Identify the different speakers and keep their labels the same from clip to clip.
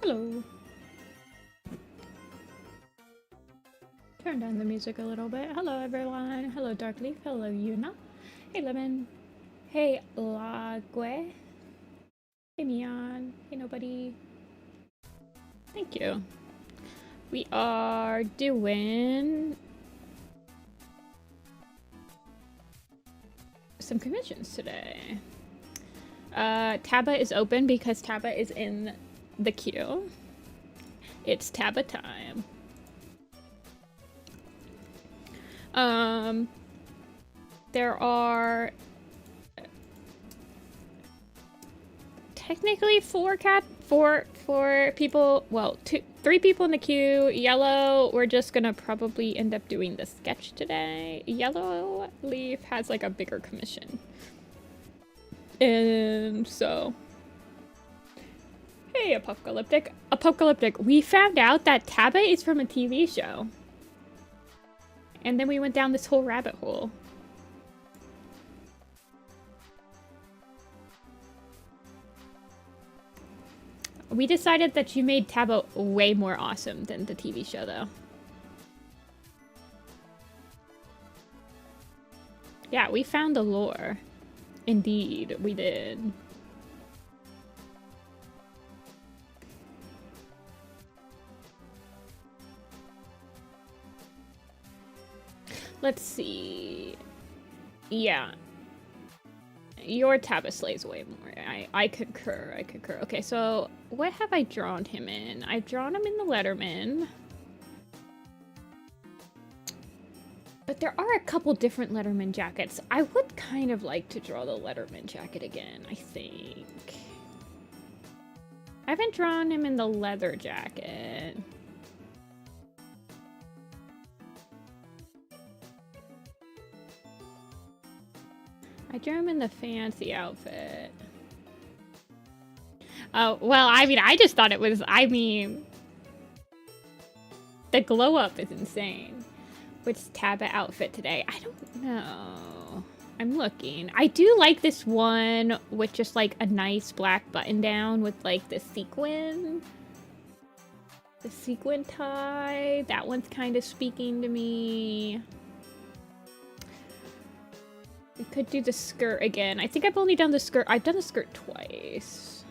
Speaker 1: Hello. Turn down the music a little bit. Hello, everyone. Hello, Darkleaf. Hello, Yuna. Hey, Lemon. Hey, Lague. Hey, Neon. Hey, nobody. Thank you. We are doing some commissions today. Taba is open because Taba is in the queue. It's Taba time. There are technically four people, well, three people in the queue. Yellow, we're just gonna probably end up doing the sketch today. Yellow Leaf has like a bigger commission. And so, hey, Apocalyptic. Apocalyptic, we found out that Taba is from a TV show. And then we went down this whole rabbit hole. We decided that you made Taba way more awesome than the TV show, though. Yeah, we found the lore. Indeed, we did. Let's see. Yeah. Your Taba slays way more. I concur, I concur. Okay, so what have I drawn him in? I've drawn him in the Letterman. But there are a couple different Letterman jackets. I would kind of like to draw the Letterman jacket again, I think. I haven't drawn him in the leather jacket. I drew him in the fancy outfit. Oh, well, I mean, I just thought it was, I mean, the glow up is insane. Which Taba outfit today? I don't know. I'm looking. I do like this one with just like a nice black button down with like the sequin. The sequin tie. That one's kind of speaking to me. We could do the skirt again. I think I've only done the skirt. I've done the skirt twice.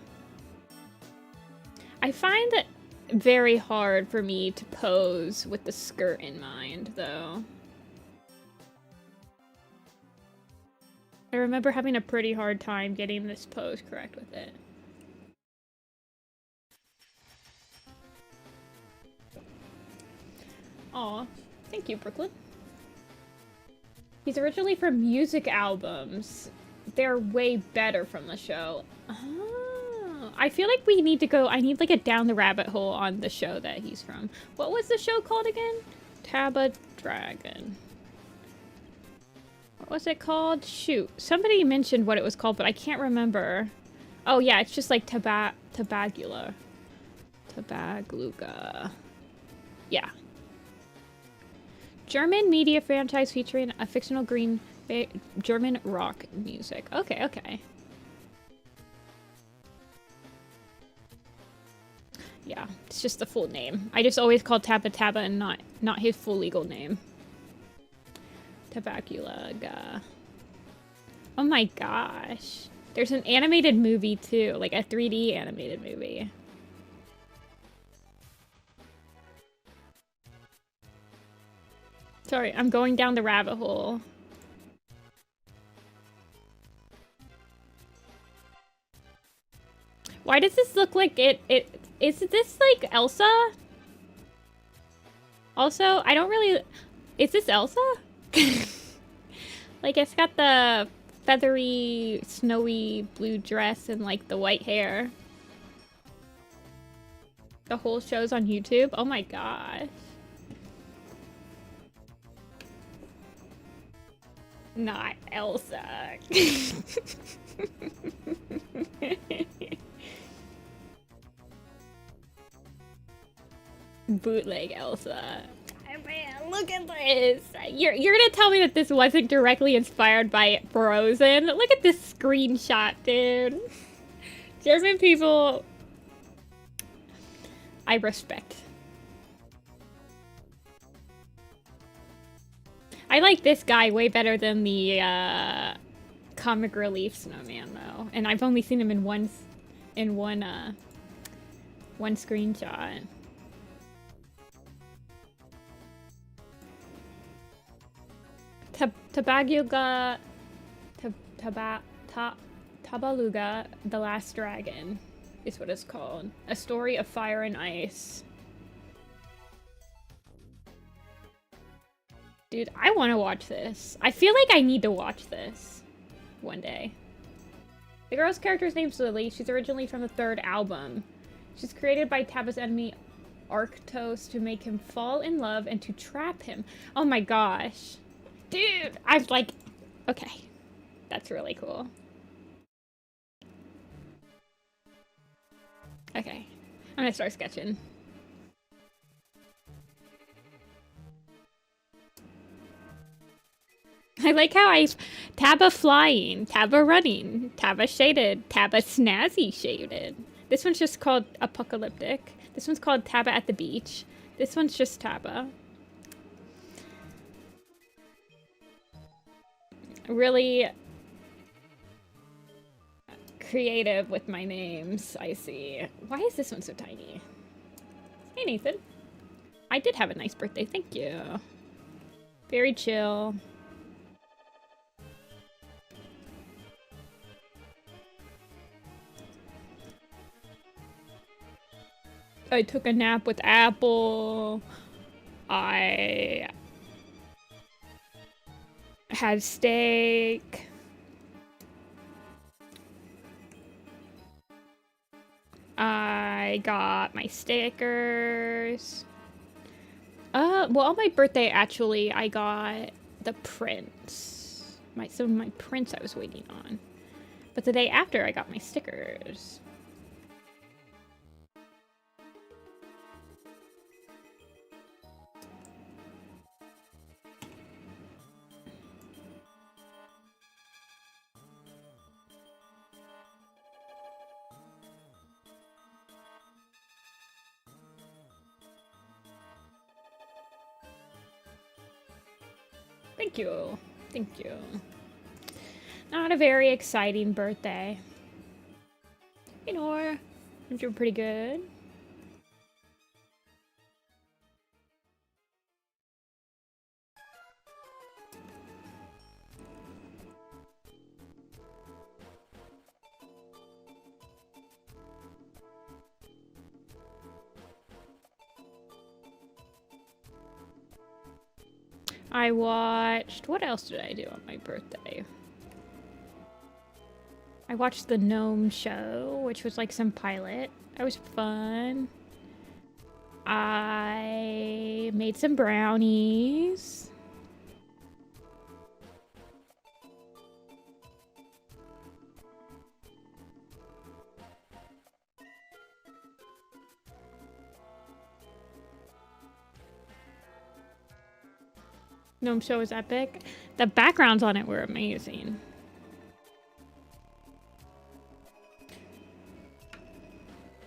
Speaker 1: I find that very hard for me to pose with the skirt in mind, though. I remember having a pretty hard time getting this pose correct with it. Aw, thank you, Brooklyn. He's originally from music albums. They're way better from the show. Oh, I feel like we need to go. I need like a down the rabbit hole on the show that he's from. What was the show called again? Taba Dragon. What was it called? Shoot. Somebody mentioned what it was called, but I can't remember. Oh yeah, it's just like Tabaluga. Yeah. German media franchise featuring a fictional green German rock music. Okay, okay. Yeah, it's just the full name. I just always call Taba Taba and not his full legal name. Tabaluga. Oh my gosh. There's an animated movie too, like a 3D animated movie. Sorry, I'm going down the rabbit hole. Why does this look like is this like Elsa? Also, I don't really, is this Elsa? Like it's got the feathery, snowy blue dress and like the white hair. The whole show's on YouTube? Oh my gosh. Not Elsa. Bootleg Elsa. Man, look at this. You're gonna tell me that this wasn't directly inspired by Frozen? Look at this screenshot, dude. German people. I respect. I like this guy way better than the comic relief snowman though, and I've only seen him in one screenshot. Tabaluga, Tabaluga, the Last Dragon, is what it's called. A story of fire and ice. Dude, I want to watch this. I feel like I need to watch this one day. The girl's character's name's Lily. She's originally from the 3rd album. She's created by Taba's enemy Arctos to make him fall in love and to trap him. Oh my gosh. Dude, I was like, okay. That's really cool. Okay. I'm gonna start sketching. I like how I've Taba flying, Taba running, Taba shaded, Taba snazzy shaded. This one's just called Apocalyptic. This one's called Taba at the beach. This one's just Taba. Really creative with my names, I see. Why is this one so tiny? Hey, Nathan. I did have a nice birthday, thank you. Very chill. I took a nap with Apple. I had steak. I got my stickers. Well, on my birthday, actually, I got the prints. Some of my prints I was waiting on. But the day after, I got my stickers. Thank you. Thank you. Not a very exciting birthday. You know, I'm doing pretty good. I watched... What else did I do on my birthday? I watched the Gnome Show, which was like some pilot. That was fun. I made some brownies. Gnome Show was epic. The backgrounds on it were amazing.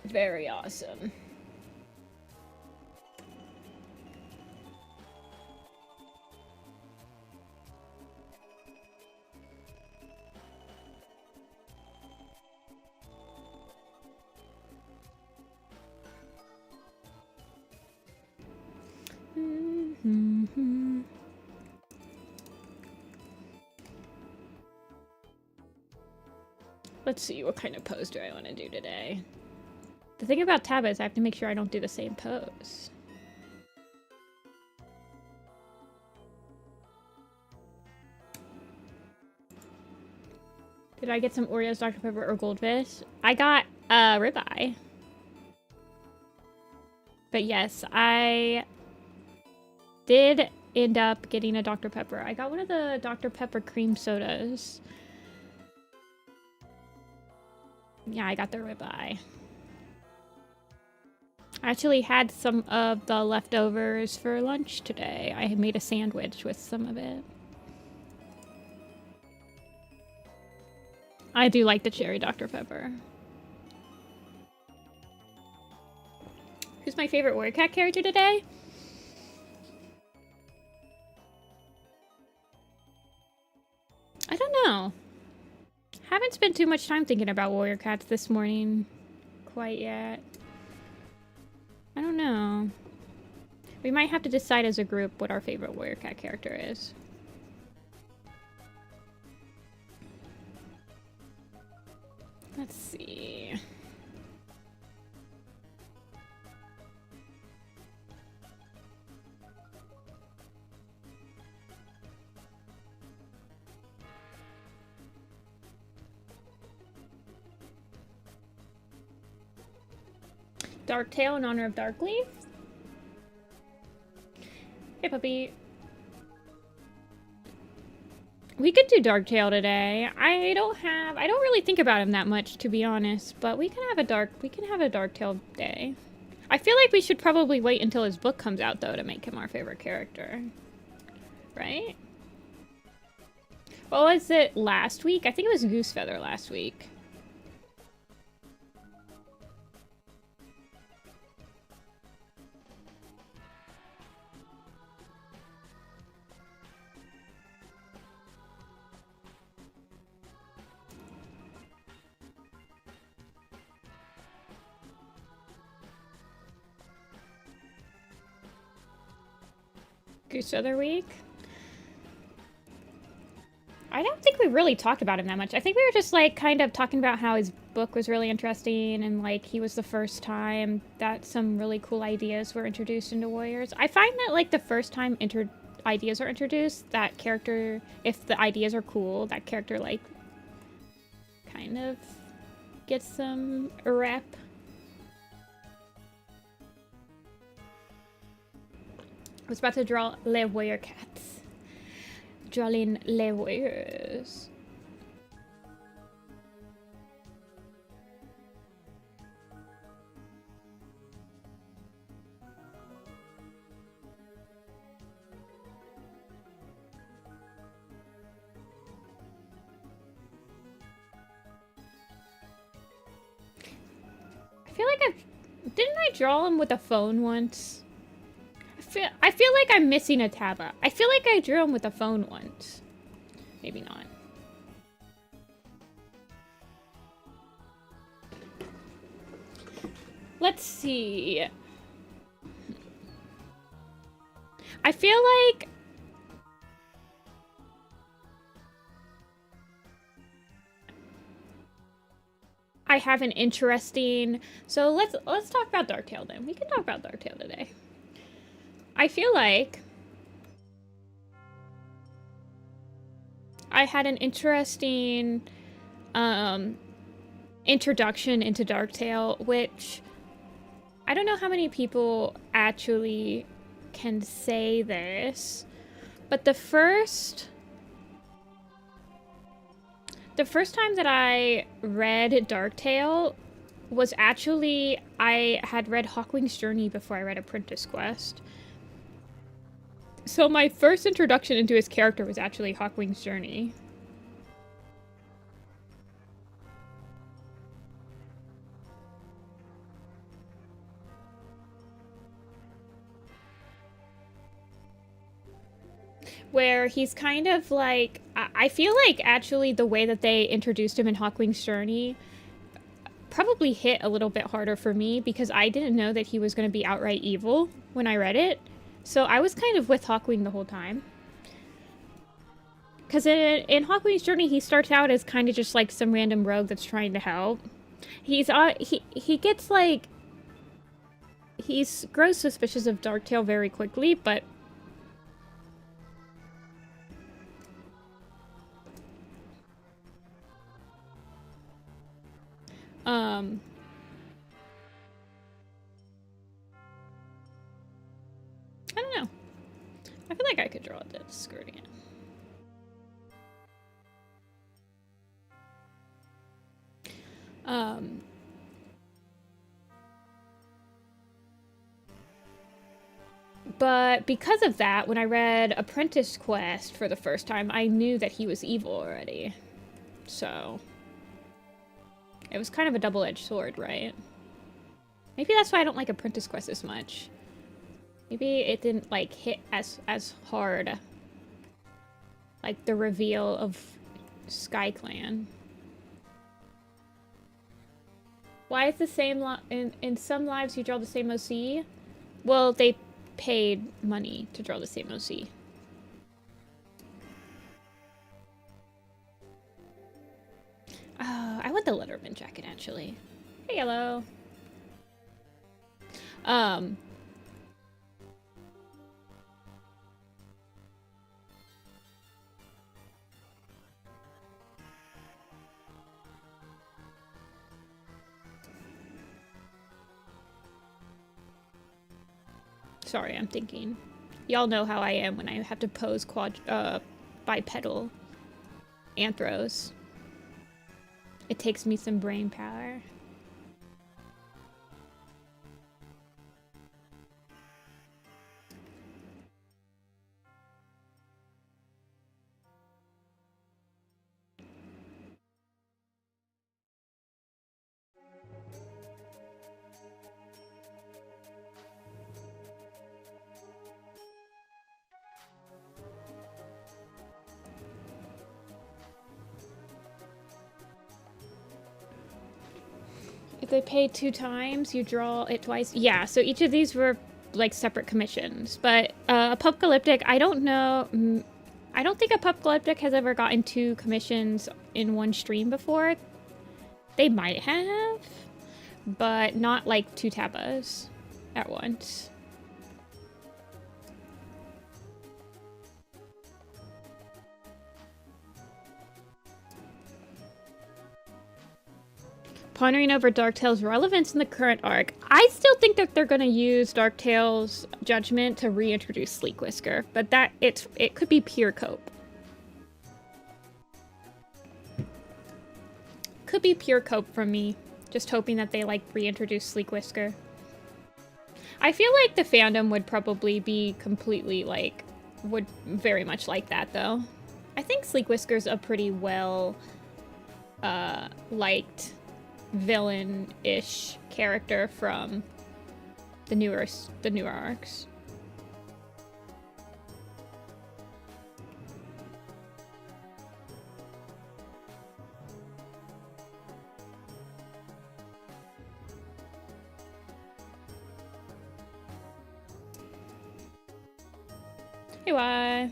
Speaker 1: Very awesome. Let's see, what kind of pose do I want to do today? The thing about Taba is I have to make sure I don't do the same pose. Did I get some Oreos, Dr. Pepper, or Goldfish? I got ribeye. But yes, I did end up getting a Dr. Pepper. I got one of the Dr. Pepper cream sodas. Yeah, I got the ribeye. I actually had some of the leftovers for lunch today. I made a sandwich with some of it. I do like the cherry Dr. Pepper. Who's my favorite Warrior Cat character today? I don't know. Haven't spent too much time thinking about Warrior Cats this morning quite yet. I don't know. We might have to decide as a group what our favorite Warrior Cat character is. Let's see. Darktail in honor of Darkleaf. Hey, puppy. We could do Darktail today. I don't really think about him that much, to be honest, but we can have a Darktail day. I feel like we should probably wait until his book comes out, though, to make him our favorite character. Right? What was it last week? I think it was Goosefeather last week. Goosefeather week? I don't think we really talked about him that much. I think we were just, like, kind of talking about how his book was really interesting and, like, he was the first time that some really cool ideas were introduced into Warriors. I find that, like, the first time ideas are introduced, that character, if the ideas are cool, that character, like, kind of gets some rep. I was about to draw Les Warrior Cats. Drawing Les Warriors. I feel like didn't I draw him with a phone once? I feel like I'm missing a Taba. I feel like I drew him with a phone once. Maybe not. Let's see. I feel like I have an interesting... So let's talk about Darktail then. We can talk about Darktail today. I feel like I had an interesting introduction into Darktail, which I don't know how many people actually can say this, but the first time that I read Darktail was actually, I had read Hawkwing's Journey before I read Apprentice Quest. So my first introduction into his character was actually Hawkwing's Journey. Where he's kind of like, I feel like actually the way that they introduced him in Hawkwing's Journey probably hit a little bit harder for me because I didn't know that he was going to be outright evil when I read it. So I was kind of with Hawkwing the whole time. Because in Hawkwing's Journey, he starts out as kind of just like some random rogue that's trying to help. He gets like... He grows suspicious of Darktail very quickly, but... I don't know. I feel like I could draw this skirt again. But because of that, when I read Apprentice Quest for the first time, I knew that he was evil already. So... it was kind of a double-edged sword, right? Maybe that's why I don't like Apprentice Quest as much. Maybe it didn't like hit as hard. Like the reveal of Sky Clan. Why is the same in some lives you draw the same OC? Well, they paid money to draw the same OC. I want the Letterman jacket actually. Hey, hello. Sorry, I'm thinking. Y'all know how I am when I have to pose bipedal anthros. It takes me some brain power. If they pay 2 times, you draw it twice. Yeah, so each of these were like separate commissions. But Apocalyptic, I don't know. I don't think Apocalyptic has ever gotten 2 commissions in one stream before. They might have, but not like 2 Tabas at once. Pondering over Darktail's relevance in the current arc. I still think that they're going to use Darktail's judgment to reintroduce Sleek Whisker, but it could be pure cope. Could be pure cope from me, just hoping that they like reintroduce Sleek Whisker. I feel like the fandom would probably be completely like, would very much like that though. I think Sleek Whisker's a pretty well liked villain-ish character from the newer arcs. Hey, why?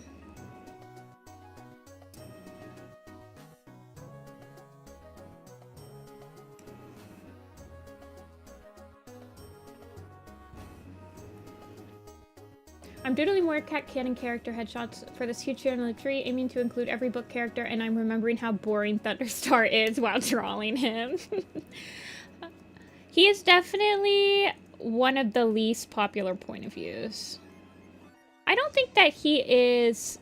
Speaker 1: I'm doodling more cat cannon character headshots for this huge channel tree, aiming to include every book character, and I'm remembering how boring Thunderstar is while drawing him. He is definitely one of the least popular point of views. I don't think that he is...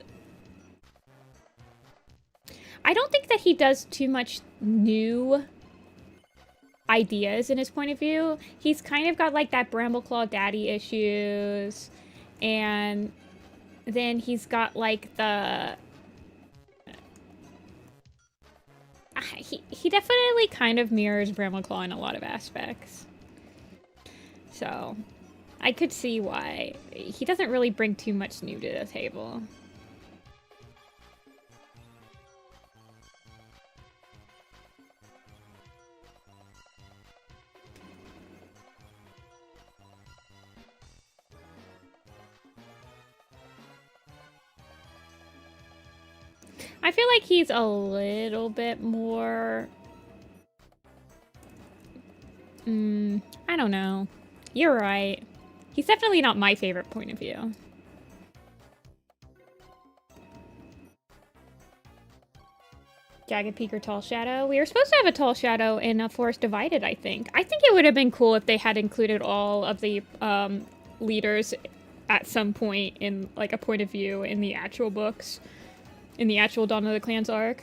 Speaker 1: I don't think that he does too much new ideas in his point of view. He's kind of got like that Brambleclaw daddy issues. And then he's got like the... He definitely kind of mirrors Brambleclaw in a lot of aspects. So, I could see why. He doesn't really bring too much new to the table. I feel like he's a little bit more... I don't know. You're right. He's definitely not my favorite point of view. Jagged Peak or Tall Shadow? We were supposed to have a Tall Shadow in a Forest Divided, I think. I think it would have been cool if they had included all of the leaders at some point in like a point of view in the actual books. In the actual Dawn of the Clans arc.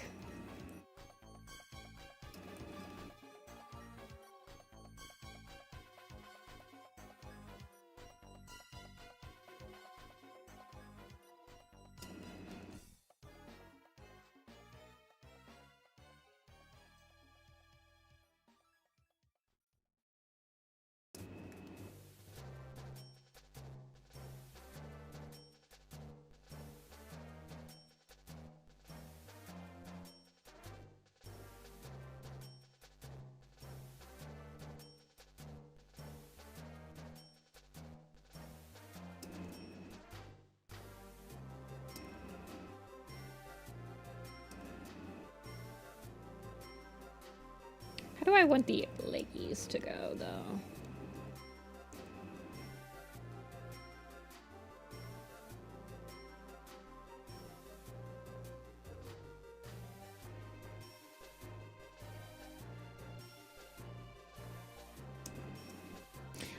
Speaker 1: How do I want the leggies to go, though?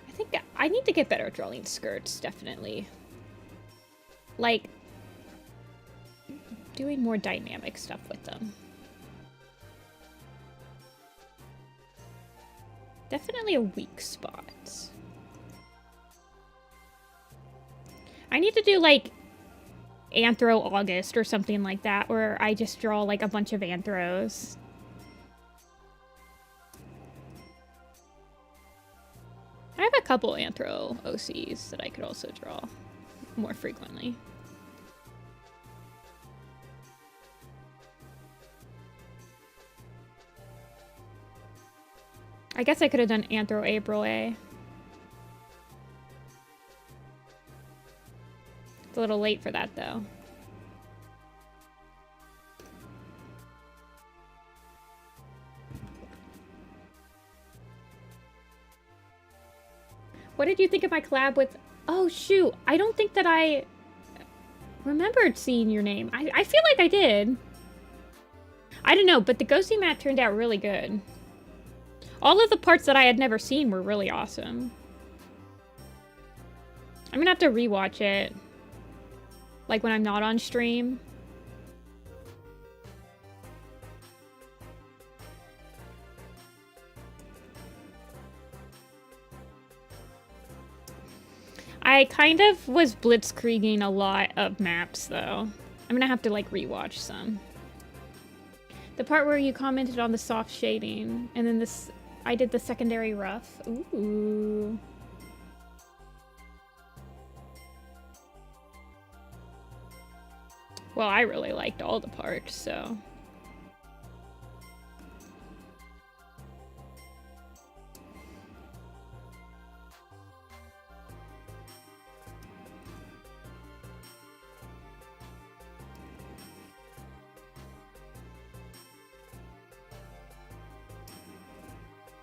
Speaker 1: I think I need to get better at drawing skirts, definitely. Like, doing more dynamic stuff with them. Definitely a weak spot. I need to do, like, Anthro August or something like that, where I just draw, like, a bunch of Anthros. I have a couple Anthro OCs that I could also draw more frequently. I guess I could have done Anthro April A. It's a little late for that, though. What did you think of my collab with... Oh, shoot. I don't think that I remembered seeing your name. I feel like I did. I don't know, but the ghosty mat turned out really good. All of the parts that I had never seen were really awesome. I'm gonna have to rewatch it. Like when I'm not on stream. I kind of was blitzkrieging a lot of maps, though. I'm gonna have to, like, rewatch some. The part where you commented on the soft shading, and then this... I did the secondary rough. Ooh. Well, I really liked all the parts, so...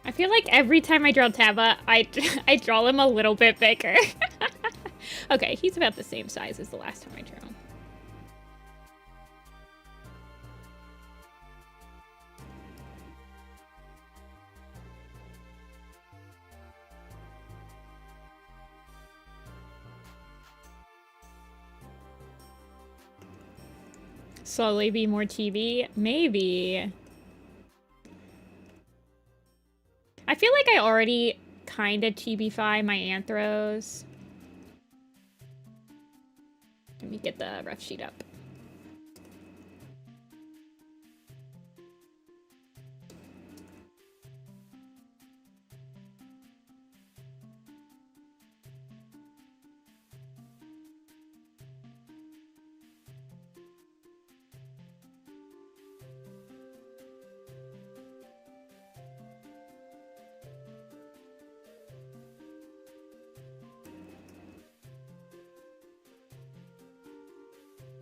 Speaker 1: I feel like every time I draw Taba, I draw him a little bit bigger. Okay, he's about the same size as the last time I drew him. Slowly be more TV? Maybe. I feel like I already kind of TB-fy my Anthros. Let me get the rough sheet up.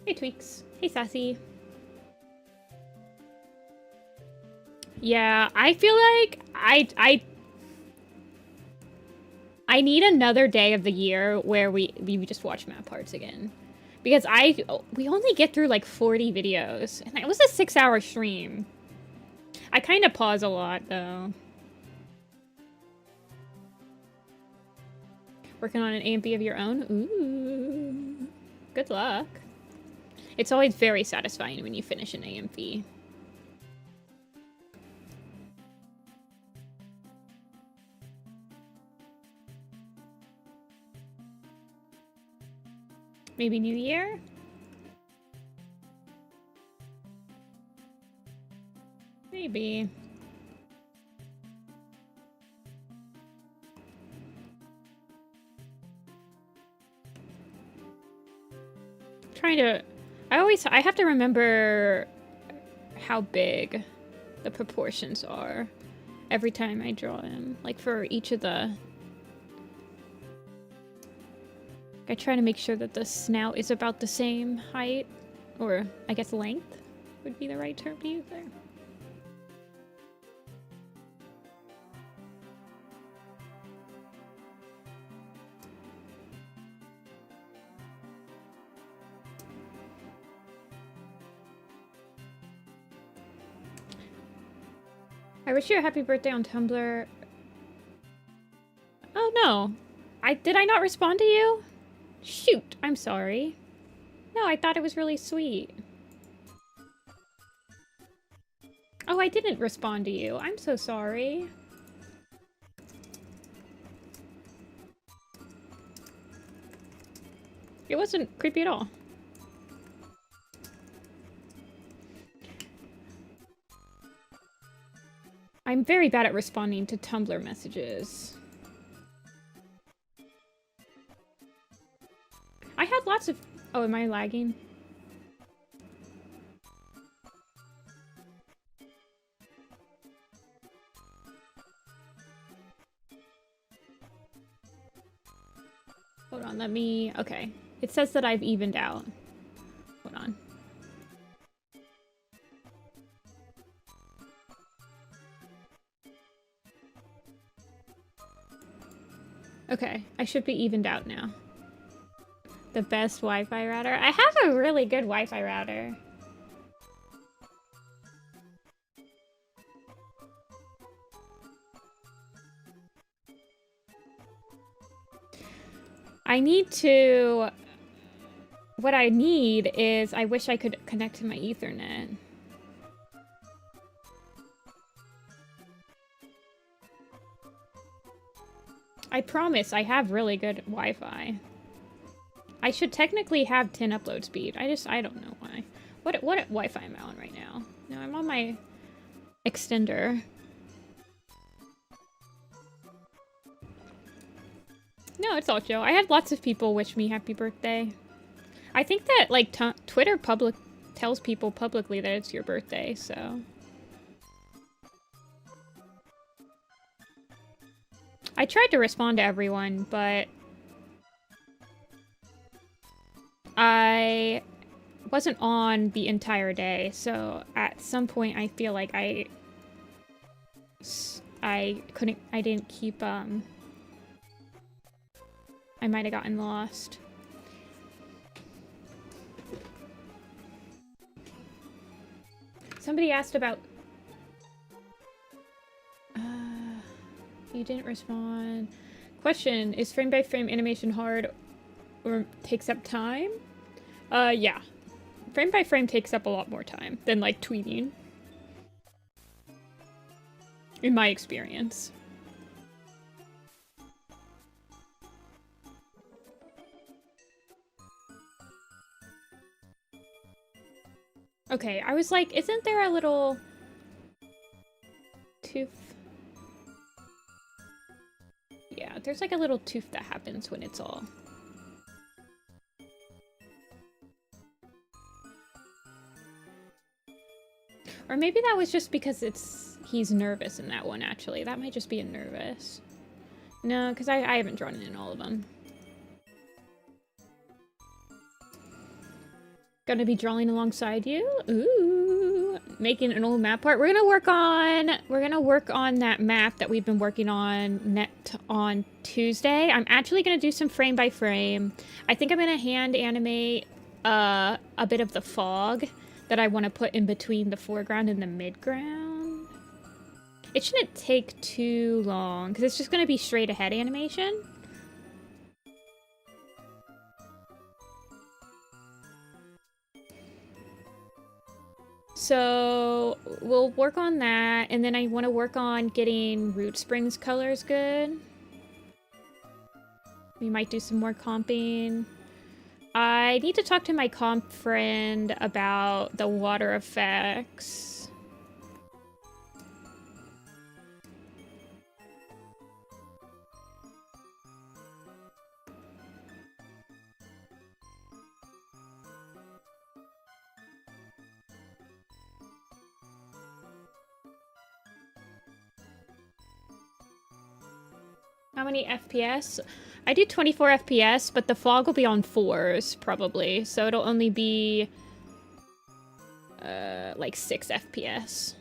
Speaker 1: Hey, Tweaks. Hey, Sassy. Yeah, I feel like I need another day of the year where we just watch map parts again. Because we only get through like 40 videos. And it was a 6-hour stream. I kind of pause a lot, though. Working on an AMP of your own? Ooh. Good luck. It's always very satisfying when you finish an AMV. Maybe New Year? Maybe. Trying to... I have to remember how big the proportions are every time I draw him. Like for each of the... I try to make sure that the snout is about the same height, or I guess length would be the right term to use there. I wish you a happy birthday on Tumblr. Oh no. Did I not respond to you? Shoot, I'm sorry. No, I thought it was really sweet. Oh, I didn't respond to you. I'm so sorry. It wasn't creepy at all. I'm very bad at responding to Tumblr messages. I had lots of... Oh, am I lagging? Hold on, let me... Okay. It says that I've evened out. Hold on. Okay, I should be evened out now. The best Wi-Fi router? I have a really good Wi-Fi router. I need to... What I need is... I wish I could connect to my Ethernet. I promise I have really good Wi-Fi. I should technically have 10 upload speed. I don't know why. What Wi-Fi am I on right now? No, I'm on my extender. No, it's all chill. I had lots of people wish me happy birthday. I think that, like, Twitter tells people publicly that it's your birthday, so... I tried to respond to everyone, but... I wasn't on the entire day, so at some point I feel like I didn't keep, I might have gotten lost. Somebody asked about... You didn't respond. Question, is frame-by-frame animation hard or takes up time? Yeah. Frame-by-frame takes up a lot more time than, like, tweeting. In my experience. Okay, I was like, isn't there a little... tooth? Yeah, there's like a little tooth that happens when it's all... Or maybe that was just because he's nervous in that one, actually. That might just be a nervous. No, because I haven't drawn in all of them. Gonna be drawing alongside you. Ooh, making an old map part. We're gonna work on that map that we've been working on Tuesday. I'm actually gonna do some frame by frame. I think I'm gonna hand animate a bit of the fog that I want to put in between the foreground and the midground. It shouldn't take too long because it's just gonna be straight ahead animation. So we'll work on that, and then I want to work on getting Root Springs colors good. We might do some more comping. I need to talk to my comp friend about the water effects. How many FPS? I do 24 FPS, but the fog will be on 4s, probably. So it'll only be, like 6 FPS.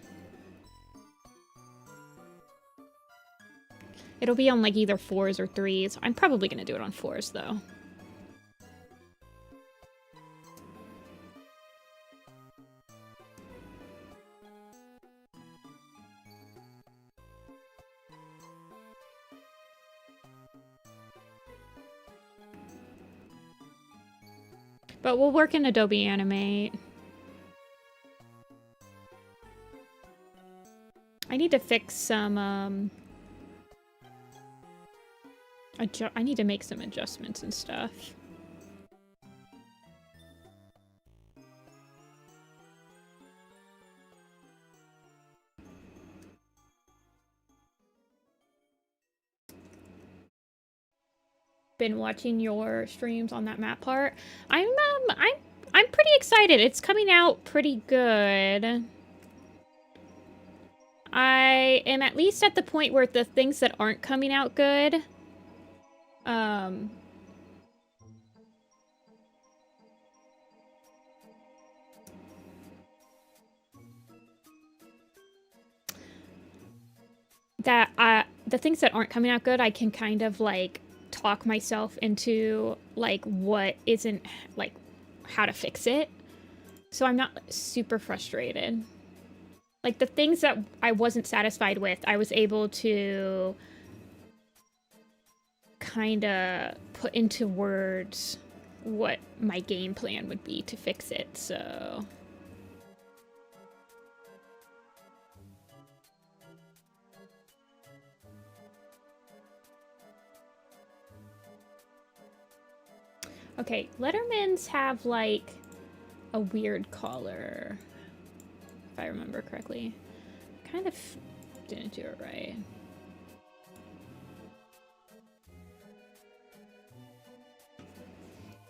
Speaker 1: It'll be on, like, either 4s or 3s. I'm probably gonna do it on 4s, though. But we'll work in Adobe Animate. I need to fix some, I need to make some adjustments and stuff. Been watching your streams on that map part. I'm pretty excited. It's coming out pretty good. I am at least at the point where the things that aren't coming out good, the things that aren't coming out good, I can kind of like talk myself into like what isn't, like how to fix it. So I'm not super frustrated. Like the things that I wasn't satisfied with, I was able to kind of put into words what my game plan would be to fix it, so... Okay, Letterman's have, like, a weird collar, if I remember correctly. Kind of didn't do it right.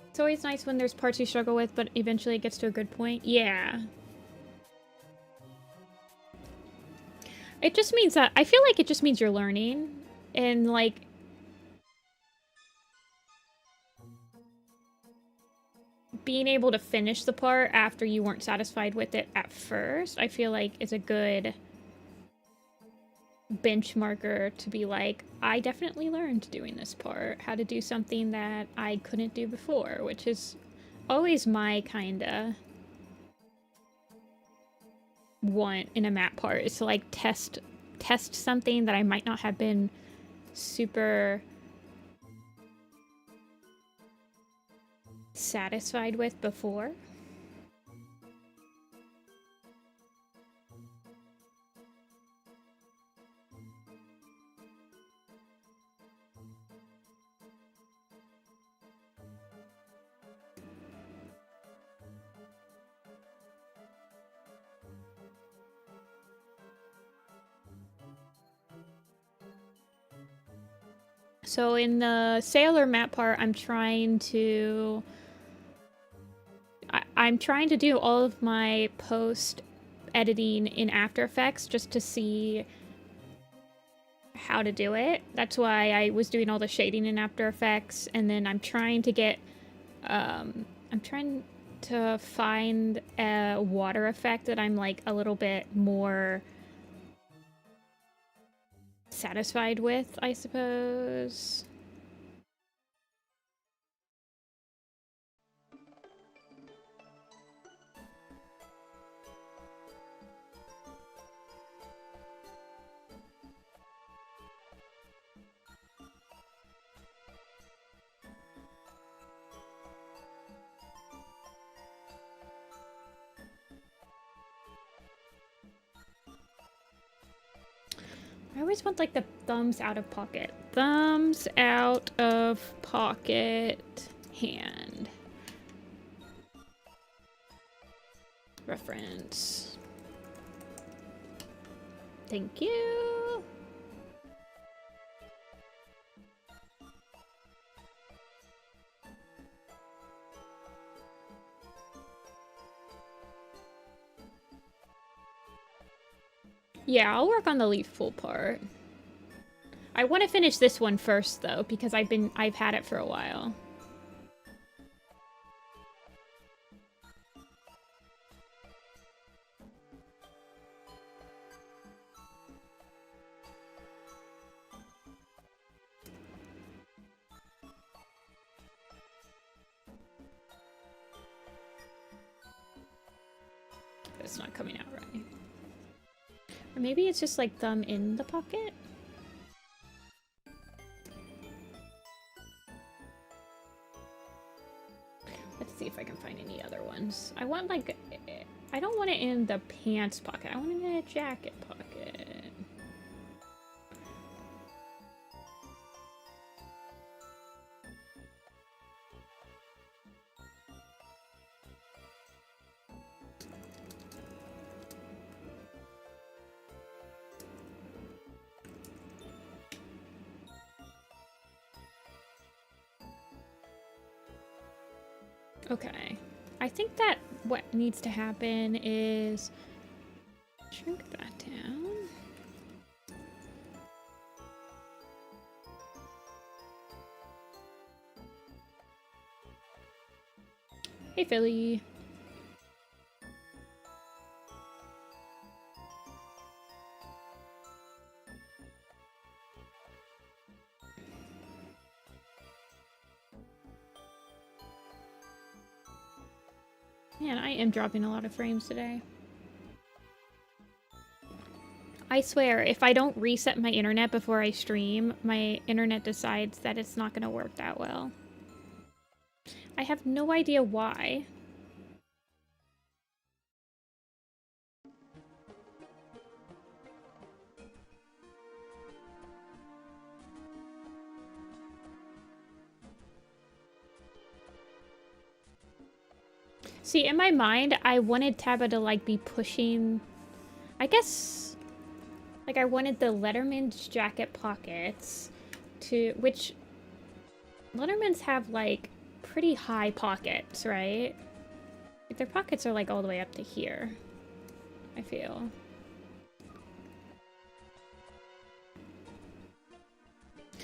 Speaker 1: It's always nice when there's parts you struggle with, but eventually it gets to a good point. Yeah. It just means that, I feel like it just means you're learning, and, like, being able to finish the part after you weren't satisfied with it at first, I feel like is a good benchmarker to be like, I definitely learned doing this part, how to do something that I couldn't do before, which is always my kinda want in a map part, is to like test something that I might not have been super satisfied with before. So in the sailor map part, I'm trying to do all of my post editing in After Effects just to see how to do it. That's why I was doing all the shading in After Effects, and then I'm trying to get I'm trying to find a water effect that I'm like a little bit more satisfied with, I suppose. I always want like the thumbs out of pocket. Thumbs out of pocket hand. Reference. Thank you. Yeah, I'll work on the leaf pool part. I want to finish this one first though, because I've had it for a while. It's not coming out right. Or maybe it's just like thumb in the pocket? Let's see if I can find any other ones. I want like, I don't want it in the pants pocket. I want it in a jacket pocket. Okay, I think that what needs to happen is shrink that down. Hey, Philly. Man, I am dropping a lot of frames today. I swear, if I don't reset my internet before I stream, my internet decides that it's not going to work that well. I have no idea why. See, in my mind, I wanted Taba to, like, be pushing... I guess... Like, I wanted the Letterman's jacket pockets to... Which... Letterman's have, like, pretty high pockets, right? Like, their pockets are, like, all the way up to here. I feel.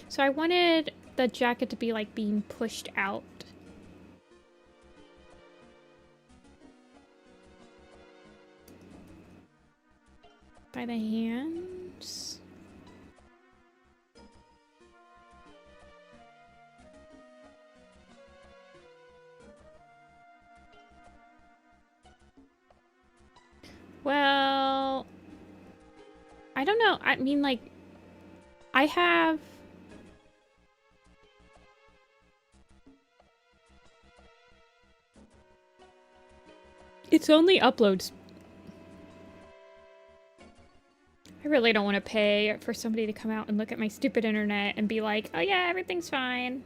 Speaker 1: So I wanted the jacket to be, like, being pushed out. By the hands. Well, I don't know. I mean, like, I have... It's only uploads. I really don't want to pay for somebody to come out and look at my stupid internet and be like, oh yeah, everything's fine.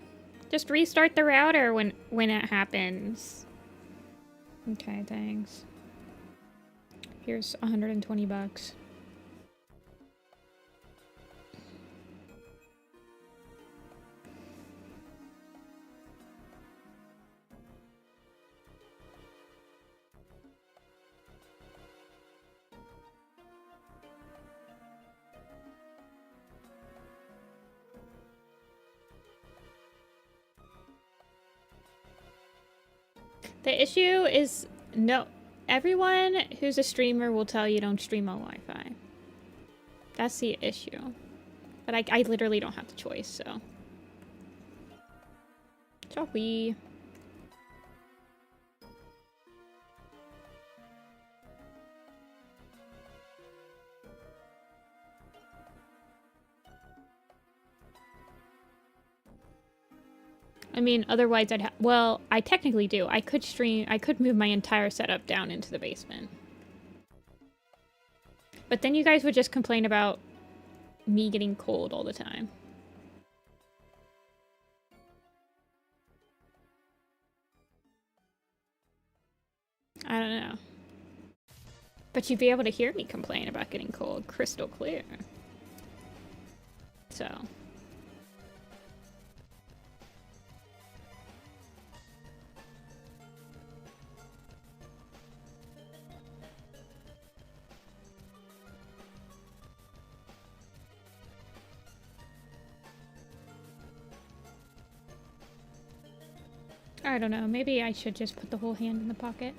Speaker 1: Just restart the router when it happens. Okay, thanks. Here's 120 bucks. The issue is, no, everyone who's a streamer will tell you don't stream on Wi-Fi. That's the issue. But I literally don't have the choice, so. Shall we? I mean, otherwise I'd well, I technically do. I could stream, I could move my entire setup down into the basement. But then you guys would just complain about me getting cold all the time. I don't know. But you'd be able to hear me complain about getting cold crystal clear. So... I don't know, maybe I should just put the whole hand in the pocket.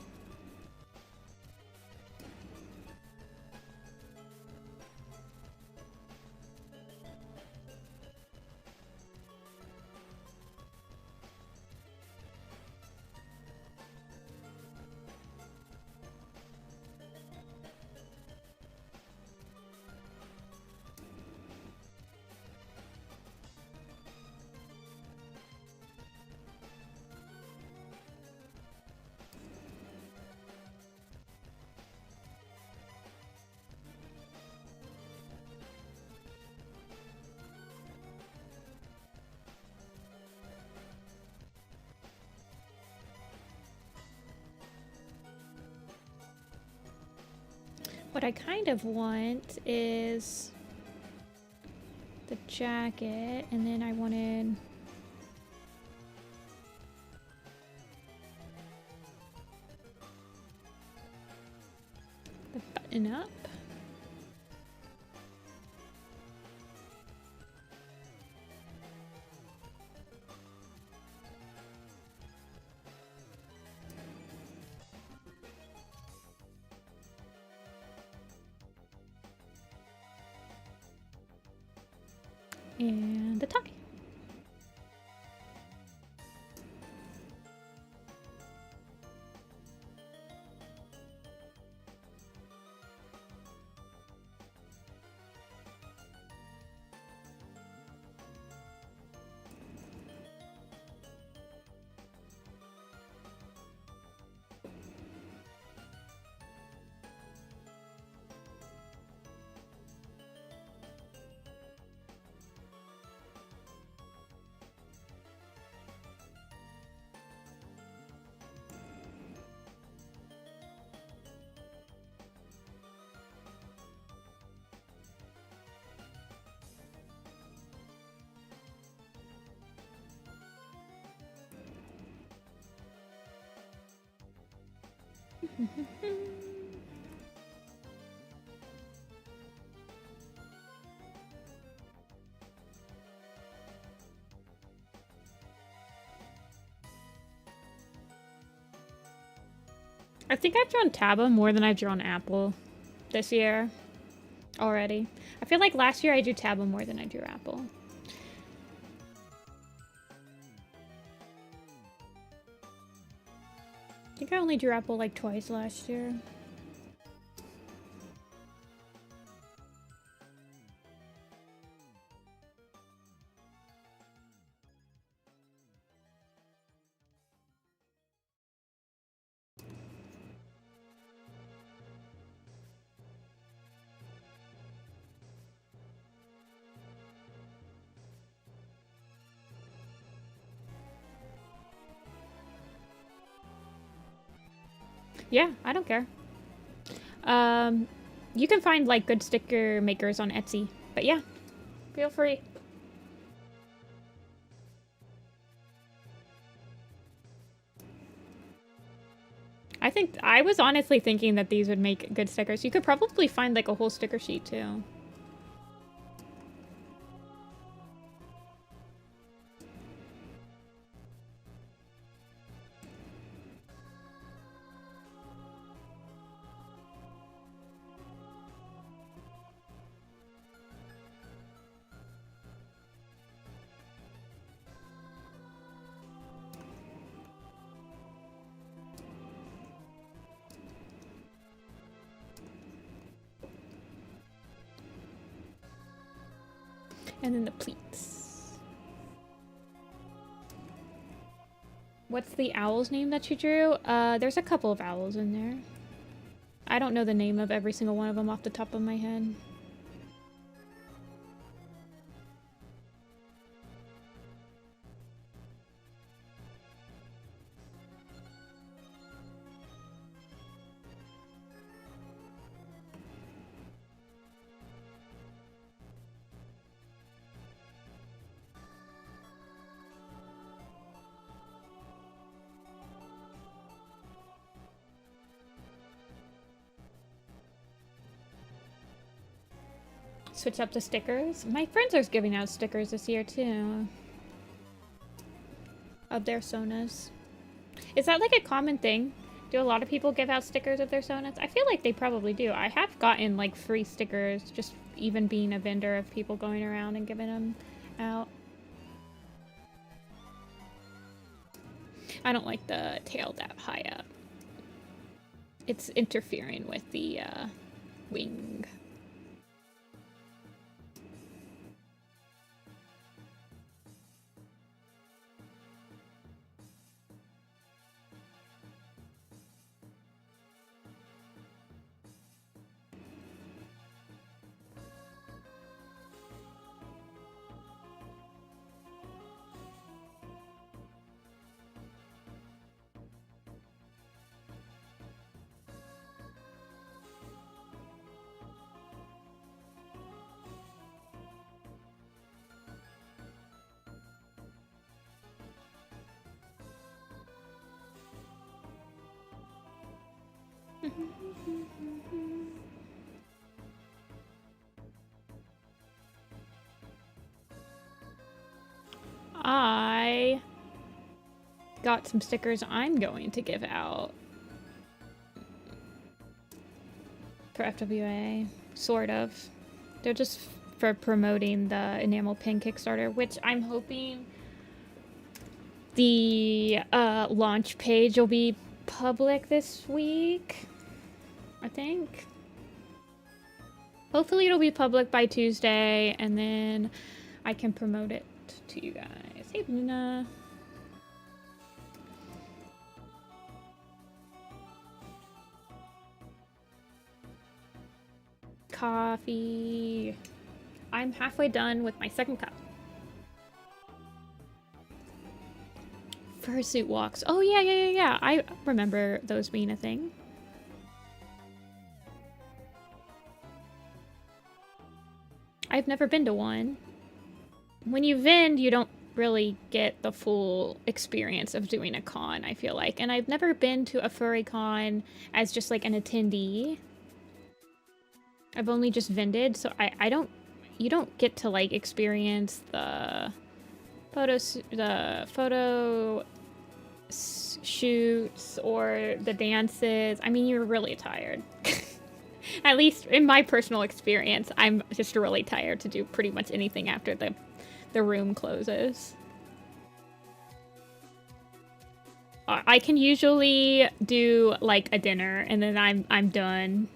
Speaker 1: What I kind of want is the jacket, and then I wanted the button up. And the tie. I think I've drawn Taba more than I've drawn Apple this year already. I feel like last year I drew Taba more than I drew Apple. I think I only drew Apple like twice last year. Yeah, I don't care. You can find like good sticker makers on Etsy, but yeah, feel free. I was honestly thinking that these would make good stickers. You could probably find like a whole sticker sheet too. And then the pleats. What's the owl's name that you drew? There's a couple of owls in there. I don't know the name of every single one of them off the top of my head. Switch up the stickers. My friends are giving out stickers this year too. Of their sonas. Is that like a common thing? Do a lot of people give out stickers of their sonas? I feel like they probably do. I have gotten like free stickers just even being a vendor of people going around and giving them out. I don't like the tail that high up. It's interfering with the wing. I got some stickers I'm going to give out for FWA, sort of. They're just for promoting the enamel pin Kickstarter, which I'm hoping the launch page will be public this week, I think. Hopefully it'll be public by Tuesday, and then I can promote it to you guys. Hey, Luna. Coffee. I'm halfway done with my second cup. Fursuit walks. Oh, yeah. I remember those being a thing. I've never been to one. When you vend, you don't really get the full experience of doing a con, I feel like. And I've never been to a furry con as just like an attendee. I've only just vended, so you don't get to like experience the photo shoots or the dances. I mean, you're really tired. At least in my personal experience, I'm just really tired to do pretty much anything after the room closes. I can usually do like a dinner and then I'm done.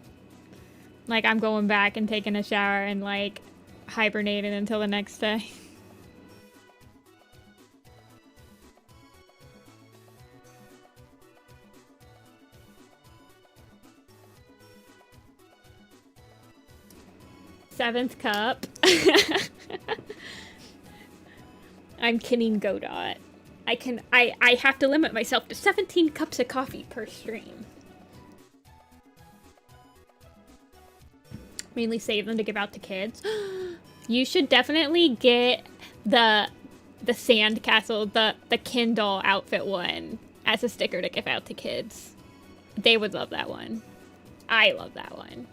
Speaker 1: Like I'm going back and taking a shower and like hibernating until the next day. Seventh cup. I'm kidding, Godot. I have to limit myself to 17 cups of coffee per stream. Mainly save them to give out to kids. You should definitely get the sandcastle, the Kindle outfit one as a sticker to give out to kids. They would love that one. I love that one.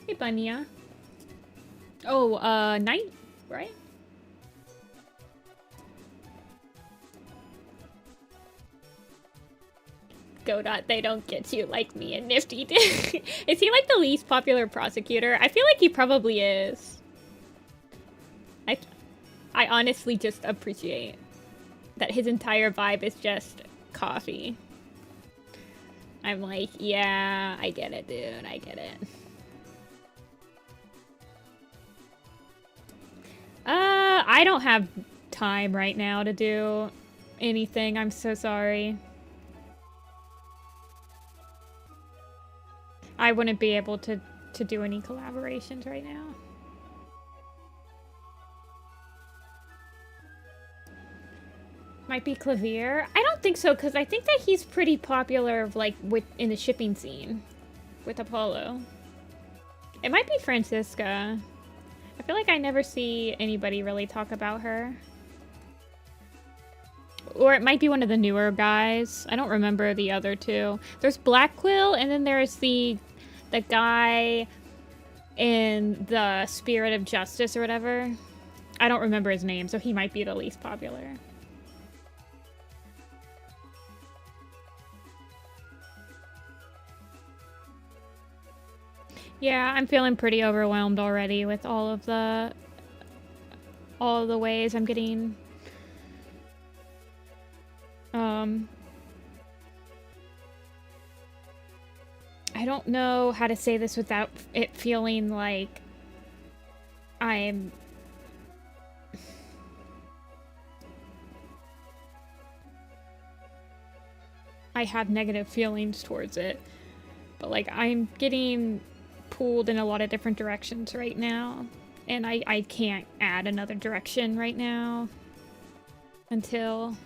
Speaker 1: Hey, Bunya. Oh, night, right? Godot, they don't get you like me and Nifty did. Is he like the least popular prosecutor? I feel like he probably is. I honestly just appreciate that his entire vibe is just coffee. I'm like, yeah, I get it, dude. I get it. I don't have time right now to do anything. I'm so sorry. I wouldn't be able to do any collaborations right now. Might be Clavier. I don't think so, because I think that he's pretty popular, like, in the shipping scene with Apollo. It might be Francisca. I feel like I never see anybody really talk about her. Or it might be one of the newer guys. I don't remember the other two. There's Black Quill, and then there's the guy in the Spirit of Justice or whatever. I don't remember his name, so he might be the least popular. Yeah, I'm feeling pretty overwhelmed already with all of the ways I'm getting I don't know how to say this without it feeling like I have negative feelings towards it, but like I'm getting pulled in a lot of different directions right now, and I can't add another direction right now until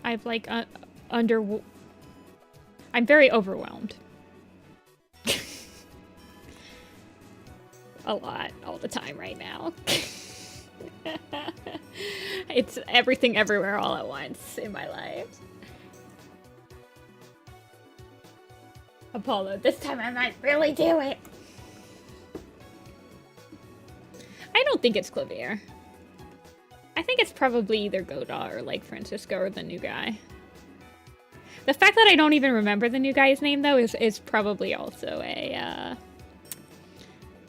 Speaker 1: I've like I'm very overwhelmed. a lot all the time right now. It's everything everywhere all at once in my life. Apollo, this time I might really do it. I don't think it's Clavier. I think it's probably either Godot or like Francisco or the new guy. The fact that I don't even remember the new guy's name though is probably also a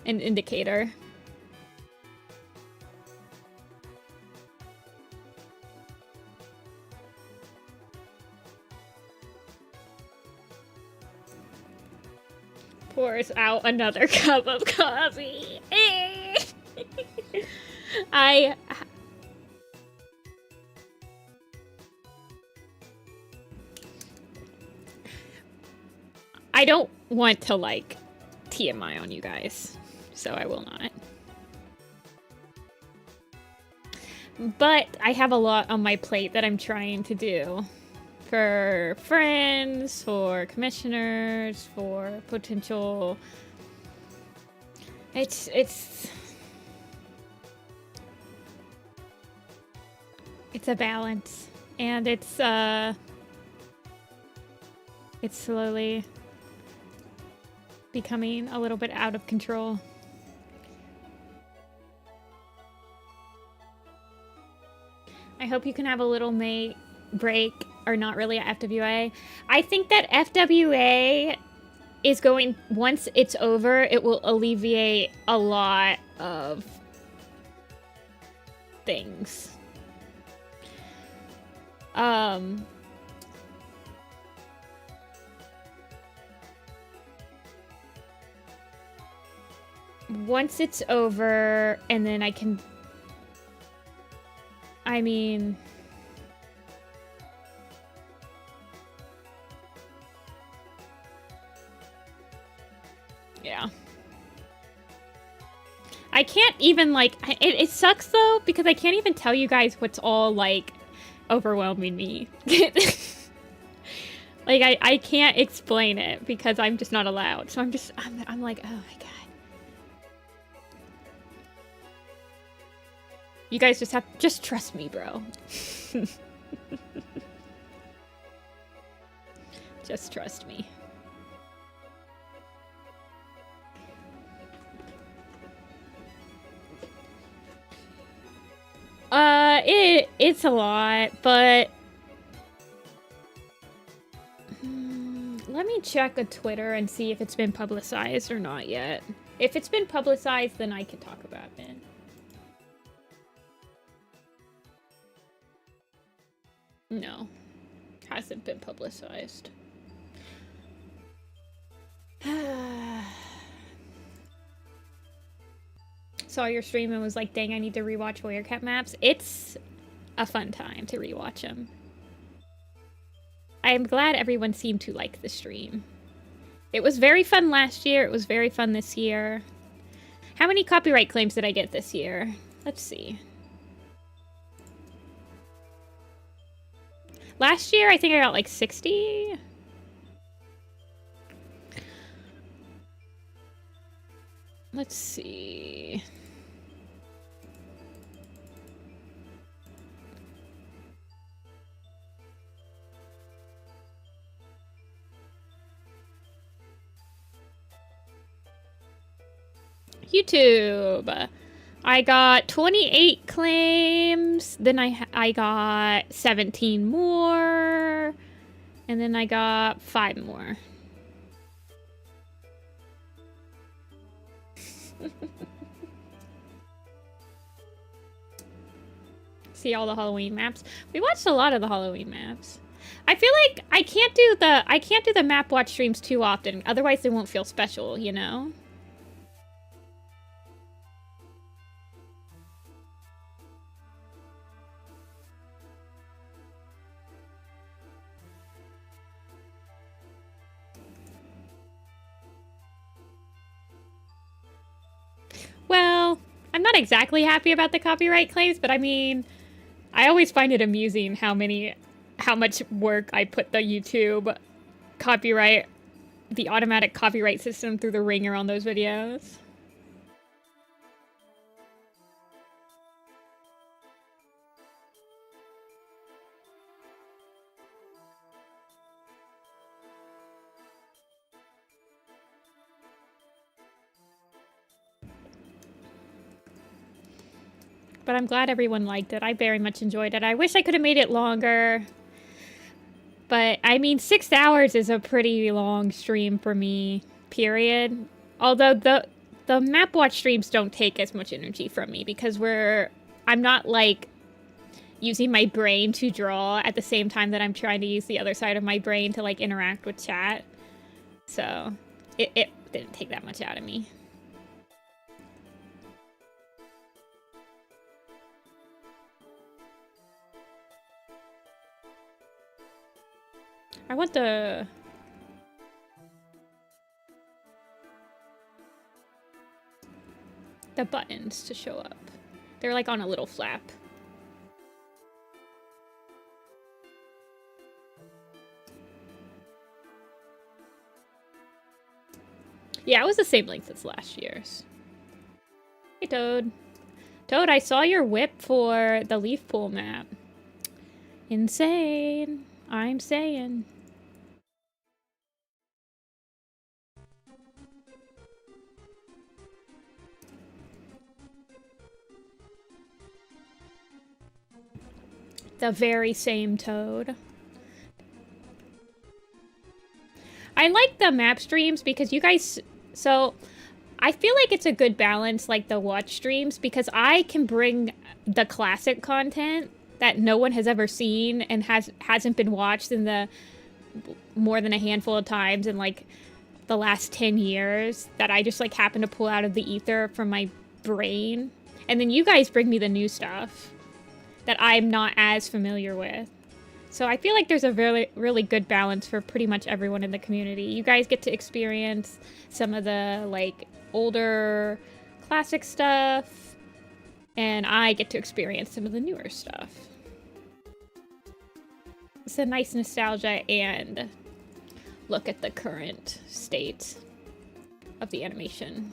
Speaker 1: an indicator. Pours out another cup of coffee. I don't want to like TMI on you guys, so I will not. But I have a lot on my plate that I'm trying to do. For friends, for commissioners, for potential... It's a balance. And it's slowly becoming a little bit out of control. I hope you can have a little break, or not really at FWA. I think that FWA is going, once it's over, it will alleviate a lot of things. Once it's over, and then I can... I mean... Yeah. I can't even, like... It sucks, though, because I can't even tell you guys what's all, like, overwhelming me. Like, I can't explain it, because I'm just not allowed. So I'm like, oh my god. You guys just trust me, bro. Just trust me. It's a lot, but let me check a Twitter and see if it's been publicized or not yet. If it's been publicized, then I can talk about it. No, hasn't been publicized. Saw your stream and was like, dang, I need to rewatch Warrior maps. It's a fun time to rewatch them. I'm glad everyone seemed to like the stream. It was very fun last year. It was very fun this year. How many copyright claims did I get this year? Let's see. Last year, I think I got like 60. Let's see. YouTube. I got 28 claims, then I got 17 more, and then I got 5 more. See all the Halloween maps. We watched a lot of the Halloween maps. I feel like I can't do the map watch streams too often, otherwise they won't feel special, you know? Well, I'm not exactly happy about the copyright claims, but I mean, I always find it amusing how much work I put the YouTube copyright, the automatic copyright system through the ringer on those videos. But I'm glad everyone liked it. I very much enjoyed it. I wish I could have made it longer. But, I mean, 6 hours is a pretty long stream for me, period. Although the map watch streams don't take as much energy from me because I'm not, like, using my brain to draw at the same time that I'm trying to use the other side of my brain to, like, interact with chat. So, it didn't take that much out of me. I want the buttons to show up. They're like on a little flap. Yeah, it was the same length as last year's. Hey, Toad. Toad, I saw your whip for the leaf pool map. Insane. I'm saying. The very same Toad. I like the map streams because you guys... So, I feel like it's a good balance, like the watch streams, because I can bring the classic content that no one has ever seen and hasn't been watched in the more than a handful of times in, like, the last 10 years that I just, like, happen to pull out of the ether from my brain. And then you guys bring me the new stuff that I'm not as familiar with. So I feel like there's a really, really good balance for pretty much everyone in the community. You guys get to experience some of the, like, older classic stuff, and I get to experience some of the newer stuff. It's a nice nostalgia and look at the current state of the animation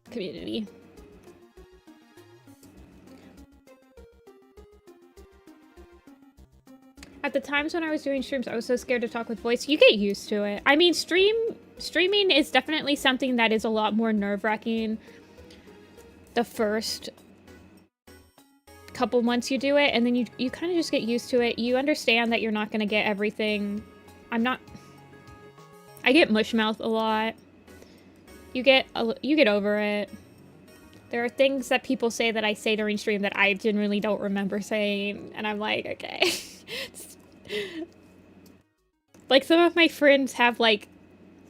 Speaker 1: community. At the times when I was doing streams, I was so scared to talk with voice. You get used to it. I mean, streaming is definitely something that is a lot more nerve-wracking the first couple months you do it, and then you kind of just get used to it. You understand that you're not going to get everything. I get mushmouth a lot. You get over it. There are things that people say that I say during stream that I genuinely don't remember saying, and I'm like, okay. Like, some of my friends have, like,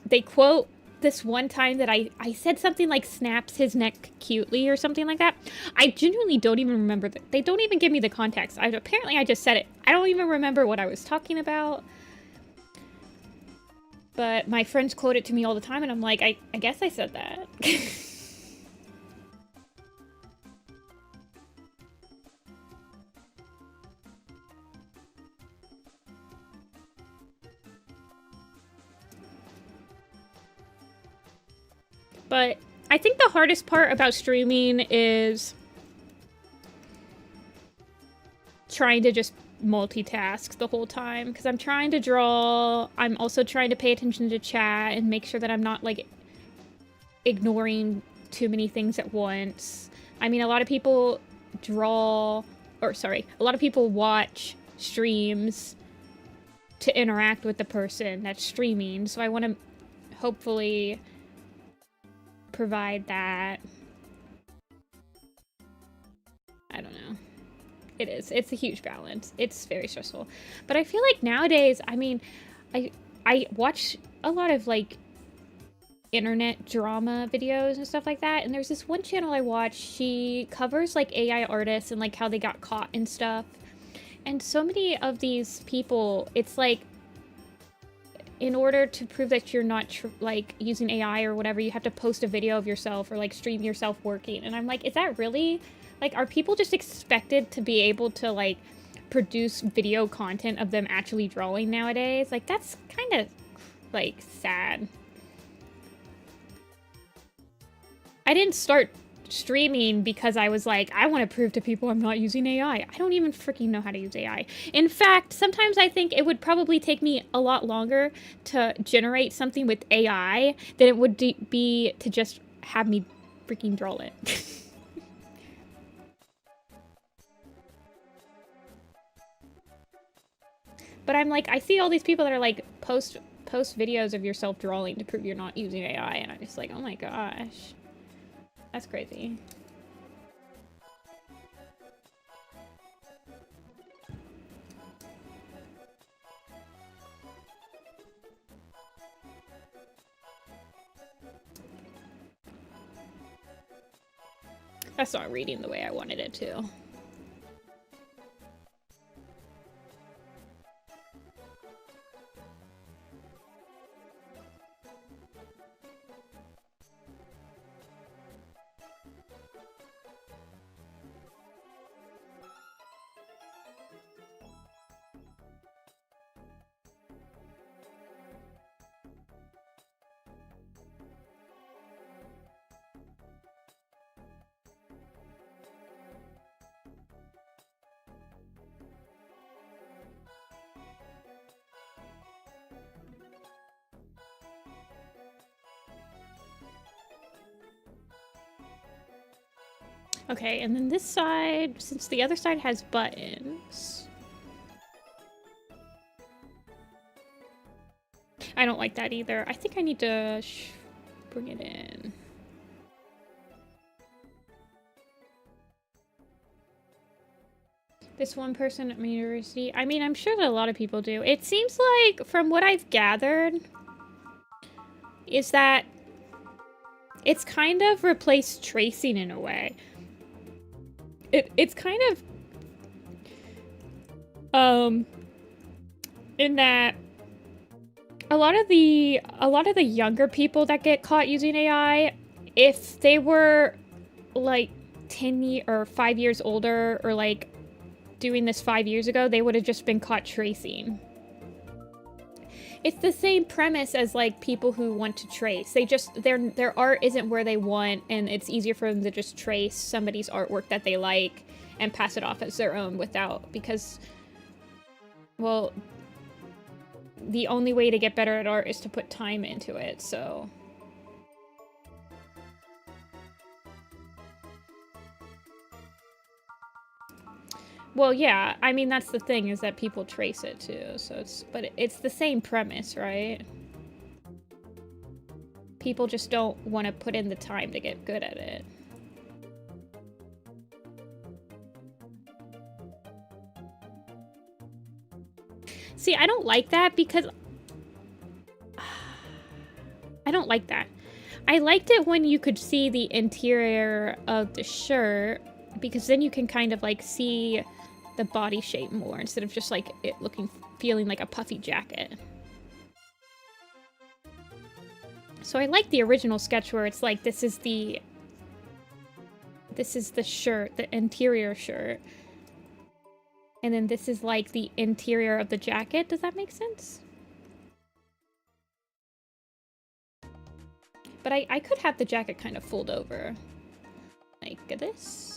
Speaker 1: they quote this one time that I said something like snaps his neck cutely or something like that. I genuinely don't even remember that. They don't even give me the context. Apparently I just said it. I don't even remember what I was talking about. But my friends quote it to me all the time, and I'm like, I guess I said that. But I think the hardest part about streaming is trying to just multitask the whole time, because I'm trying to draw, I'm also trying to pay attention to chat and make sure that I'm not, like, ignoring too many things at once. I mean, a lot of people a lot of people watch streams to interact with the person that's streaming, so I want to hopefully provide that. I don't know. It's a huge balance. It's very stressful. But I feel like nowadays, I mean, I watch a lot of, like, internet drama videos and stuff like that, and there's this one channel I watch. She covers, like, AI artists and, like, how they got caught and stuff. And so many of these people, it's like, in order to prove that you're not like using AI or whatever, you have to post a video of yourself or, like, stream yourself working. And I'm like, is that really, like, are people just expected to be able to, like, produce video content of them actually drawing nowadays? Like, that's kind of, like, sad. I didn't start streaming because I was like, I want to prove to people I'm not using AI. I don't even freaking know how to use AI. In fact, sometimes I think it would probably take me a lot longer to generate something with AI than it would be to just have me freaking draw it. But I'm like, I see all these people that are like post videos of yourself drawing to prove you're not using AI, and I'm just like, oh my gosh, that's crazy. That's not reading the way I wanted it to. Okay, and then this side, since the other side has buttons. I don't like that either. I think I need to bring it in. This one person at my university. I mean, I'm sure that a lot of people do. It seems like, from what I've gathered, is that it's kind of replaced tracing in a way. It's kind of in that a lot of the younger people that get caught using AI, if they were like 5 years older, or like doing this 5 years ago, they would have just been caught tracing. It's the same premise as like people who want to trace. They just, their art isn't where they want, and it's easier for them to just trace somebody's artwork that they like and pass it off as their own without, because, well, the only way to get better at art is to put time into it, so. Well, yeah, I mean, that's the thing, is that people trace it too, so but it's the same premise, right? People just don't want to put in the time to get good at it. See, I don't like that because... I don't like that. I liked it when you could see the interior of the shirt, because then you can kind of like see the body shape more instead of just like it feeling like a puffy jacket. So I like the original sketch where it's like this is the shirt, the interior shirt. And then this is like the interior of the jacket. Does that make sense? But I could have the jacket kind of fold over. Like this.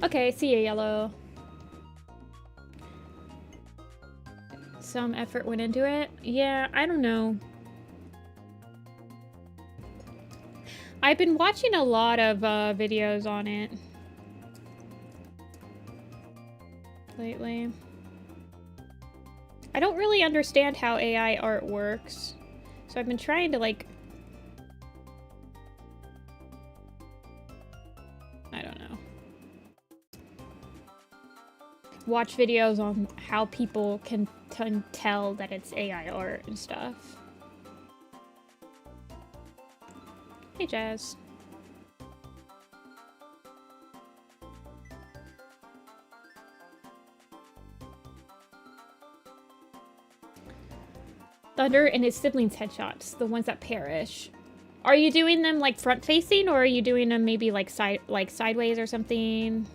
Speaker 1: Okay, see ya, yellow. Some effort went into it. Yeah, I don't know. I've been watching a lot of videos on it lately. I don't really understand how AI art works, so I've been trying to like... I don't know. Watch videos on how people can tell that it's AI art and stuff. Hey, Jazz. Thunder and his siblings headshots, the ones that perish. Are you doing them like front facing, or are you doing them maybe like sideways or something?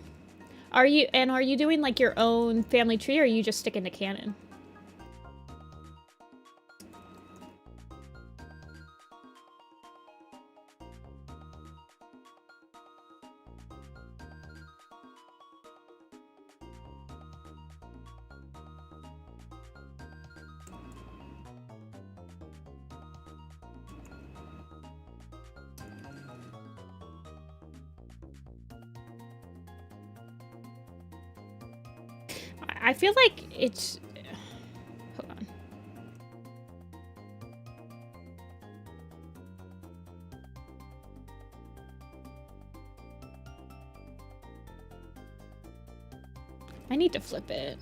Speaker 1: Are you doing like your own family tree, or are you just sticking to canon? I feel like it's... Hold on. I need to flip it.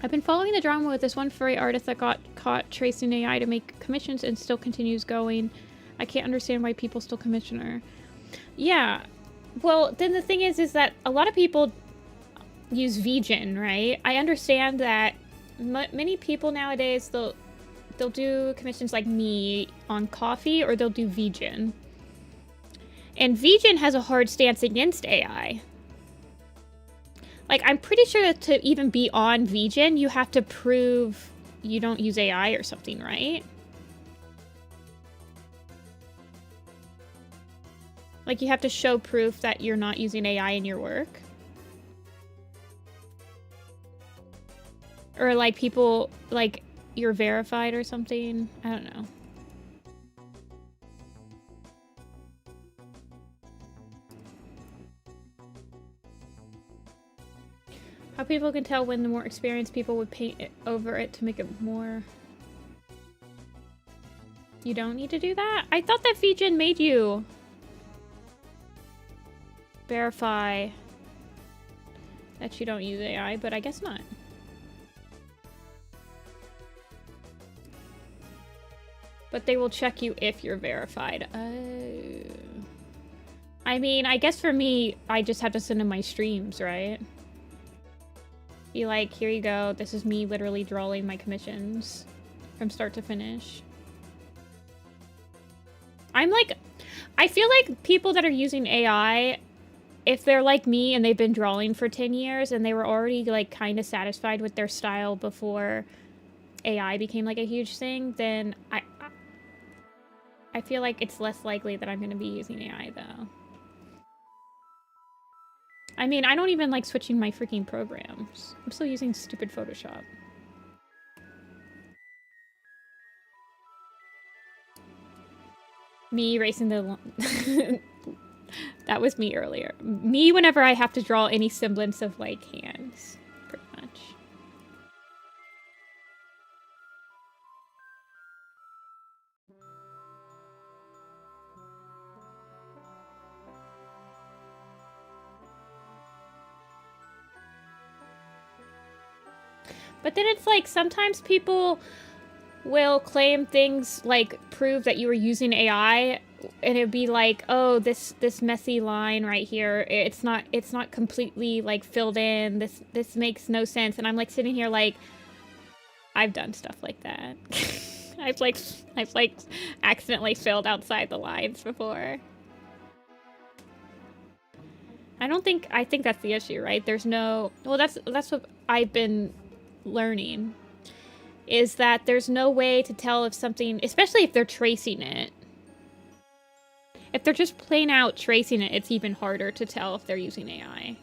Speaker 1: I've been following the drama with this one furry artist that got caught tracing AI to make commissions and still continues going. I can't understand why people still commission her. Yeah. Well, then the thing is that a lot of people use vegan, right? I understand that many people nowadays, they'll do commissions like me on coffee, or they'll do vegan. And vegan has a hard stance against AI. Like, I'm pretty sure that to even be on vegan, you have to prove you don't use AI or something, right? Like, you have to show proof that you're not using AI in your work. Or, like, people, like, you're verified or something. I don't know. How people can tell when the more experienced people would paint it over it to make it more... You don't need to do that? I thought that vegan made you verify that you don't use AI, but I guess not. But they will check you if you're verified. Oh. I mean, I guess for me, I just have to send them my streams, right? Be like, here you go. This is me literally drawing my commissions from start to finish. I'm like, I feel like people that are using AI, if they're like me and they've been drawing for 10 years and they were already like kind of satisfied with their style before AI became like a huge thing, then I feel like it's less likely that I'm going to be using AI though. I mean, I don't even like switching my freaking programs. I'm still using stupid Photoshop. Me erasing the... That was me earlier. Me whenever I have to draw any semblance of, like, hands. Pretty much. But then it's like, sometimes people will claim things like prove that you were using AI, and it'd be like, oh, this messy line right here, it's not completely like filled in. This makes no sense. And I'm like sitting here like, I've done stuff like that. I've like accidentally filled outside the lines before. I think that's the issue, right? There's no, well, that's what I've been learning, is that there's no way to tell if something, especially if they're tracing it. If they're just plain out tracing it, it's even harder to tell if they're using AI.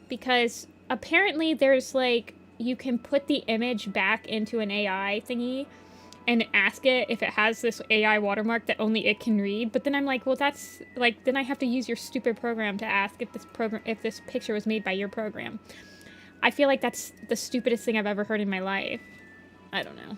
Speaker 1: Because apparently there's like, you can put the image back into an AI thingy and ask it if it has this AI watermark that only it can read. But then I'm like, well, that's like, then I have to use your stupid program to ask if this picture was made by your program. I feel like that's the stupidest thing I've ever heard in my life. I don't know.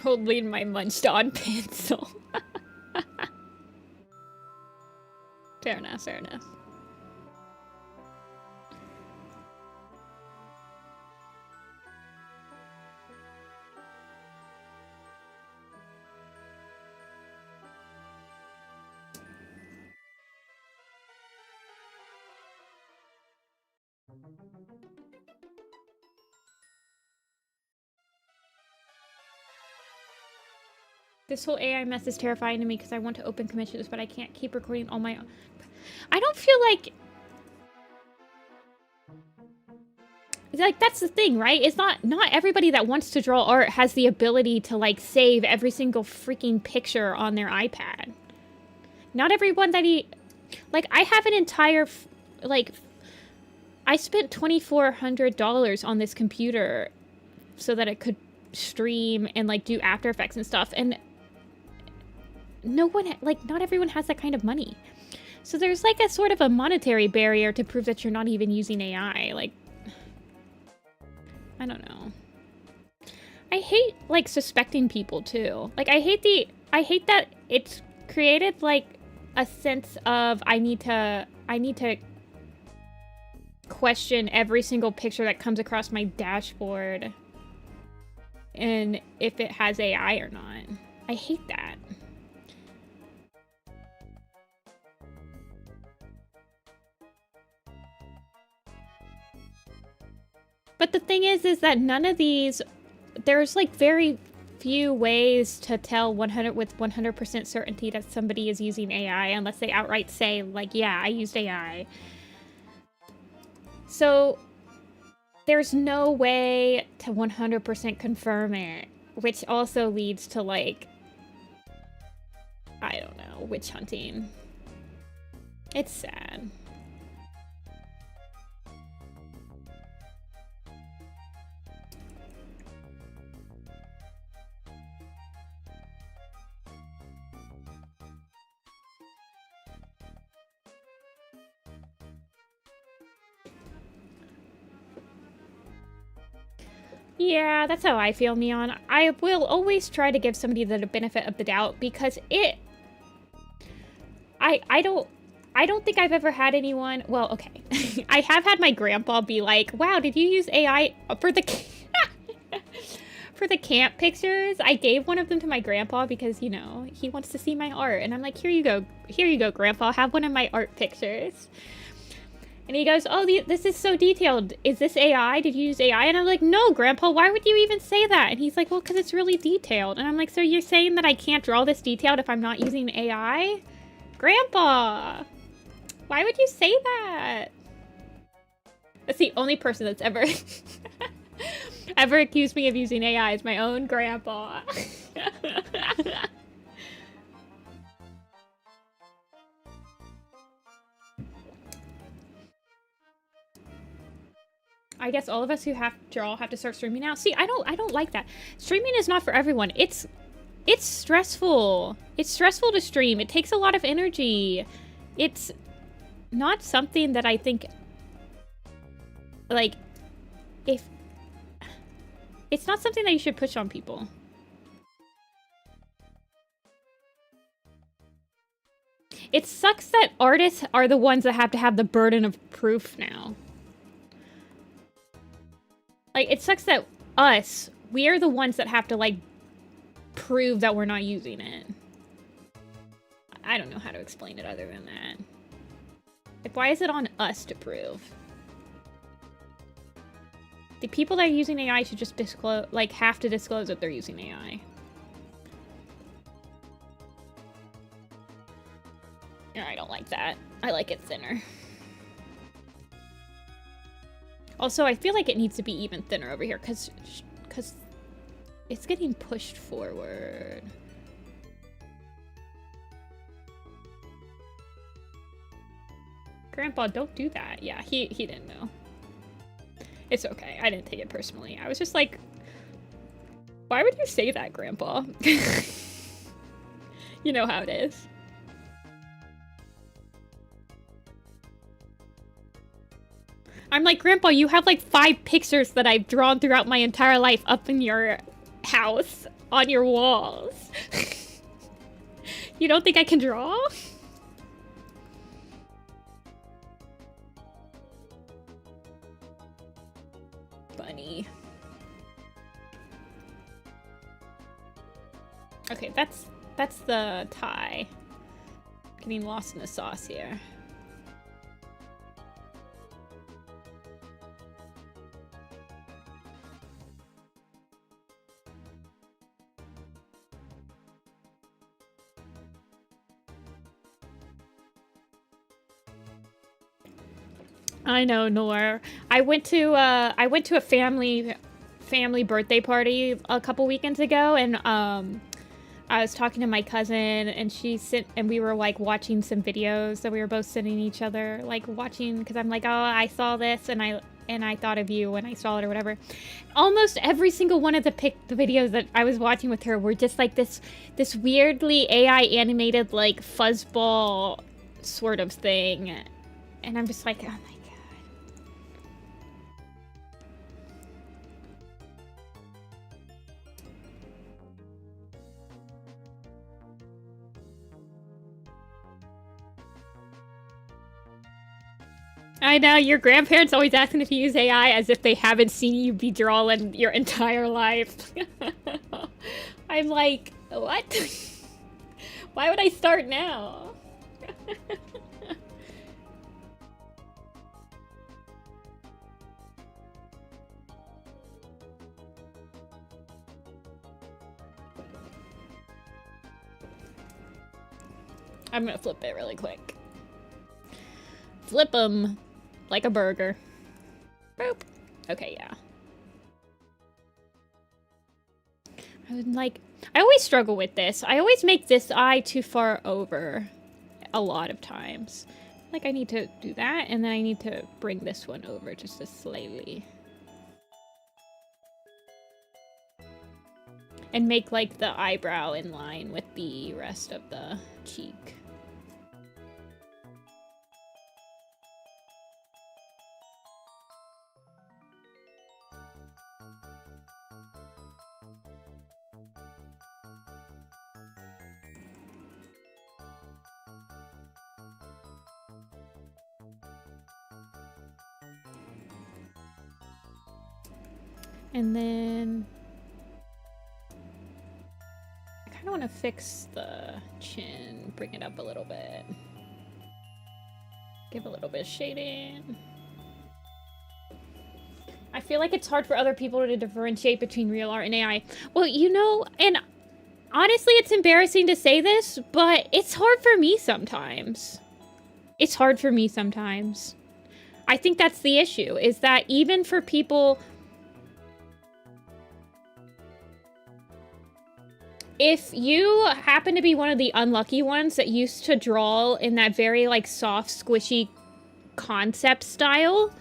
Speaker 1: Holding my munched on pencil. Fair enough, fair enough. This whole AI mess is terrifying to me because I want to open commissions, but I can't keep recording all my... I don't feel like... Like, that's the thing, right? It's not everybody that wants to draw art has the ability to, like, save every single freaking picture on their iPad. Not everyone that like, I have an entire, like... I spent $2,400 on this computer so that it could stream and, like, do After Effects and stuff, and... no one, like, not everyone has that kind of money. So there's, like, a sort of a monetary barrier to prove that you're not even using AI. Like, I don't know. I hate, like, suspecting people, too. Like, I hate that it's created, like, a sense of I need to question every single picture that comes across my dashboard and if it has AI or not. I hate that. But the thing is that none of these, there's like very few ways to tell with 100% certainty that somebody is using AI unless they outright say, like, yeah, I used AI. So there's no way to 100% confirm it, which also leads to, like, I don't know, witch hunting. It's sad. Yeah, that's how I feel, Neon. I will always try to give somebody the benefit of the doubt because I don't think I've ever had anyone... Well, okay. I have had my grandpa be like, wow, did you use AI for the... for the camp pictures? I gave one of them to my grandpa because, you know, he wants to see my art. And I'm like, here you go, grandpa. Have one of my art pictures. And he goes, oh, this is so detailed. Is this AI? Did you use AI? And I'm like, no, Grandpa, why would you even say that? And he's like, well, because it's really detailed. And I'm like, so you're saying that I can't draw this detailed if I'm not using AI? Grandpa, why would you say that? That's the only person that's ever ever accused me of using AI is my own grandpa. I guess all of us who have to start streaming now. See, I don't like that. Streaming is not for everyone. It's stressful. It's stressful to stream. It takes a lot of energy. It's not something that I think, like, it's not something that you should push on people. It sucks that artists are the ones that have to have the burden of proof now. Like, it sucks that we are the ones that have to, like, prove that we're not using it. I don't know how to explain it other than that. Like, why is it on us to prove? The people that are using AI should just disclose, like, have to disclose that they're using AI. I don't like that. I like it thinner. Also, I feel like it needs to be even thinner over here, because it's getting pushed forward. Grandpa, don't do that. Yeah, he didn't know. It's okay. I didn't take it personally. I was just like, why would you say that, Grandpa? You know how it is. I'm like, Grandpa, you have like 5 pictures that I've drawn throughout my entire life up in your house on your walls. You don't think I can draw? Bunny. Okay, that's the tie. Getting lost in the sauce here. I know, Nor. I went to a family birthday party a couple weekends ago, and I was talking to my cousin, and and we were like watching some videos. So we were both sitting each other like watching, because I'm like, oh, I saw this, and I thought of you when I saw it or whatever. Almost every single one of the videos that I was watching with her were just like this weirdly AI animated like fuzzball sort of thing, and I'm just like, oh my god. I know, your grandparents always asking if you use AI as if they haven't seen you be drawing your entire life. I'm like, what? Why would I start now? I'm gonna flip it really quick. Flip them like a burger. Boop. Okay, yeah. I always struggle with this. I always make this eye too far over a lot of times. Like, I need to do that, and then I need to bring this one over just as slightly. And make, like, the eyebrow in line with the rest of the cheek. And then I kind of want to fix the chin, bring it up a little bit. Give a little bit of shading. I feel like it's hard for other people to differentiate between real art and AI. Well, you know, and honestly, it's embarrassing to say this, but it's hard for me sometimes. It's hard for me sometimes. I think that's the issue, is that even for people... If you happen to be one of the unlucky ones that used to draw in that very, like, soft, squishy concept style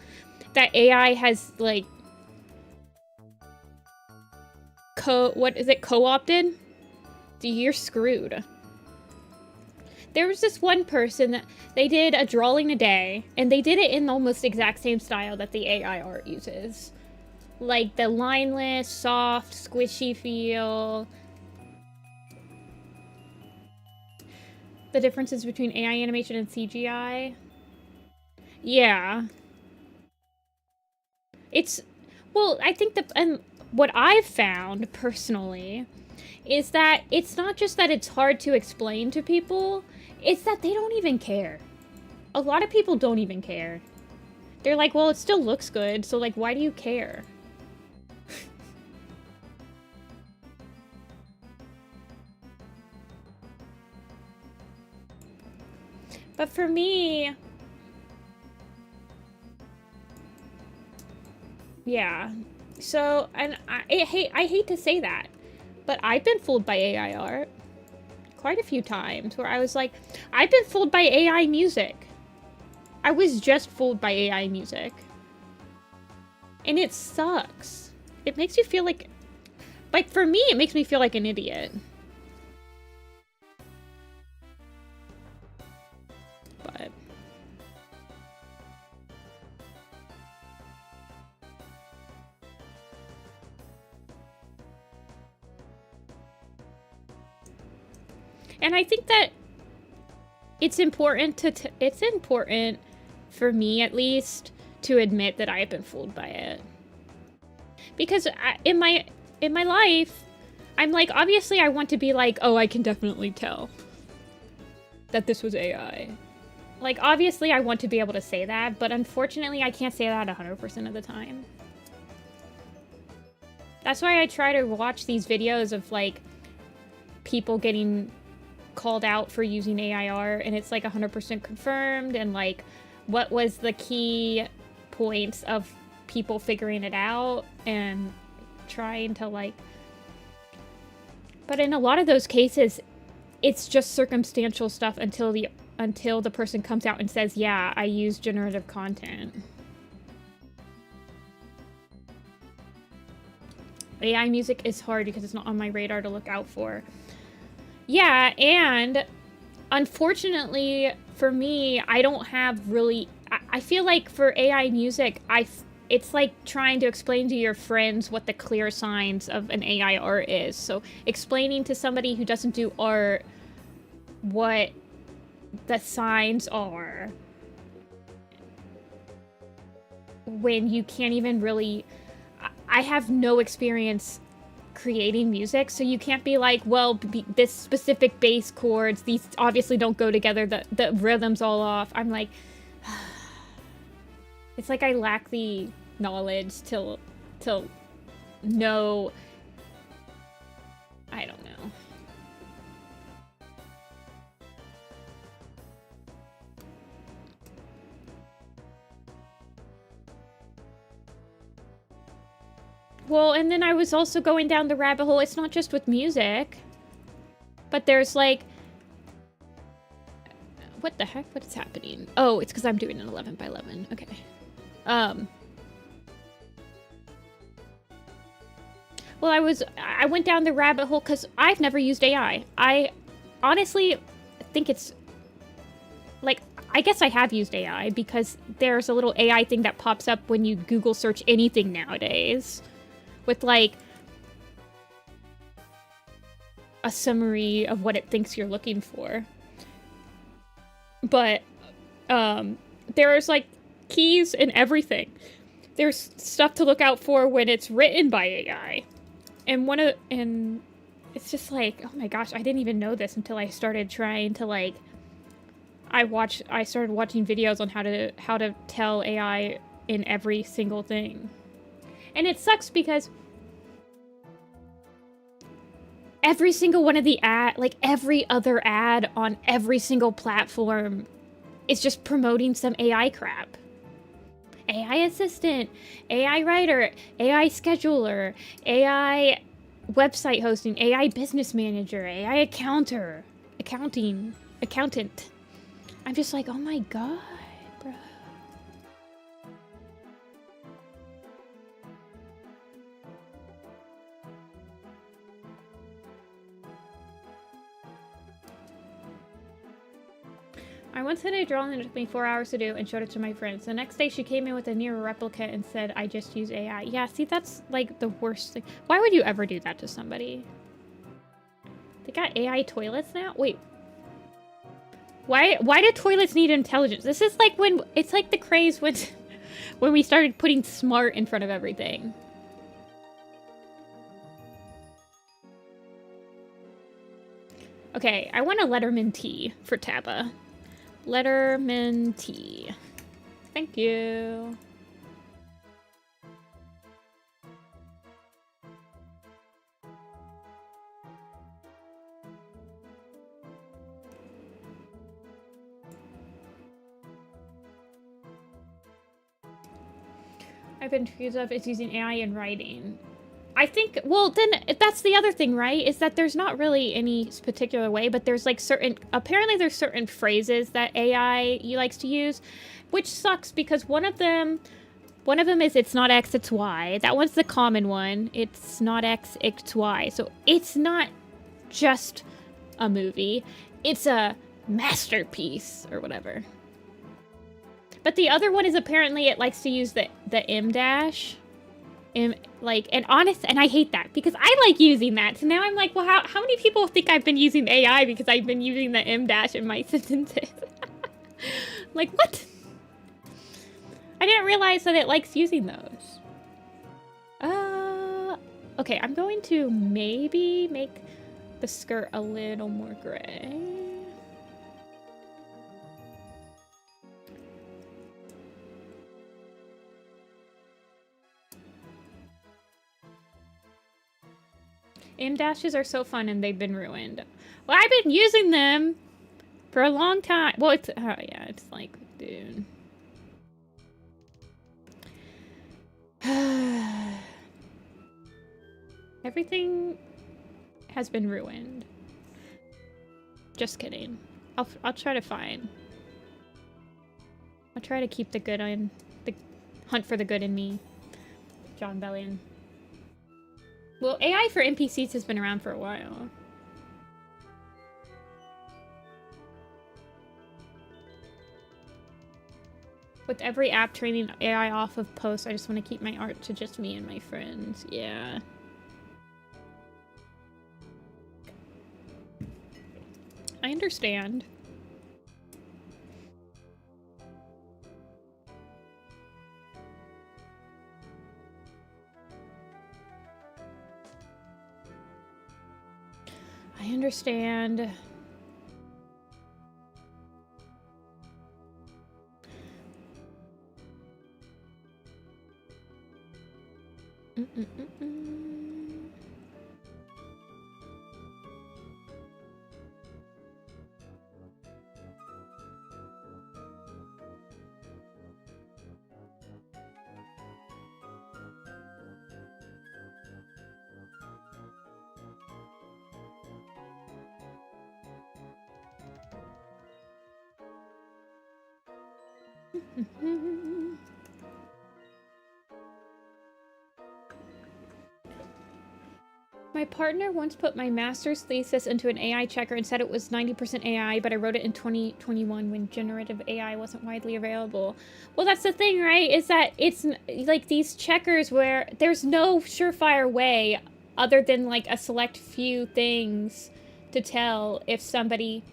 Speaker 1: that AI has, like, co-opted? You're screwed. There was this one person that they did a drawing a day, and they did it in almost the exact same style that the AI art uses. Like, the lineless, soft, squishy feel... The differences between AI animation and CGI. Yeah. It's... Well, I think that... And what I've found, personally, is that it's not just that it's hard to explain to people, it's that they don't even care. A lot of people don't even care. They're like, well, it still looks good, so, like, why do you care? But for me... Yeah. So, and I hate to say that, but I've been fooled by AI art quite a few times, where I was like, I've been fooled by AI music. I was just fooled by AI music. And it sucks. It makes you feel like for me, it makes me feel like an idiot. But... And I think that it's important it's important for me, at least, to admit that I have been fooled by it. Because in my life, I'm like, obviously I want to be like, oh, I can definitely tell that this was AI. Like, obviously I want to be able to say that, but unfortunately I can't say that 100% of the time. That's why I try to watch these videos of, like, people getting called out for using AI art, and it's like 100% confirmed, and like, what was the key points of people figuring it out and trying to like, but in a lot of those cases, it's just circumstantial stuff until the person comes out and says, yeah, I use generative content. AI music is hard because it's not on my radar to look out for. Yeah, and unfortunately for me, I don't have really... I feel like for AI music, it's like trying to explain to your friends what the clear signs of an AI art is. So explaining to somebody who doesn't do art what the signs are when you can't even really... I have no experience creating music, so you can't be like, well, this specific bass chords, these obviously don't go together, the rhythm's all off. I'm like... It's like I lack the knowledge to know... I don't know. Well, and then I was also going down the rabbit hole. It's not just with music, but there's like... What the heck? What is happening? Oh, it's because I'm doing an 11 by 11. Okay. Well, I went down the rabbit hole because I've never used AI. I honestly think it's... Like, I guess I have used AI because there's a little AI thing that pops up when you Google search anything nowadays. With, like, a summary of what it thinks you're looking for. But, there's, like, keys in everything. There's stuff to look out for when it's written by AI. And it's just like, oh my gosh, I didn't even know this until I started trying to, like... I started watching videos on how to tell AI in every single thing. And it sucks because every single one of the every other ad on every single platform is just promoting some AI crap. AI assistant, AI writer, AI scheduler, AI website hosting, AI business manager, AI accountant. I'm just like, oh my god, bro. I once had a drawing that took me 4 hours to do and showed it to my friends. The next day she came in with a near replica and said, I just use AI. Yeah, see, that's like the worst thing. Why would you ever do that to somebody? They got AI toilets now? Wait. Why do toilets need intelligence? This is like when... It's like the craze when we started putting smart in front of everything. Okay, I want a Letterman tea for Taba. Letterman tea. Thank you. I've been accused of is using AI in writing. I think, well, then that's the other thing, right? Is that there's not really any particular way, but there's like apparently there's certain phrases that AI likes to use, which sucks because one of them is it's not X, it's Y. That one's the common one. It's not X, it's Y. So it's not just a movie. It's a masterpiece or whatever. But the other one is apparently it likes to use the M dash. And I hate that because I like using that. So now I'm like, well, how many people think I've been using AI because I've been using the M dash in my sentences? Like, what? I didn't realize that it likes using those. Okay, I'm going to maybe make the skirt a little more gray. M dashes are so fun and they've been ruined. Well, I've been using them for a long time. Well, it's, oh yeah, it's like, dude. Everything has been ruined. Just kidding. I'll try to find. I'll try to keep the good in the hunt for the good in me. John Bellion. Well, AI for NPCs has been around for a while. With every app training AI off of posts, I just want to keep my art to just me and my friends. Yeah. I understand. I understand. My partner once put my master's thesis into an AI checker and said it was 90% AI, but I wrote it in 2021 when generative AI wasn't widely available. Well, that's the thing, right? Is that it's like these checkers where there's no surefire way other than like a select few things to tell if somebody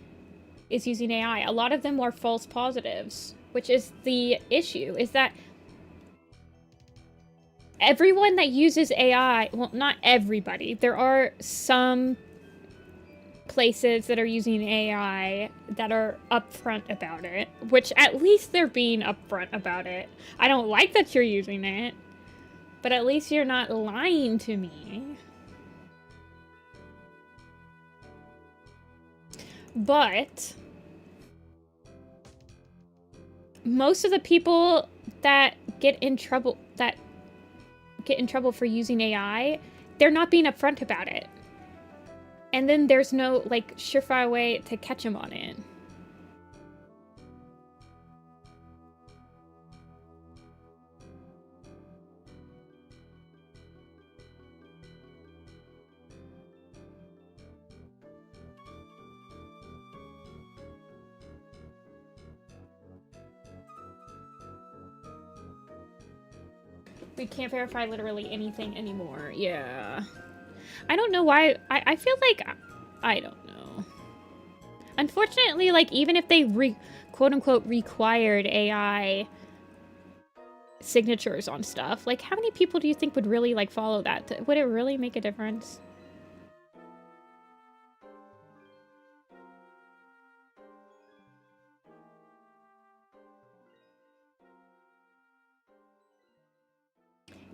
Speaker 1: is using AI. A lot of them are false positives, which is the issue, is that everyone that uses AI, well, not everybody. There are some places that are using AI that are upfront about it, which at least they're being upfront about it. I don't like that you're using it, but at least you're not lying to me. But most of the people that get in trouble for using AI, they're not being upfront about it. And then there's no, like, surefire way to catch them on it. We can't verify literally anything anymore. Yeah. I don't know why. I feel like... I don't know. Unfortunately, like, even if they quote-unquote required AI signatures on stuff, like, how many people do you think would really, like, follow that? Would it really make a difference?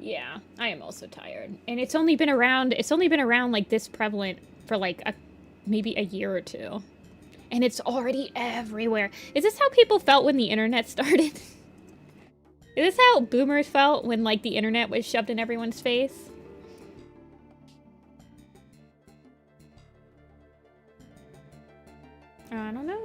Speaker 1: Yeah, I am also tired. And it's only been around, like, this prevalent for, like, maybe a year or two. And it's already everywhere. Is this how people felt when the internet started? Is this how boomers felt when, like, the internet was shoved in everyone's face? I don't know.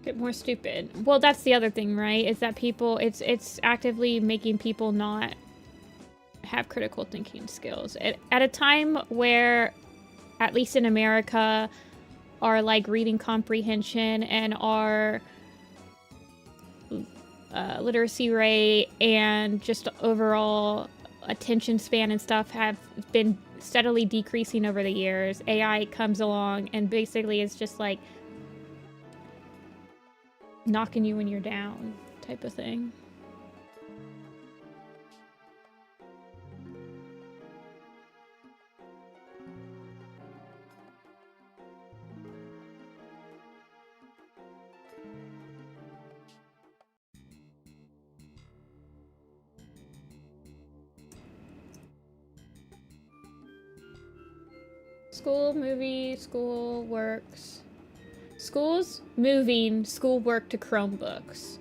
Speaker 1: Get more stupid. Well, that's the other thing, right? Is that people, it's actively making people not have critical thinking skills. At a time where, at least in America, our, like, reading comprehension and our literacy rate and just overall attention span and stuff have been steadily decreasing over the years. AI comes along and basically is just like knocking you when you're down type of thing. School, movie, school, works. Schools moving school work to Chromebooks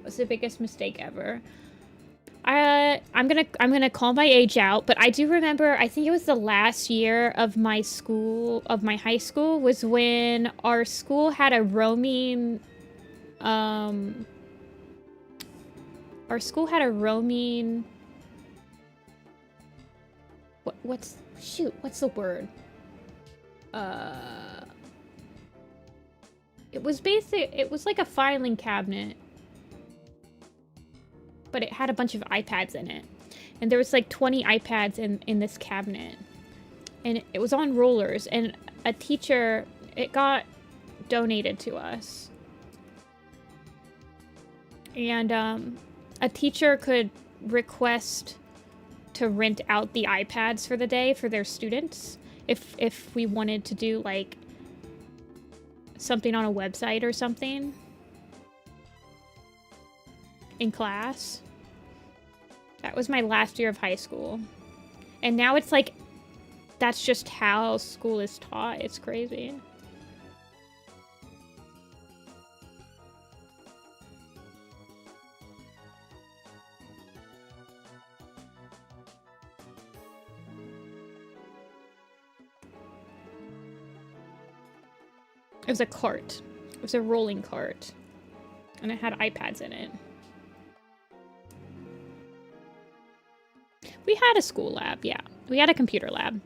Speaker 1: was the biggest mistake ever. I'm gonna call my age out, but I do remember, I think it was the last year of my high school was when our school had a roaming, what's the word? It was like a filing cabinet, but it had a bunch of iPads in it. And there was like 20 iPads in this cabinet. And it was on rollers, and it got donated to us. And a teacher could request to rent out the iPads for the day for their students if we wanted to do like something on a website or something in class. That was my last year of high school. And now it's like, that's just how school is taught. It's crazy. It was a cart. It was a rolling cart. And it had iPads in it. We had a school lab, yeah. We had a computer lab.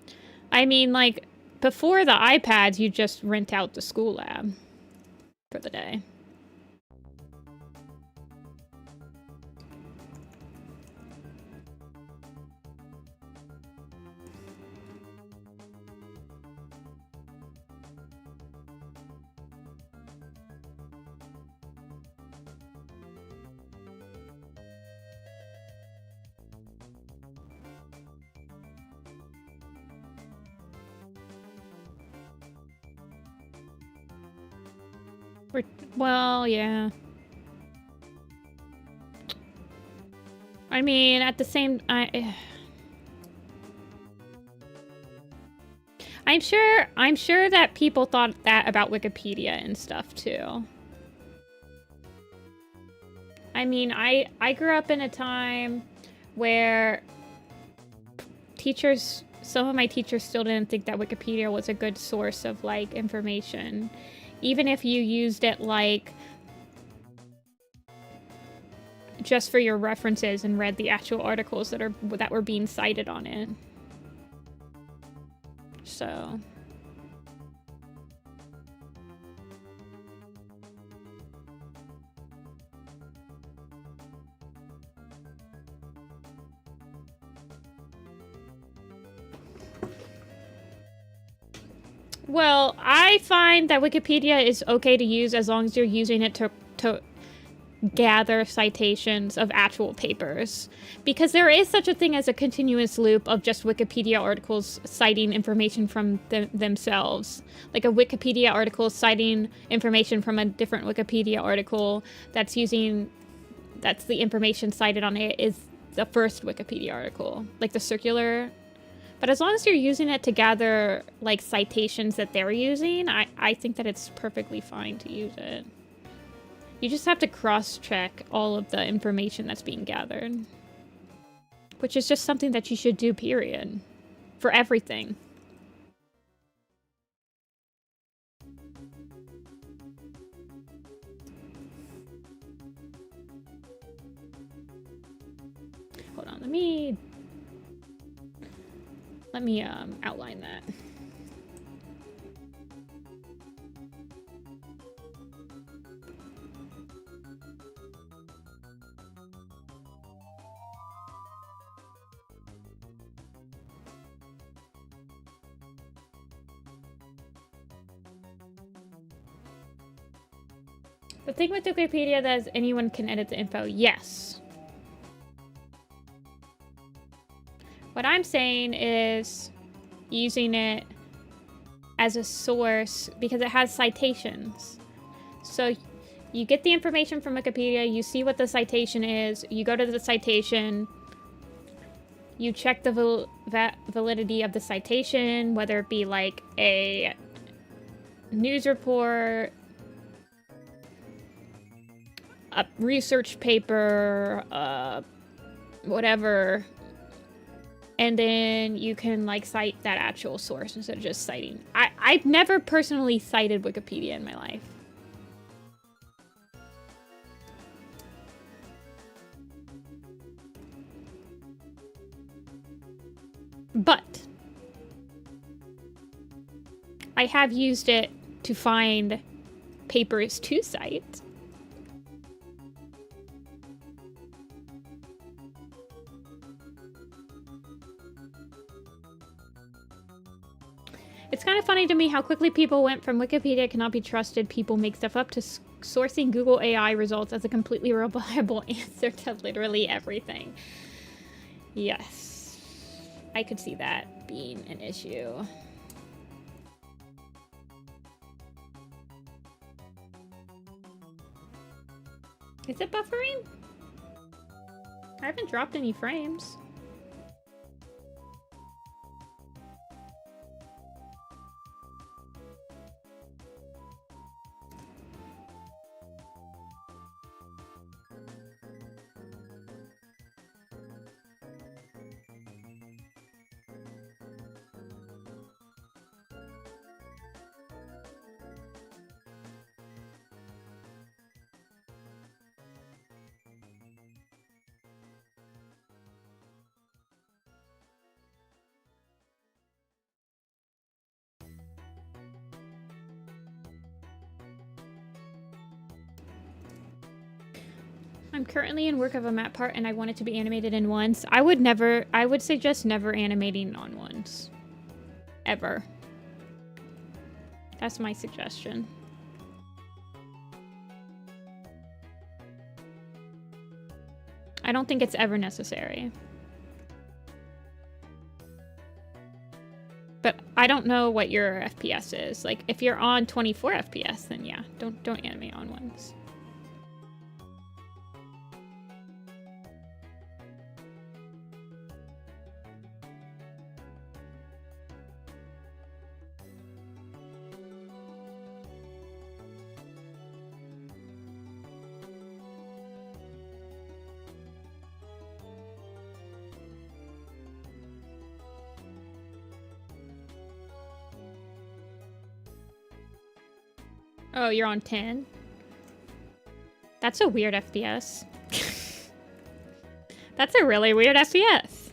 Speaker 1: I mean, like, before the iPads, you just rent out the school lab for the day. Well, yeah. I mean, at the same... I'm sure that people thought that about Wikipedia and stuff, too. I mean, I grew up in a time where some of my teachers still didn't think that Wikipedia was a good source of, like, information. Even if you used it, like, just for your references and read the actual articles that were being cited on it. So... Well, I find that Wikipedia is okay to use as long as you're using it to gather citations of actual papers. Because there is such a thing as a continuous loop of just Wikipedia articles citing information from themselves. Like a Wikipedia article citing information from a different Wikipedia article that's the information cited on it is the first Wikipedia article. Like the circular... But as long as you're using it to gather, like, citations that they're using, I think that it's perfectly fine to use it. You just have to cross-check all of the information that's being gathered. Which is just something that you should do, period. For everything. Hold on, let me outline that. The thing with Wikipedia that is anyone can edit the info. Yes. What I'm saying is using it as a source because it has citations. So you get the information from Wikipedia, you see what the citation is, you go to the citation, you check the validity of the citation, whether it be like a news report, a research paper, whatever, and then you can like cite that actual source instead of just citing. I've never personally cited Wikipedia in my life. But I have used it to find papers to cite. It's kind of funny to me how quickly people went from Wikipedia cannot be trusted, people make stuff up, to sourcing Google AI results as a completely reliable answer to literally everything. Yes, I could see that being an issue. Is it buffering? I haven't dropped any frames. I'm currently in work of a map part and I want it to be animated in ones. I would suggest never animating on ones. Ever. That's my suggestion. I don't think it's ever necessary. But I don't know what your FPS is. Like, if you're on 24 FPS, then yeah, don't animate on ones. Oh, you're on 10? That's a weird FPS. That's a really weird FPS.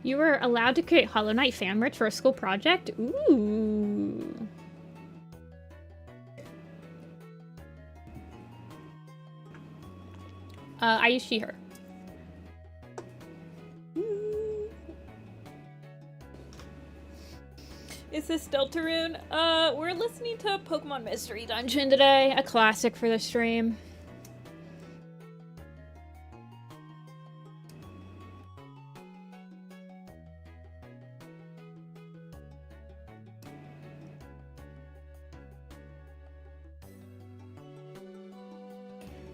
Speaker 1: You were allowed to create Hollow Knight fan merch for a school project? Ooh. I use she, her. Is this Deltarune? We're listening to Pokemon Mystery Dungeon today. A classic for the stream.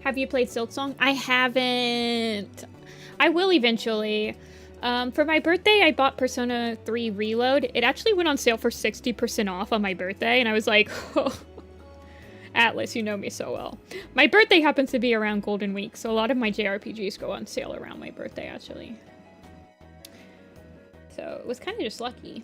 Speaker 1: Have you played Silksong? I haven't. I will eventually. For my birthday, I bought Persona 3 Reload. It actually went on sale for 60% off on my birthday, and I was like, oh. Atlas, you know me so well. My birthday happens to be around Golden Week, so a lot of my JRPGs go on sale around my birthday, actually. So it was kind of just lucky.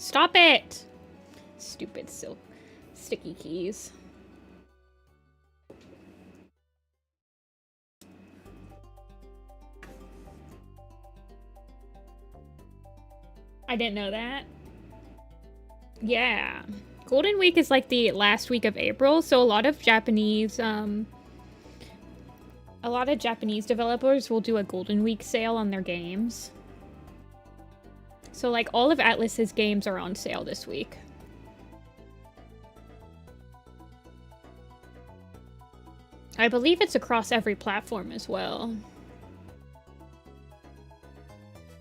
Speaker 1: Stop it! Stupid sticky keys. I didn't know that. Yeah. Golden Week is like the last week of April, so a lot of Japanese developers will do a Golden Week sale on their games. So like all of Atlus's games are on sale this week. I believe it's across every platform as well.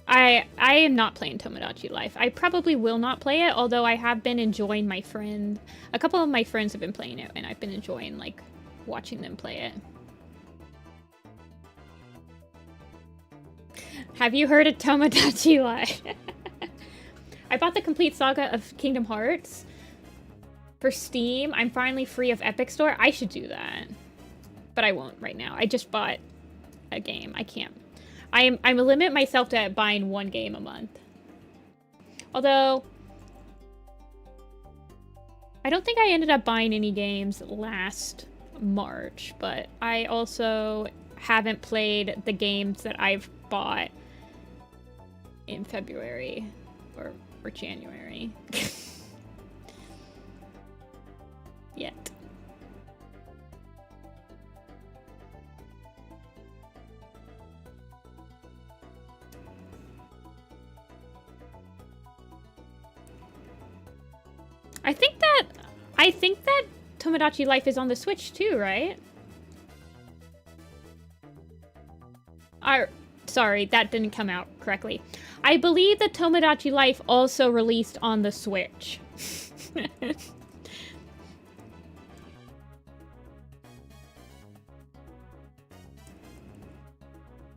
Speaker 1: I am not playing Tomodachi Life. I probably will not play it, although I have been enjoying a couple of my friends have been playing it, and I've been enjoying, like, watching them play it. Have you heard of Tomodachi Life? I bought the complete saga of Kingdom Hearts for Steam. I'm finally free of Epic Store. I should do that. But I won't right now. I just bought a game. I can't. I'm limit myself to buying one game a month. Although, I don't think I ended up buying any games last March, but I also haven't played the games that I've bought in February or January yet. I think that Tomodachi Life is on the Switch too, right? Sorry, that didn't come out correctly. I believe that Tomodachi Life also released on the Switch.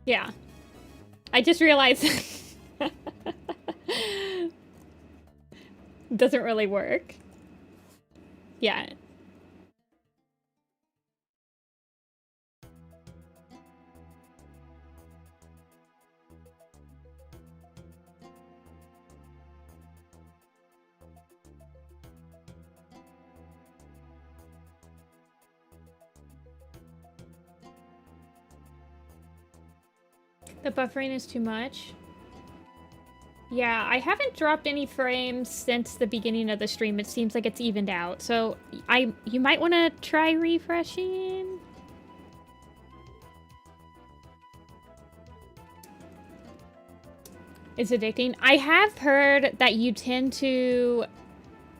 Speaker 1: Yeah. I just realized doesn't really work. Yeah. The buffering is too much. Yeah, I haven't dropped any frames since the beginning of the stream. It seems like it's evened out. So you might want to try refreshing. It's addicting. I have heard that you tend to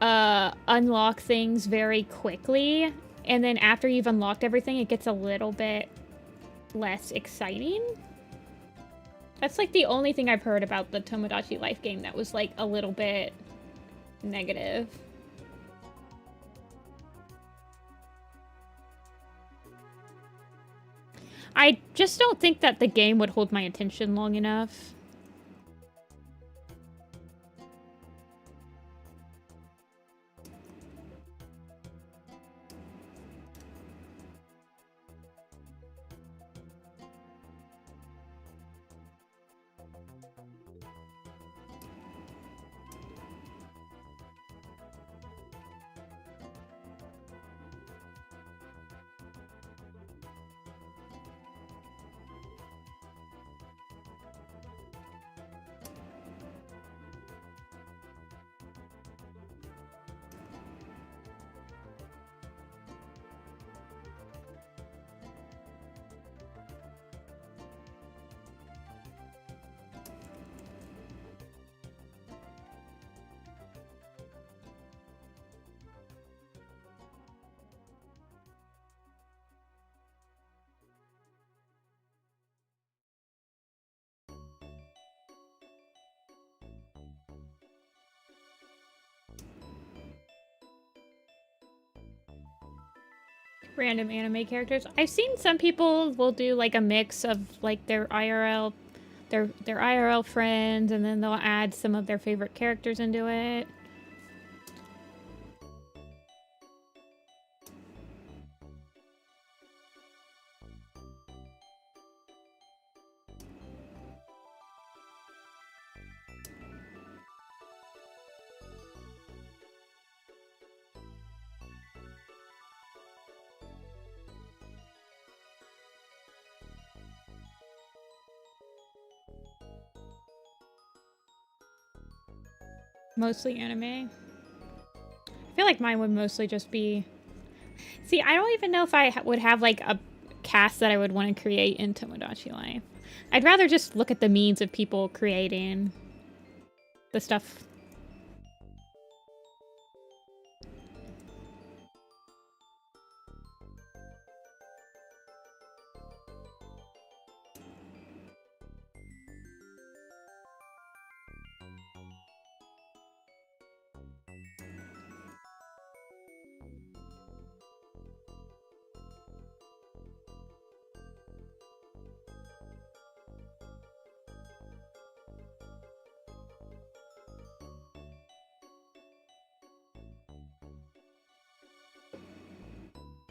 Speaker 1: unlock things very quickly, and then after you've unlocked everything, it gets a little bit less exciting. That's like the only thing I've heard about the Tomodachi Life game that was like a little bit negative. I just don't think that the game would hold my attention long enough. Random anime characters. I've seen some people will do like a mix of like their IRL friends, and then they'll add some of their favorite characters into it. Mostly anime. I feel like mine would mostly just be... See, I don't even know if I would have like a cast that I would want to create in Tomodachi Life. I'd rather just look at the means of people creating the stuff.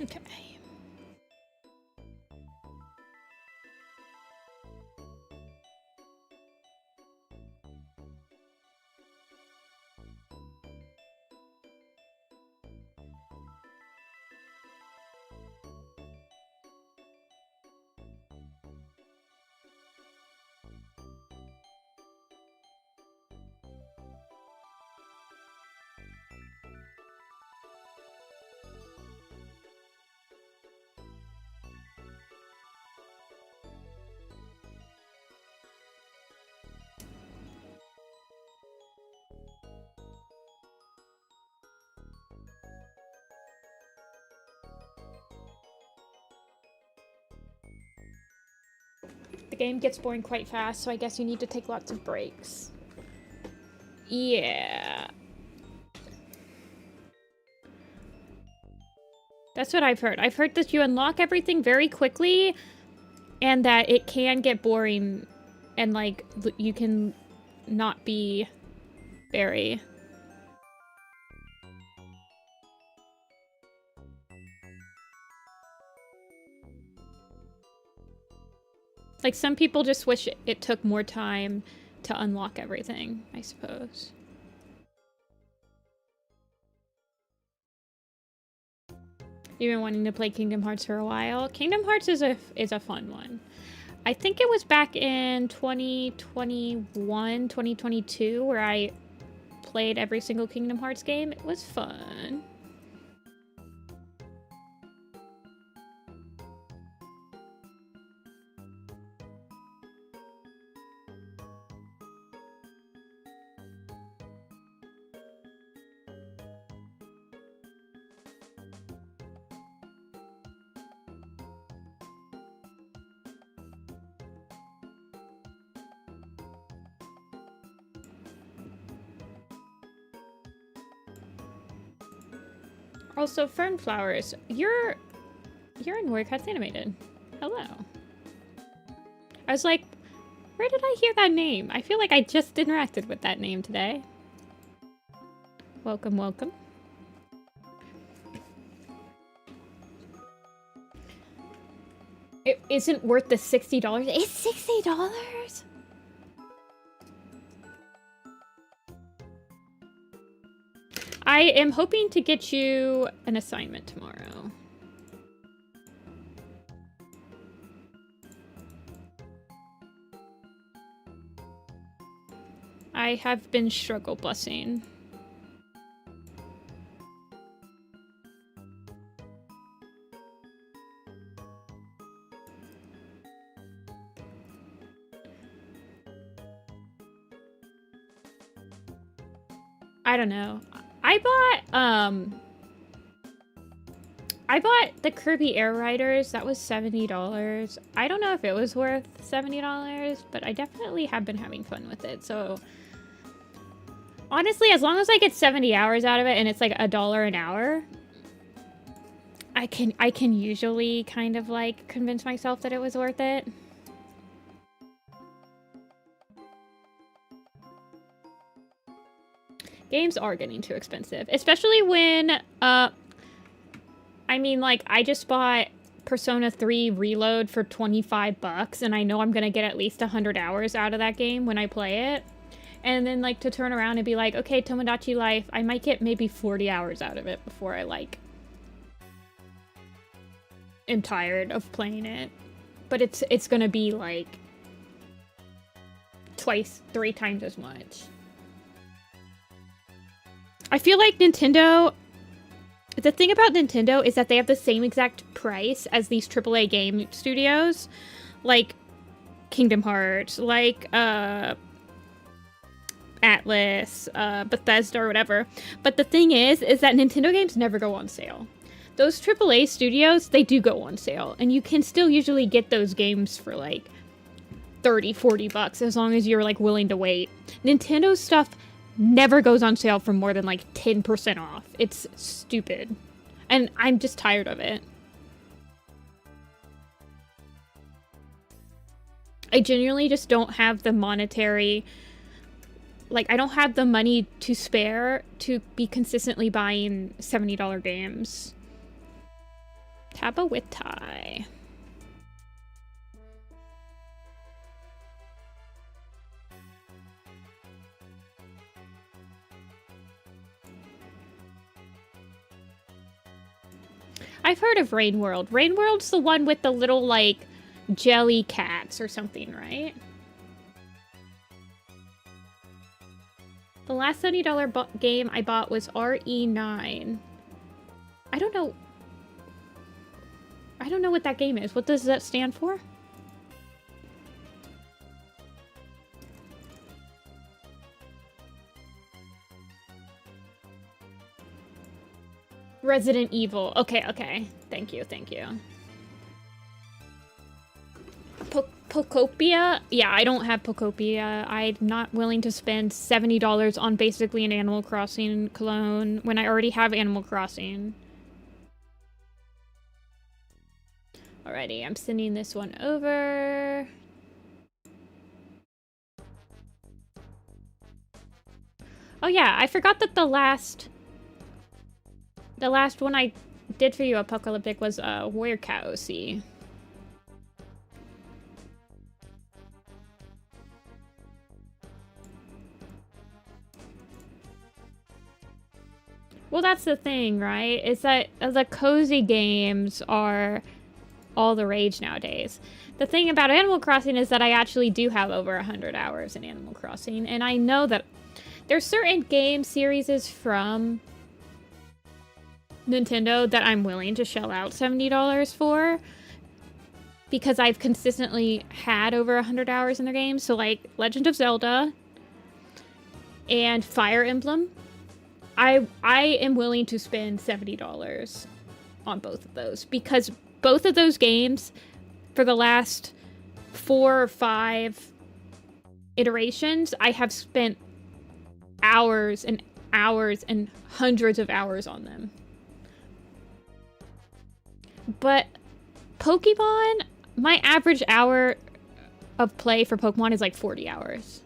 Speaker 1: Okay. The game gets boring quite fast, so I guess you need to take lots of breaks. Yeah. That's what I've heard. I've heard that you unlock everything very quickly, and that it can get boring, and, like, you can not be very... Like, some people just wish it took more time to unlock everything, I suppose. You've been wanting to play Kingdom Hearts for a while. Kingdom Hearts is a fun one. I think it was back in 2021, 2022, where I played every single Kingdom Hearts game. It was fun. Also, Fernflowers, you're in Work Cuts Animated. Hello. I was like, where did I hear that name? I feel like I just interacted with that name today. Welcome, welcome. It isn't worth the $60. It's $60? I am hoping to get you an assignment tomorrow. I have been struggle busing. I don't know. I bought the Kirby Air Riders. That was $70. I don't know if it was worth $70, but I definitely have been having fun with it. So honestly, as long as I get 70 hours out of it and it's like $1 an hour, I can usually kind of like convince myself that it was worth it. Games are getting too expensive, especially when, I mean, like, I just bought Persona 3 Reload for 25 bucks, and I know I'm gonna get at least 100 hours out of that game when I play it. And then, like, to turn around and be like, okay, Tomodachi Life, I might get maybe 40 hours out of it before I, like, am tired of playing it. But it's gonna be, like, twice, 3 times as much. I feel like Nintendo... The thing about Nintendo is that they have the same exact price as these AAA game studios. Like Kingdom Hearts, like Atlas, Bethesda, or whatever. But the thing is that Nintendo games never go on sale. Those AAA studios, they do go on sale. And you can still usually get those games for like 30, 40 bucks as long as you're like willing to wait. Nintendo stuff never goes on sale for more than like 10% off. It's stupid. And I'm just tired of it. I genuinely just don't have the monetary... Like, I don't have the money to spare to be consistently buying $70 games. Taba with tie. I've heard of Rain World. Rain World's the one with the little, like, jelly cats or something, right? The last $70 game I bought was RE9. I don't know what that game is. What does that stand for? Resident Evil. Okay, okay. Thank you, thank you. Pokopia? Yeah, I don't have Pokopia. I'm not willing to spend $70 on basically an Animal Crossing clone when I already have Animal Crossing. Alrighty, I'm sending this one over. Oh yeah, I forgot that the last one I did for you, Apocalyptic, was Warrior Cat OC. Well, that's the thing, right? Is that the cozy games are all the rage nowadays. The thing about Animal Crossing is that I actually do have over 100 hours in Animal Crossing, and I know that there's certain game series from Nintendo that I'm willing to shell out $70 for because I've consistently had over 100 hours in their games. So like Legend of Zelda and Fire Emblem, I am willing to spend $70 on both of those because both of those games for the last 4 or 5 iterations, I have spent hours and hours and hundreds of hours on them. But Pokemon, my average hour of play for Pokemon is like 40 hours.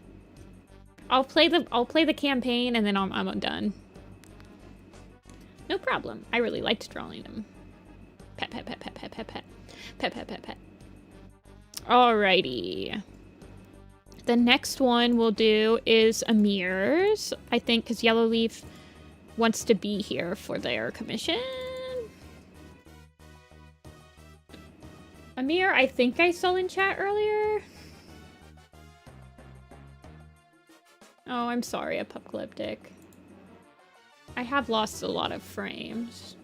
Speaker 1: I'll play the campaign and then I'm done. No problem. I really liked drawing them. Pet, pet, pet, pet, pet, pet, pet. Pet, pet, pet, pet. Alrighty. The next one we'll do is Amir's, I think, because Yellowleaf wants to be here for their commission. Amir, I think I saw in chat earlier. Oh, I'm sorry, Apocalyptic. I have lost a lot of frames.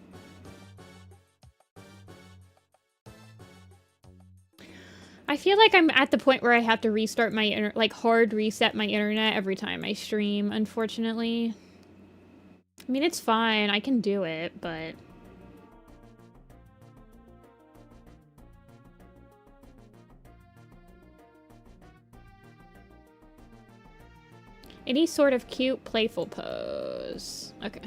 Speaker 1: I feel like I'm at the point where I have to restart my hard reset my internet every time I stream, unfortunately. I mean, it's fine. I can do it, but... Any sort of cute, playful pose. Okay.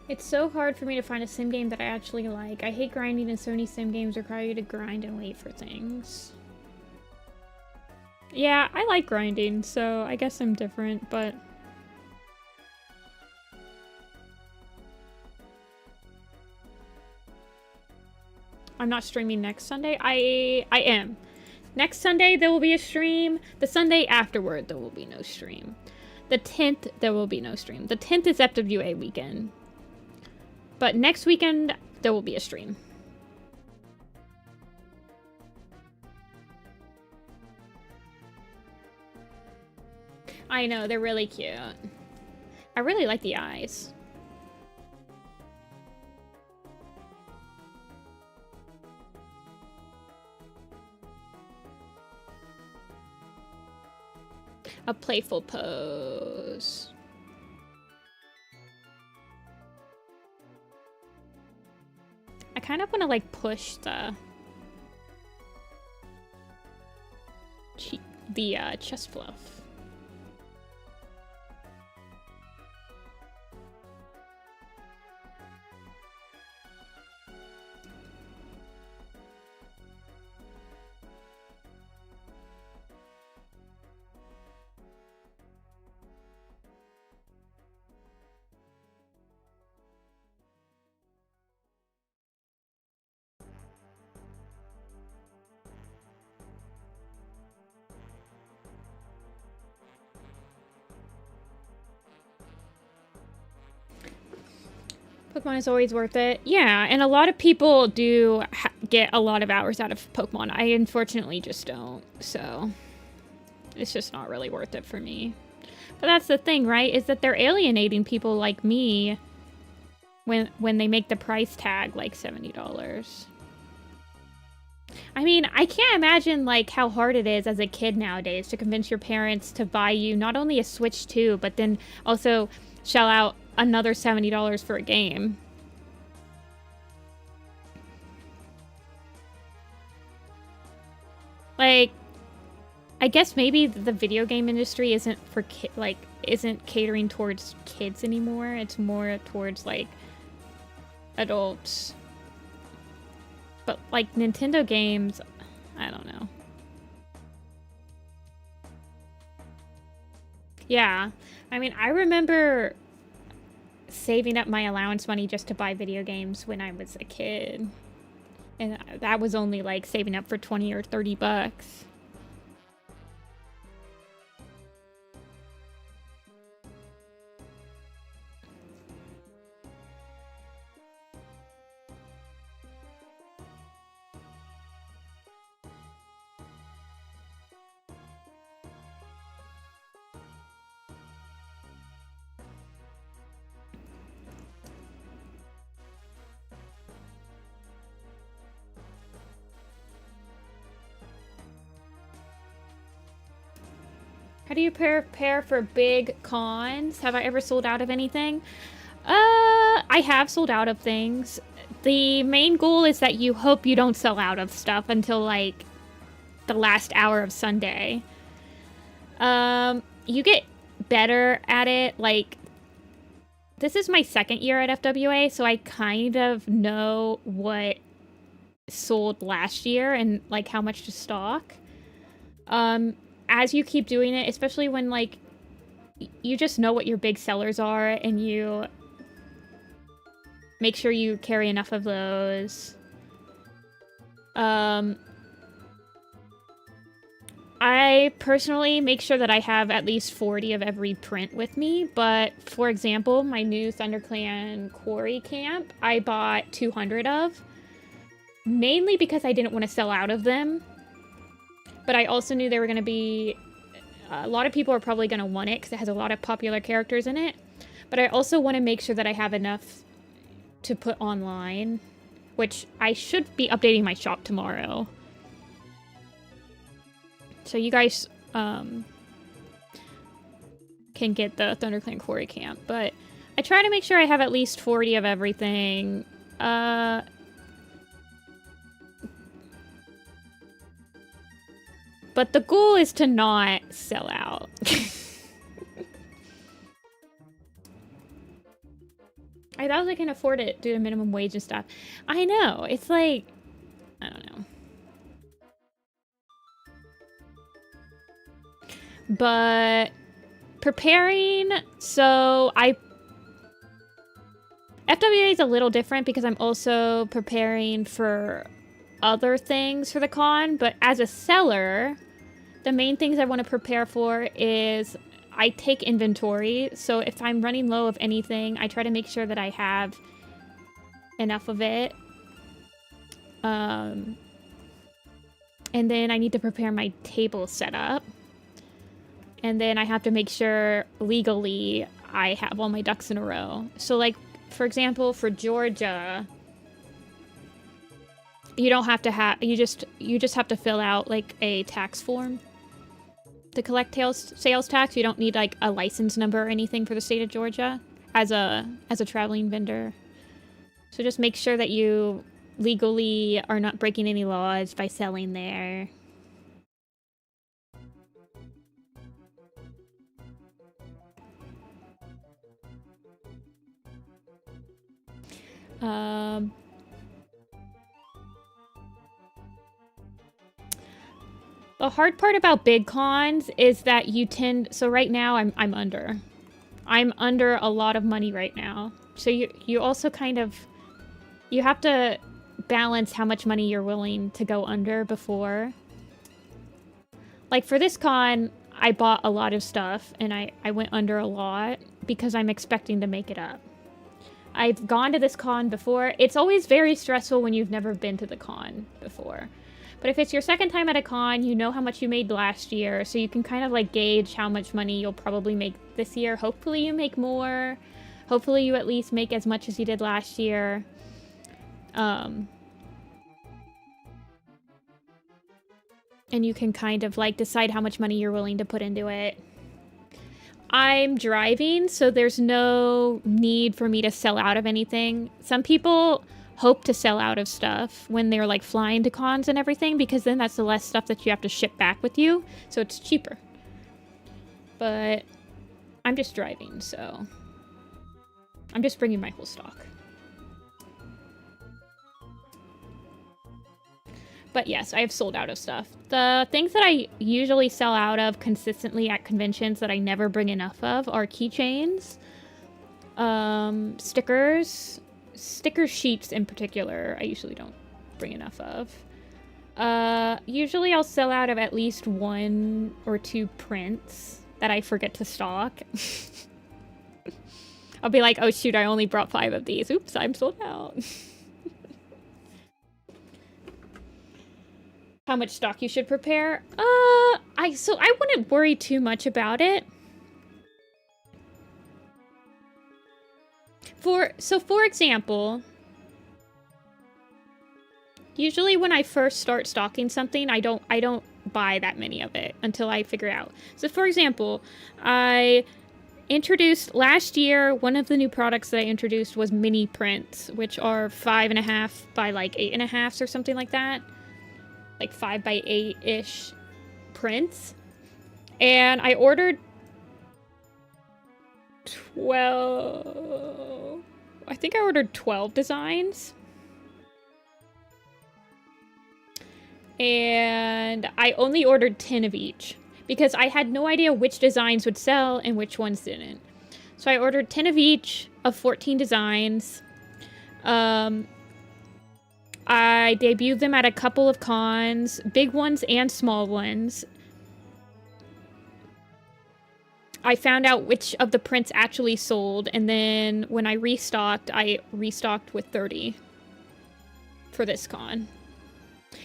Speaker 1: It's so hard for me to find a sim game that I actually like. I hate grinding, and so many sim games require you to grind and wait for things. Yeah, I like grinding, so I guess I'm different, but... I'm not streaming next Sunday. I am. Next Sunday, there will be a stream. The Sunday afterward, there will be no stream. The 10th, there will be no stream. The 10th is FWA weekend. But next weekend, there will be a stream. I know, they're really cute. I really like the eyes. A playful pose. I kind of want to like push the chest fluff. Pokemon is always worth it. Yeah, and a lot of people do get a lot of hours out of Pokemon. I unfortunately just don't, so it's just not really worth it for me. But that's the thing, right? Is that they're alienating people like me when they make the price tag like $70. I mean, I can't imagine like how hard it is as a kid nowadays to convince your parents to buy you not only a Switch 2, but then also shell out another $70 for a game. Like, I guess maybe the video game industry isn't for isn't catering towards kids anymore. It's more towards like adults. But like Nintendo games, I don't know. Yeah, I mean, I remember saving up my allowance money just to buy video games when I was a kid. And that was only like saving up for 20 or 30 bucks. How do you prepare for big cons? Have I ever sold out of anything? I have sold out of things. The main goal is that you hope you don't sell out of stuff until, like, the last hour of Sunday. You get better at it. Like, this is my second year at FWA, so I kind of know what sold last year and, like, how much to stock. As you keep doing it, especially when, like, you just know what your big sellers are and you make sure you carry enough of those. I personally make sure that I have at least 40 of every print with me, but for example, my new ThunderClan Quarry Camp, I bought 200 of, mainly because I didn't want to sell out of them. But I also knew they were going to be... a lot of people are probably going to want it because it has a lot of popular characters in it. But I also want to make sure that I have enough to put online, which I should be updating my shop tomorrow. So you guys can get the ThunderClan Quarry Camp. But I try to make sure I have at least 40 of everything. But the goal is to not sell out. I thought I can afford it due to minimum wage and stuff. I know. It's like, I don't know. But preparing, so FWA is a little different because I'm also preparing for other things for the con, but as a seller, the main things I want to prepare for is I take inventory. So if I'm running low of anything, I try to make sure that I have enough of it. And then I need to prepare my table setup. And then I have to make sure legally I have all my ducks in a row. So like, for example, for Georgia, you don't have to have, you just have to fill out like a tax form to collect sales tax. You don't need like a license number or anything for the state of Georgia as a traveling vendor. So just make sure that you legally are not breaking any laws by selling there. The hard part about big cons is that you tend, so right now I'm under a lot of money right now. So you also kind of, you have to balance how much money you're willing to go under before. Like for this con, I bought a lot of stuff and I went under a lot because I'm expecting to make it up. I've gone to this con before. It's always very stressful when you've never been to the con before. But if it's your second time at a con, you know how much you made last year, so you can kind of like gauge how much money you'll probably make this year. Hopefully you make more. Hopefully you at least make as much as you did last year. And you can kind of like decide how much money you're willing to put into it. I'm driving, so there's no need for me to sell out of anything. Some people hope to sell out of stuff when they're like flying to cons and everything, because then that's the less stuff that you have to ship back with you, so it's cheaper. But I'm just driving, so I'm just bringing my whole stock. But yes, I have sold out of stuff. The things that I usually sell out of consistently at conventions that I never bring enough of are keychains, stickers, sticker sheets in particular, I usually don't bring enough of. Usually I'll sell out of at least 1 or 2 prints that I forget to stock. I'll be like, oh shoot, I only brought 5 of these. Oops, I'm sold out. How much stock you should prepare? So I wouldn't worry too much about it. For example, usually when I first start stocking something, I don't buy that many of it until I figure out. So for example, I introduced last year, one of the new products that I introduced was mini prints, which are 5.5 by like 8.5 or something like that. Like 5 by 8-ish prints. And I ordered 12, I think I ordered 12 designs. And I only ordered 10 of each because I had no idea which designs would sell and which ones didn't. So I ordered 10 of each of 14 designs. I debuted them at a couple of cons, big ones and small ones. I found out which of the prints actually sold, and then when I restocked with 30 for this con.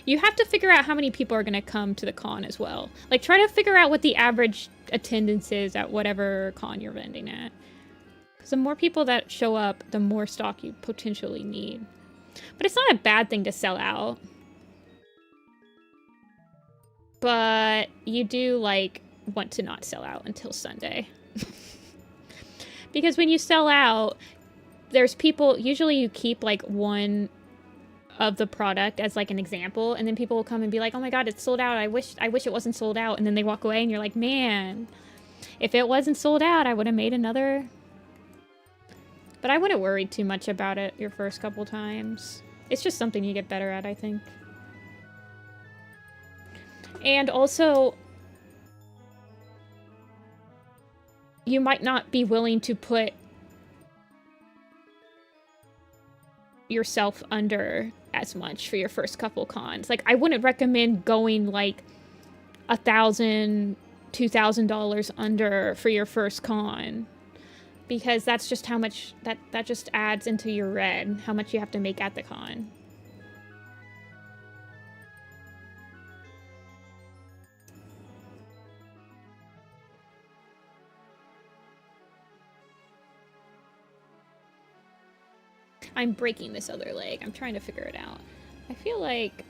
Speaker 1: You have to figure out how many people are going to come to the con as well. Like, try to figure out what the average attendance is at whatever con you're vending at. Because the more people that show up, the more stock you potentially need. But it's not a bad thing to sell out. But you do, like, want to not sell out until Sunday. Because when you sell out, there's people, usually you keep, like, one of the product as, like, an example, and then people will come and be like, oh my god, it's sold out, I wish it wasn't sold out, and then they walk away, and you're like, man, if it wasn't sold out, I would have made another. But I wouldn't worry too much about it your first couple times. It's just something you get better at, I think. And also, you might not be willing to put yourself under as much for your first couple cons. Like, I wouldn't recommend going like $1,000, $2,000 under for your first con, because that's just how much that just adds into your red, how much you have to make at the con. I'm breaking this other leg. I'm trying to figure it out. I feel like...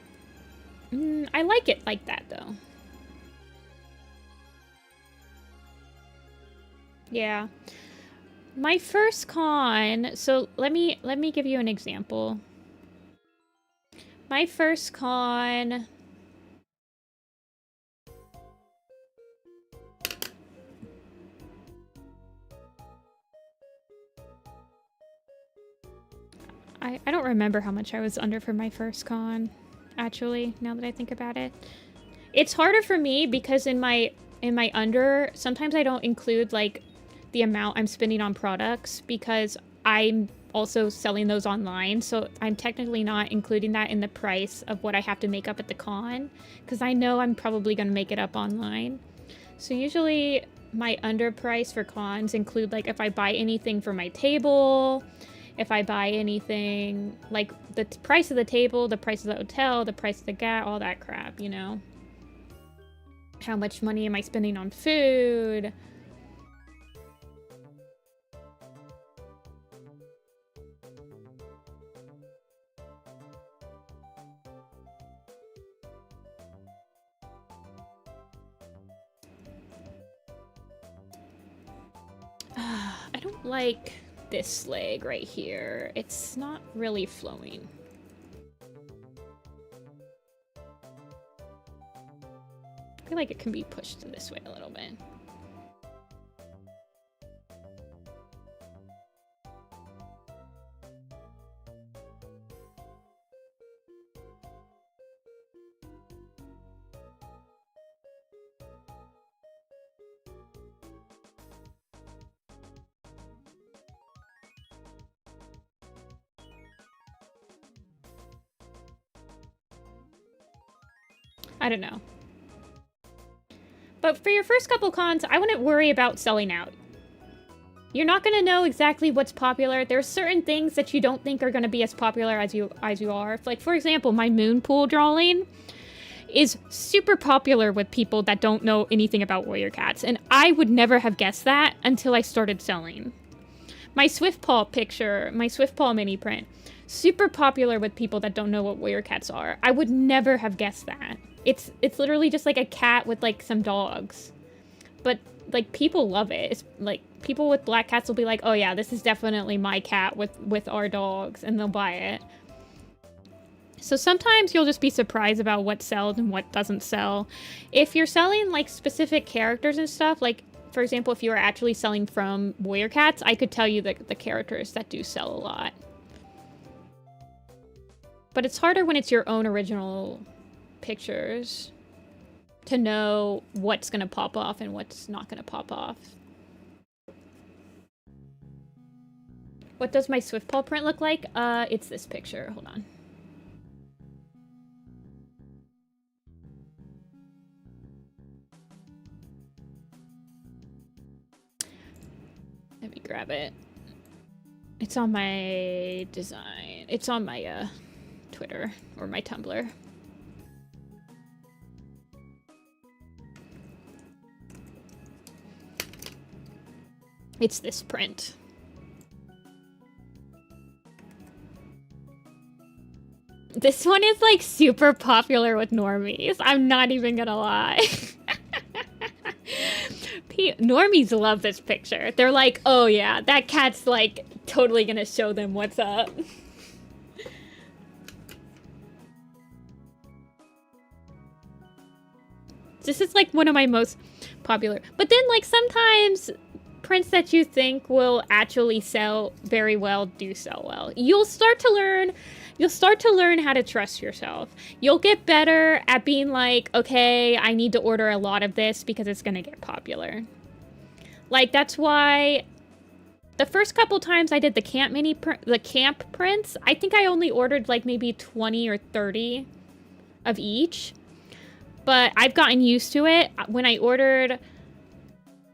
Speaker 1: I like it like that, though. Yeah. My first con... So, let me give you an example. My first con... I don't remember how much I was under for my first con, actually, now that I think about it. It's harder for me because in my under, sometimes I don't include, like, the amount I'm spending on products because I'm also selling those online, so I'm technically not including that in the price of what I have to make up at the con, because I know I'm probably going to make it up online. So usually my under price for cons include, like, if I buy anything for my table... If I buy anything, like the price of the table, the price of the hotel, the price of the gas, all that crap, you know? How much money am I spending on food? I don't like... this leg right here. It's not really flowing. I feel like it can be pushed this way a little bit. I don't know. But for your first couple cons, I wouldn't worry about selling out. You're not going to know exactly what's popular. There's certain things that you don't think are going to be as popular as you are. Like, for example, my moon pool drawing is super popular with people that don't know anything about warrior cats. And I would never have guessed that until I started selling. My Swift Paw picture, my Swift Paw mini print, super popular with people that don't know what warrior cats are. I would never have guessed that. It's literally just like a cat with like some dogs. But like people love it. It's like people with black cats will be like, "Oh yeah, this is definitely my cat with our dogs," and they'll buy it. So sometimes you'll just be surprised about what sells and what doesn't sell. If you're selling like specific characters and stuff, like for example, if you were actually selling from warrior cats, I could tell you the characters that do sell a lot. But it's harder when it's your own original pictures to know what's gonna pop off and what's not gonna pop off. What does my Swift Paw print look like? It's this picture. Hold on. Let me grab it. It's on my design. It's on my Twitter or my Tumblr. It's this print. This one is like super popular with normies. I'm not even gonna lie. Normies love this picture. They're like, oh yeah, that cat's like totally gonna show them what's up. This is like one of my most popular. But then like sometimes prints that you think will actually sell very well do sell well. You'll start to learn how to trust yourself. You'll get better at being like, okay, I need to order a lot of this because it's gonna get popular. Like, that's why the first couple times I did the camp prints, I think I only ordered like maybe 20 or 30 of each. But I've gotten used to it. When I ordered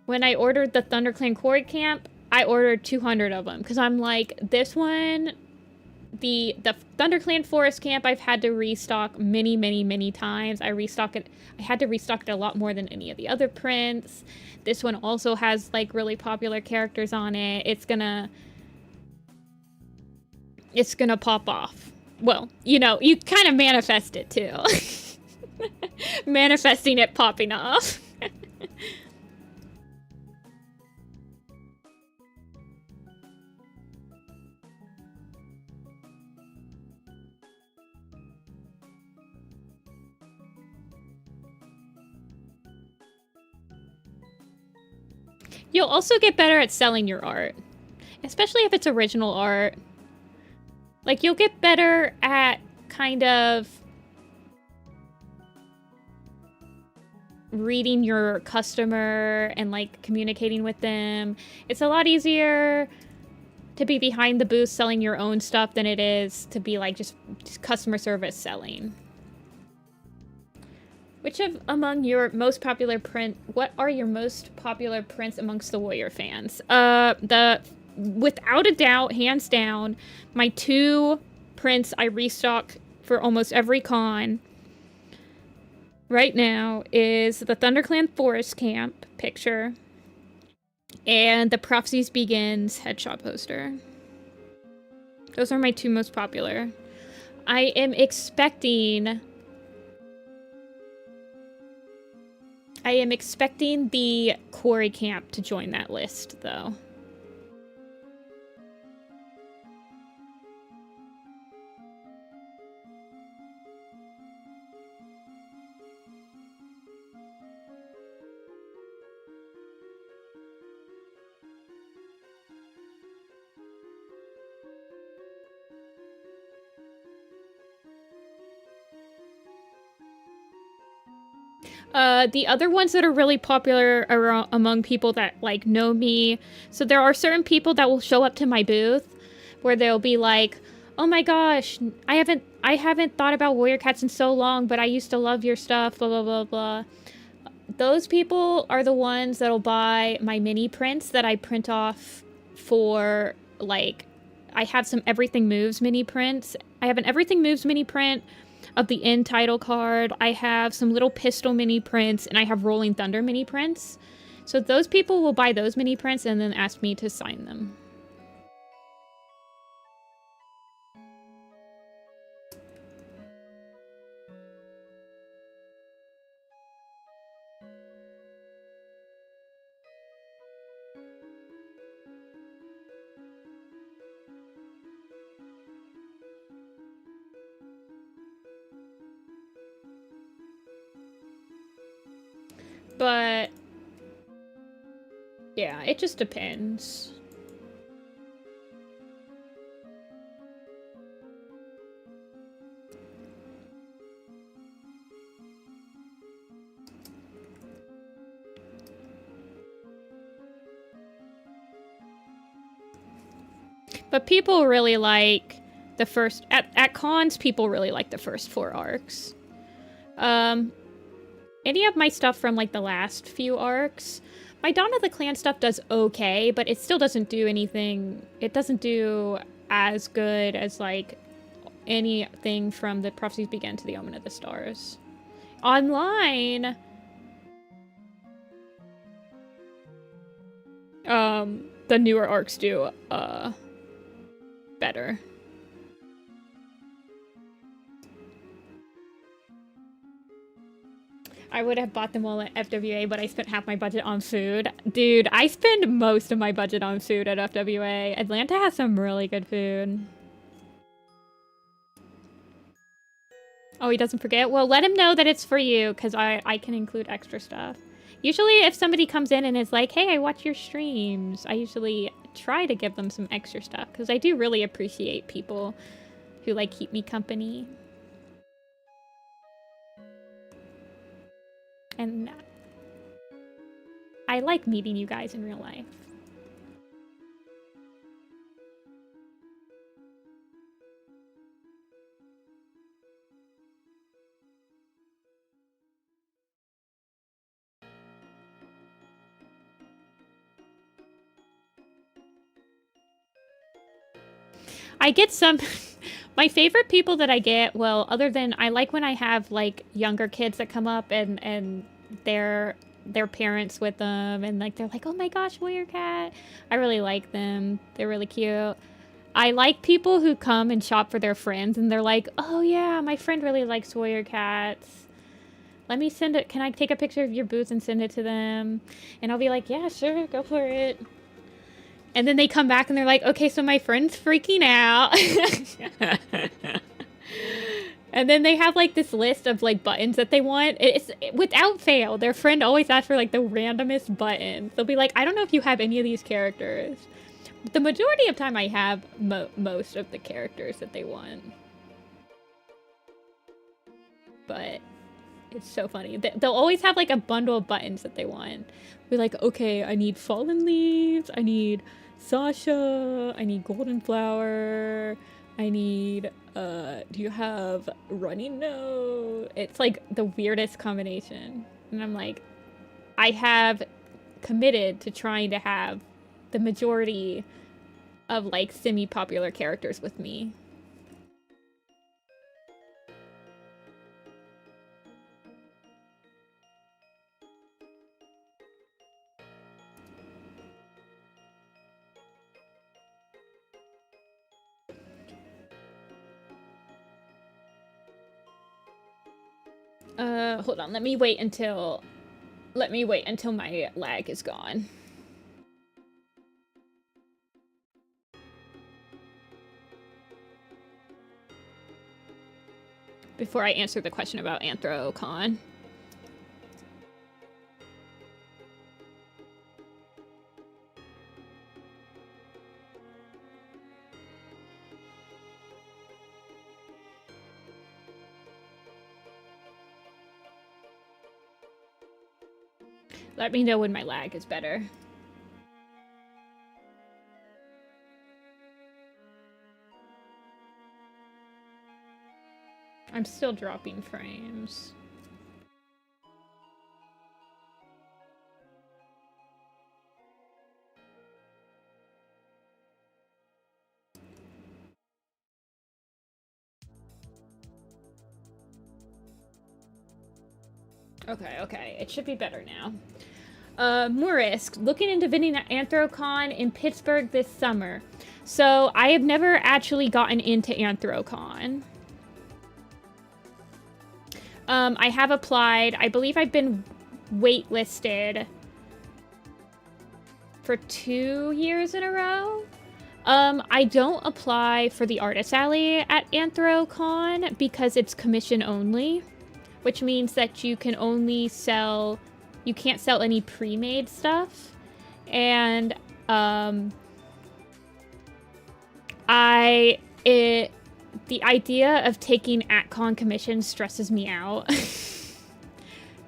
Speaker 1: the ThunderClan Quarry Camp, I ordered 200 of them because I'm like, this one, the ThunderClan Forest Camp, I've had to restock many times. I had to restock it a lot more than any of the other prints. This one also has like really popular characters on it. It's gonna pop off. Well, you know, you kind of manifest it too. Manifesting it popping off. You'll also get better at selling your art, especially if it's original art. Like, you'll get better at kind of reading your customer and like communicating with them. It's a lot easier to be behind the booth selling your own stuff than it is to be like just customer service selling. What are your most popular prints amongst the Warrior fans? Without a doubt, hands down, my 2 prints I restock for almost every con right now is the ThunderClan Forest Camp picture and the Prophecies Begins headshot poster. Those are my 2 most popular. I am expecting the Quarry Camp to join that list, though. The other ones that are really popular among people that, like, know me. So there are certain people that will show up to my booth where they'll be like, oh my gosh, I haven't thought about Warrior Cats in so long, but I used to love your stuff, blah, blah, blah, blah. Those people are the ones that'll buy my mini prints that I print off for, like, I have some Everything Moves mini prints. I have an Everything Moves mini print of the end title card. I have some little pistol mini prints, and I have Rolling Thunder mini prints. So those people will buy those mini prints and then ask me to sign them. But yeah, it just depends. But people really like the first at cons, people really like the first 4 arcs. Any of my stuff from like the last few arcs, my Dawn of the Clan stuff does okay, but it still doesn't do anything. It doesn't do as good as like anything from the Prophecies Begin to the Omen of the Stars. Online, the newer arcs do better. I would have bought them all at FWA, but I spent half my budget on food. Dude, I spend most of my budget on food at FWA. Atlanta has some really good food. Oh, he doesn't forget? Well, let him know that it's for you, because I can include extra stuff. Usually, if somebody comes in and is like, hey, I watch your streams, I usually try to give them some extra stuff, because I do really appreciate people who, like, keep me company. And I like meeting you guys in real life. I get some... My favorite people that I get, well, other than... I like when I have, like, younger kids that come up and their parents with them. And, like, they're like, oh my gosh, Warrior Cat. I really like them. They're really cute. I like people who come and shop for their friends. And they're like, oh yeah, my friend really likes Warrior Cats. Let me send it. Can I take a picture of your boots and send it to them? And I'll be like, yeah, sure, go for it. And then they come back and they're like, okay, so my friend's freaking out. And then they have like this list of like buttons that they want. It's without fail. Their friend always asks for like the randomest buttons. They'll be like, I don't know if you have any of these characters. But the majority of time I have most of the characters that they want. But it's so funny. They'll always have like a bundle of buttons that they want. We're like, okay, I need Fallen Leaves. I need Sasha. I need Golden Flower. I need, do you have Running Nose? It's like the weirdest combination. And I'm like, I have committed to trying to have the majority of like semi-popular characters with me. Hold on, let me wait until my lag is gone. Before I answer the question about AnthroCon. Let me know when my lag is better. I'm still dropping frames. Okay, it should be better now. Morisk, looking into vending at AnthroCon in Pittsburgh this summer. So, I have never actually gotten into AnthroCon. I have applied. I believe I've been waitlisted for 2 years in a row. I don't apply for the Artist Alley at AnthroCon because it's commission only, which means that you can only sell... You can't sell any pre-made stuff. And, the idea of taking at-con commissions stresses me out.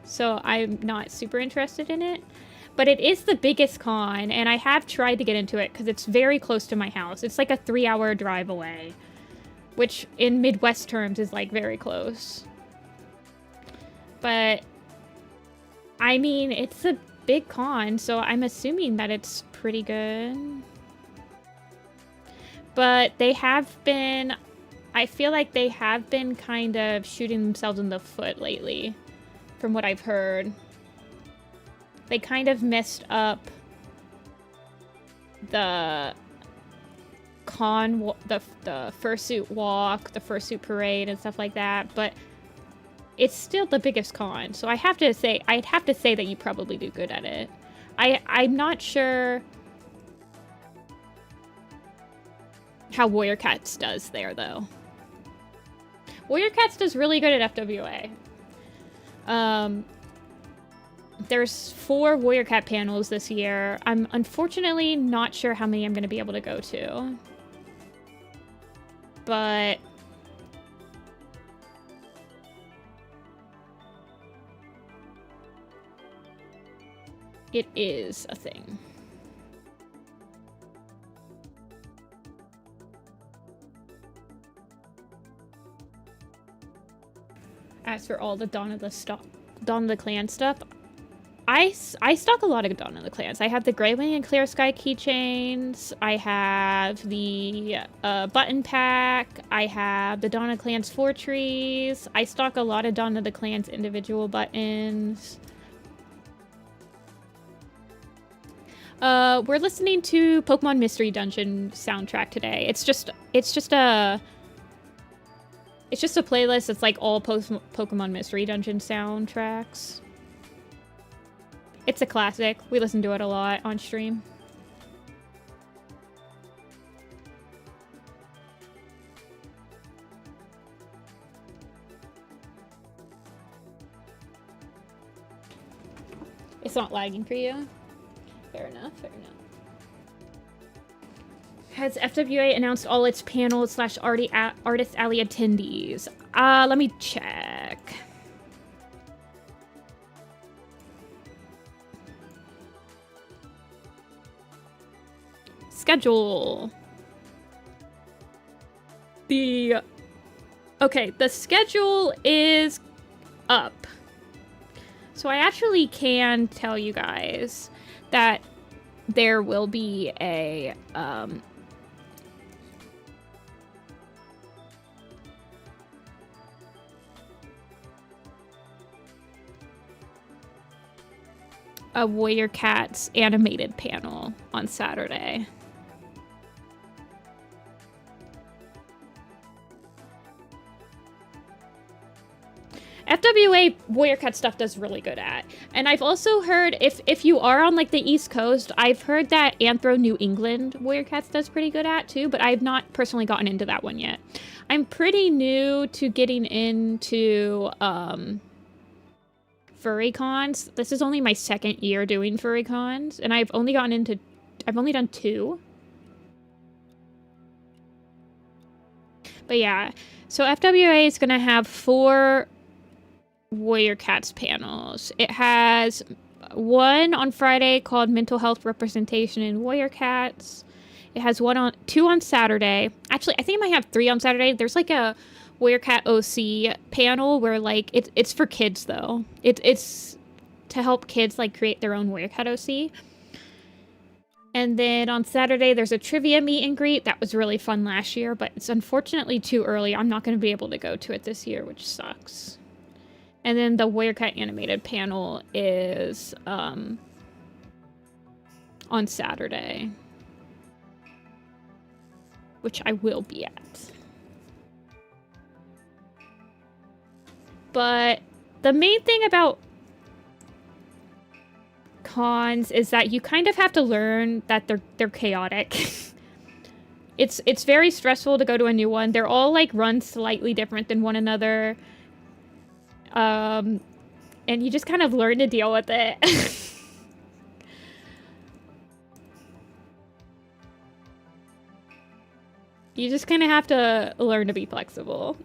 Speaker 1: So I'm not super interested in it. But it is the biggest con, and I have tried to get into it because it's very close to my house. It's like a 3-hour drive away, which in Midwest terms is like very close. But I mean, it's a big con, so I'm assuming that it's pretty good. But they have been... I feel like they have been kind of shooting themselves in the foot lately, from what I've heard. They kind of messed up the con... the fursuit walk, the fursuit parade, and stuff like that, but... It's still the biggest con, so I'd have to say that you probably do good at it. I'm not sure how Warrior Cats does there, though. Warrior Cats does really good at FWA. There's 4 Warrior Cat panels this year. I'm unfortunately not sure how many I'm going to be able to go to. But... it is a thing. As for all the Dawn of the Clan stuff, I stock a lot of Dawn of the Clans. I have the Grey Wing and Clear Sky keychains. I have the button pack. I have the Dawn of the Clans 4 trees. I stock a lot of Dawn of the Clans individual buttons. We're listening to Pokemon Mystery Dungeon soundtrack today. It's just a playlist that's like all Pokemon Mystery Dungeon soundtracks. It's a classic. We listen to it a lot on stream. It's not lagging for you? Fair enough, fair enough. Has FWA announced all its panels / Artist Alley attendees? Let me check. Schedule. Okay, the schedule is up. So I actually can tell you guys that there will be a Warrior Cats animated panel on Saturday. FWA Warrior Cat stuff does really good at. And I've also heard, if you are on like the East Coast, I've heard that Anthro New England Warrior Cats does pretty good at too, but I've not personally gotten into that one yet. I'm pretty new to getting into furry cons. This is only my second year doing furry cons, and I've only done 2. But yeah, so FWA is gonna have 4 Warrior Cats panels. It has one on Friday called Mental Health Representation in Warrior Cats. It has 2 on Saturday. Actually, I think it might have 3 on Saturday. There's like a Warrior Cat OC panel where like it's for kids though. It's to help kids like create their own Warrior Cat OC. And then on Saturday there's a trivia meet and greet. That was really fun last year, but it's unfortunately too early. I'm not going to be able to go to it this year, which sucks. And then the Warrior Cat animated panel is on Saturday, which I will be at. But the main thing about cons is that you kind of have to learn that they're chaotic. It's very stressful to go to a new one. They're all like run slightly different than one another. And you just kind of learn to deal with it. You just kind of have to learn to be flexible.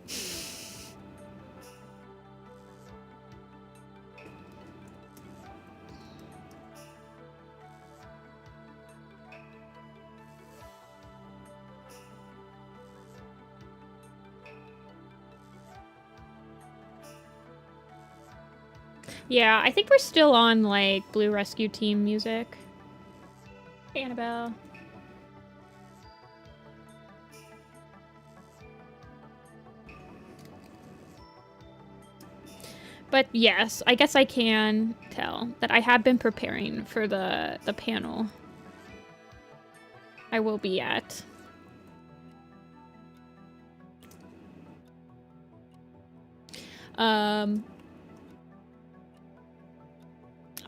Speaker 1: Yeah, I think we're still on, like, Blue Rescue Team music. Hey, Annabelle. But yes, I guess I can tell that I have been preparing for the panel I will be at.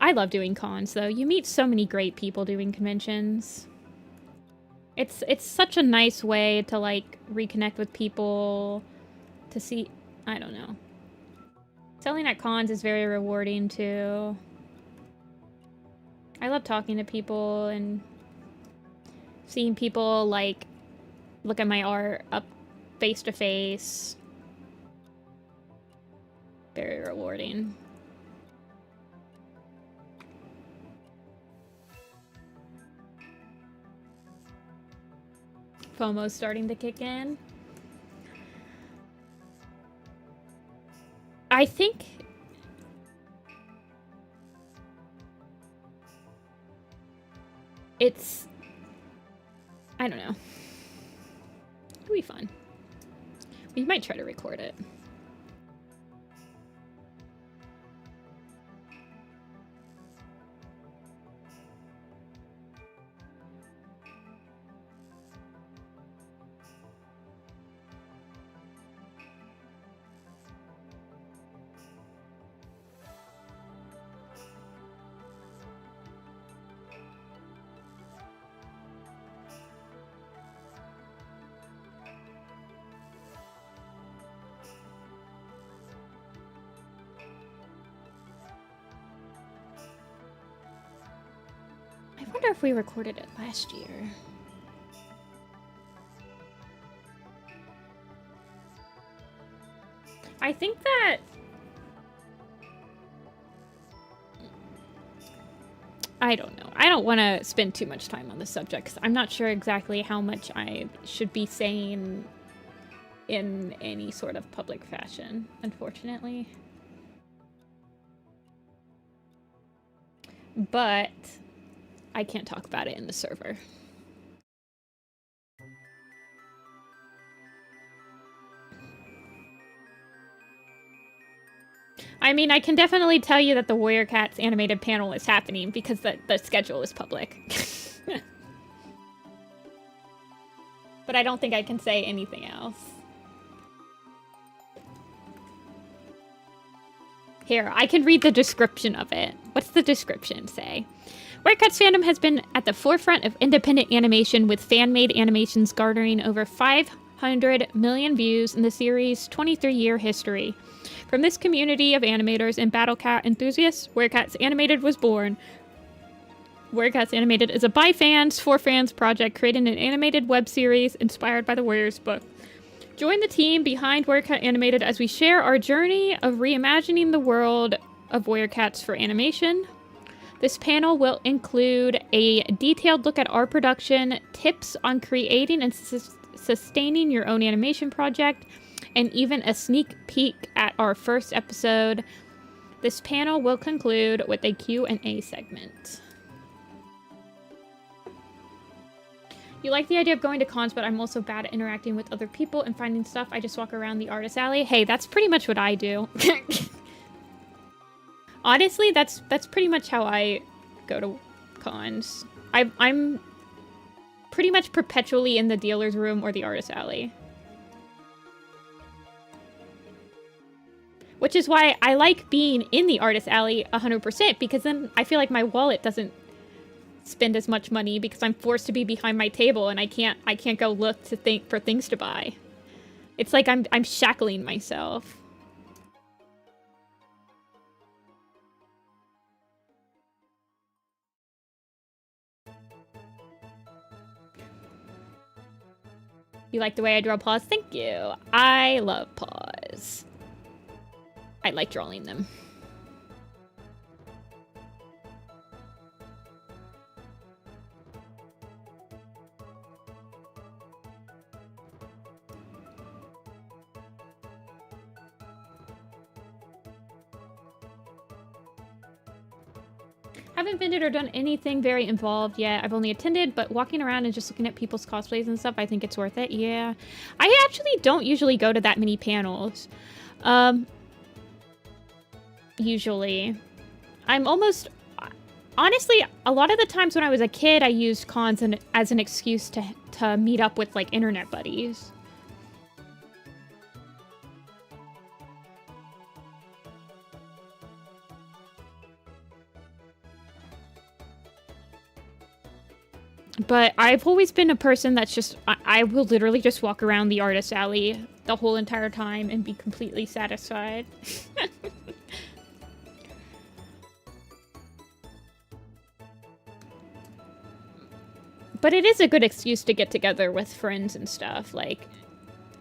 Speaker 1: I love doing cons, though. You meet so many great people doing conventions. It's such a nice way to, like, reconnect with people, to see... I don't know. Selling at cons is very rewarding, too. I love talking to people and seeing people, like, look at my art up face to face. Very rewarding. FOMO's starting to kick in. I think it's... I don't know. It'll be fun. We might try to record it. I wonder if we recorded it last year. I think that... I don't know. I don't want to spend too much time on this subject because I'm not sure exactly how much I should be saying in any sort of public fashion, unfortunately. But I can't talk about it in the server. I mean, I can definitely tell you that the Warrior Cats animated panel is happening because the schedule is public. But I don't think I can say anything else. Here, I can read the description of it. What's the description say? Warrior Cats fandom has been at the forefront of independent animation, with fan-made animations garnering over 500 million views in the series' 23-year history. From this community of animators and Battle Cat enthusiasts, Warrior Cats Animated was born. Warrior Cats Animated is a by fans, for fans project creating an animated web series inspired by the Warriors book. Join the team behind Warrior Cat Animated as we share our journey of reimagining the world of Warrior Cats for animation. This panel will include a detailed look at our production, tips on creating and sustaining your own animation project, and even a sneak peek at our first episode. This panel will conclude with a Q&A segment. You like the idea of going to cons, but I'm also bad at interacting with other people and finding stuff. I just walk around the artist alley. Hey, that's pretty much what I do. Honestly, that's pretty much how I go to cons. I'm pretty much perpetually in the dealer's room or the artist alley. Which is why I like being in the artist alley 100%, because then I feel like my wallet doesn't spend as much money because I'm forced to be behind my table and I can't go look for things to buy. It's like I'm shackling myself. You like the way I draw paws? Thank you. I love paws. I like drawing them. Haven't vended or done anything very involved yet. I've only attended, but walking around and just looking at people's cosplays and stuff, I think it's worth it. Yeah. I actually don't usually go to that many panels. Usually. I'm almost... Honestly, a lot of the times when I was a kid, I used cons as an excuse to meet up with, like, internet buddies. But I've always been a person that's just... I will literally just walk around the artist alley the whole entire time and be completely satisfied. But it is a good excuse to get together with friends and stuff, like,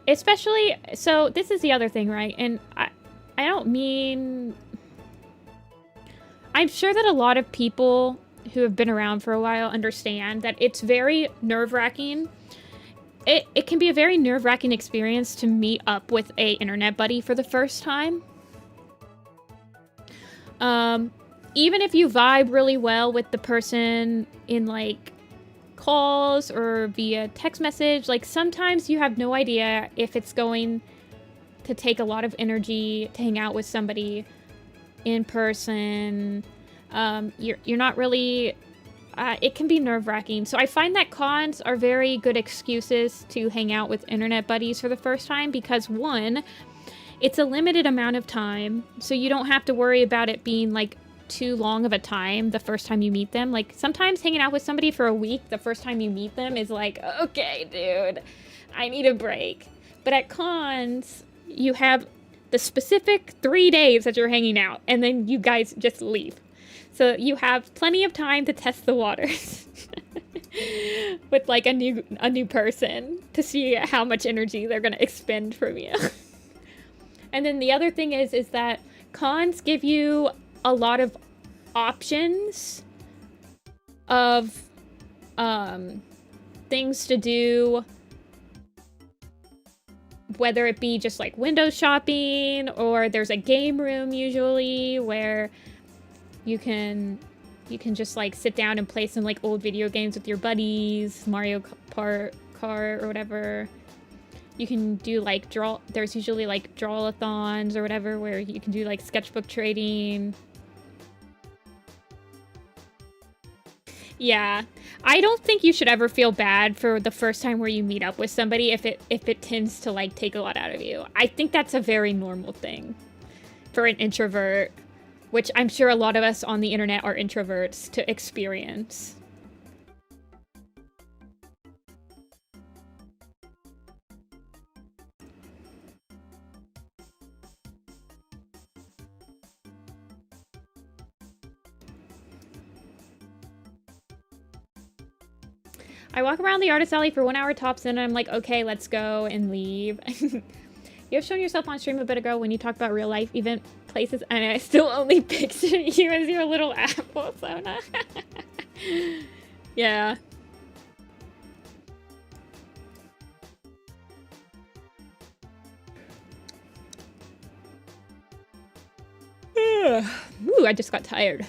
Speaker 1: especially, so this is the other thing, right? And I don't mean, I'm sure that a lot of people who have been around for a while understand that it's very nerve-wracking. It can be a very nerve-wracking experience to meet up with a internet buddy for the first time. Even if you vibe really well with the person in, like, calls or via text message, like sometimes you have no idea if it's going to take a lot of energy to hang out with somebody in person. You're not really, it can be nerve-wracking. So I find that cons are very good excuses to hang out with internet buddies for the first time because one, it's a limited amount of time, so you don't have to worry about it being like too long of a time the first time you meet them. Like sometimes hanging out with somebody for a week the first time you meet them is like, okay, dude, I need a break. But at cons, you have the specific 3 days that you're hanging out, and then you guys just leave. So you have plenty of time to test the waters with like a new person to see how much energy they're gonna expend from you. And then the other thing is that cons give you a lot of options of things to do, whether it be just like window shopping, or there's a game room usually where you can just like sit down and play some like old video games with your buddies, Mario Kart or whatever. You can do like there's usually like draw-a-thons or whatever where you can do like sketchbook trading. Yeah, I don't think you should ever feel bad for the first time where you meet up with somebody if it tends to like take a lot out of you. I think that's a very normal thing for an introvert, which I'm sure a lot of us on the internet are introverts, to experience. I walk around the artist alley for 1 hour tops, and I'm like, okay, let's go, and leave. You have shown yourself on stream a bit ago when you talked about real life event places, and I still only picture you as your little apple, Sona. Yeah. Ooh, I just got tired.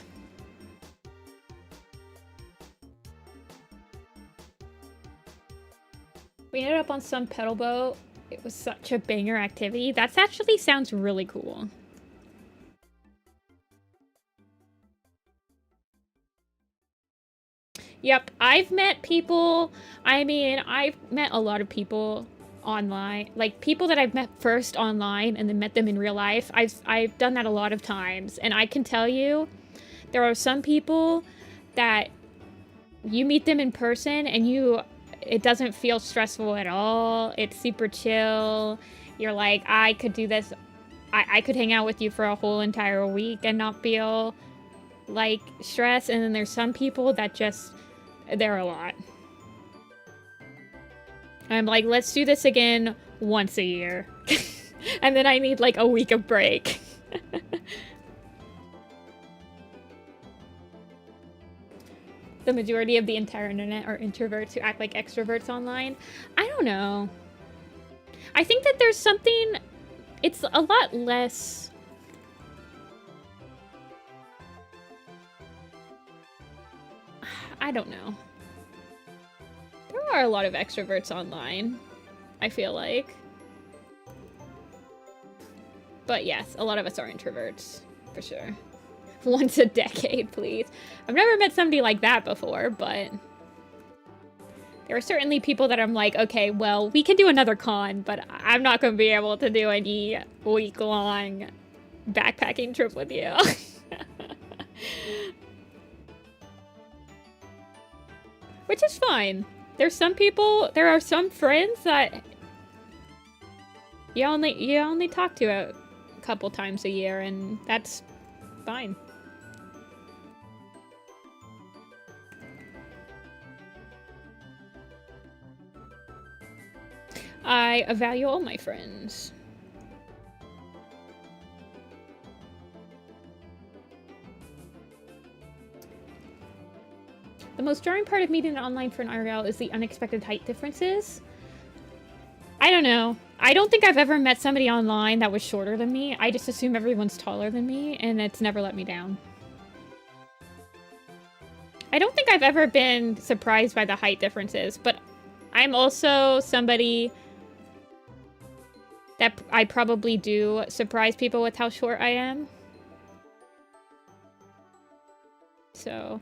Speaker 1: We ended up on some pedal boat. It was such a banger activity. That actually sounds really cool. Yep, I've met people. I mean, I've met a lot of people online. Like, people that I've met first online and then met them in real life. I've done that a lot of times. And I can tell you, there are some people that you meet them in person and it doesn't feel stressful at all. It's super chill. You're like, I could do this. I could hang out with you for a whole entire week and not feel like stress. And then there's some people that just, they're a lot. I'm like, let's do this again once a year. And then I need like a week of break. The majority of the entire internet are introverts who act like extroverts online. I don't know. I think that there's something, it's a lot less. I don't know. There are a lot of extroverts online, I feel like. But yes, a lot of us are introverts, for sure. Once a decade, please. I've never met somebody like that before, but there are certainly people that I'm like, okay, well, we can do another con, but I'm not going to be able to do any week-long backpacking trip with you. Which is fine. There's some people, there are some friends that you only talk to a couple times a year, and that's fine. I value all my friends. The most jarring part of meeting online for an IRL is the unexpected height differences. I don't know. I don't think I've ever met somebody online that was shorter than me. I just assume everyone's taller than me, and it's never let me down. I don't think I've ever been surprised by the height differences, but I'm also somebody that I probably do surprise people with how short I am. So...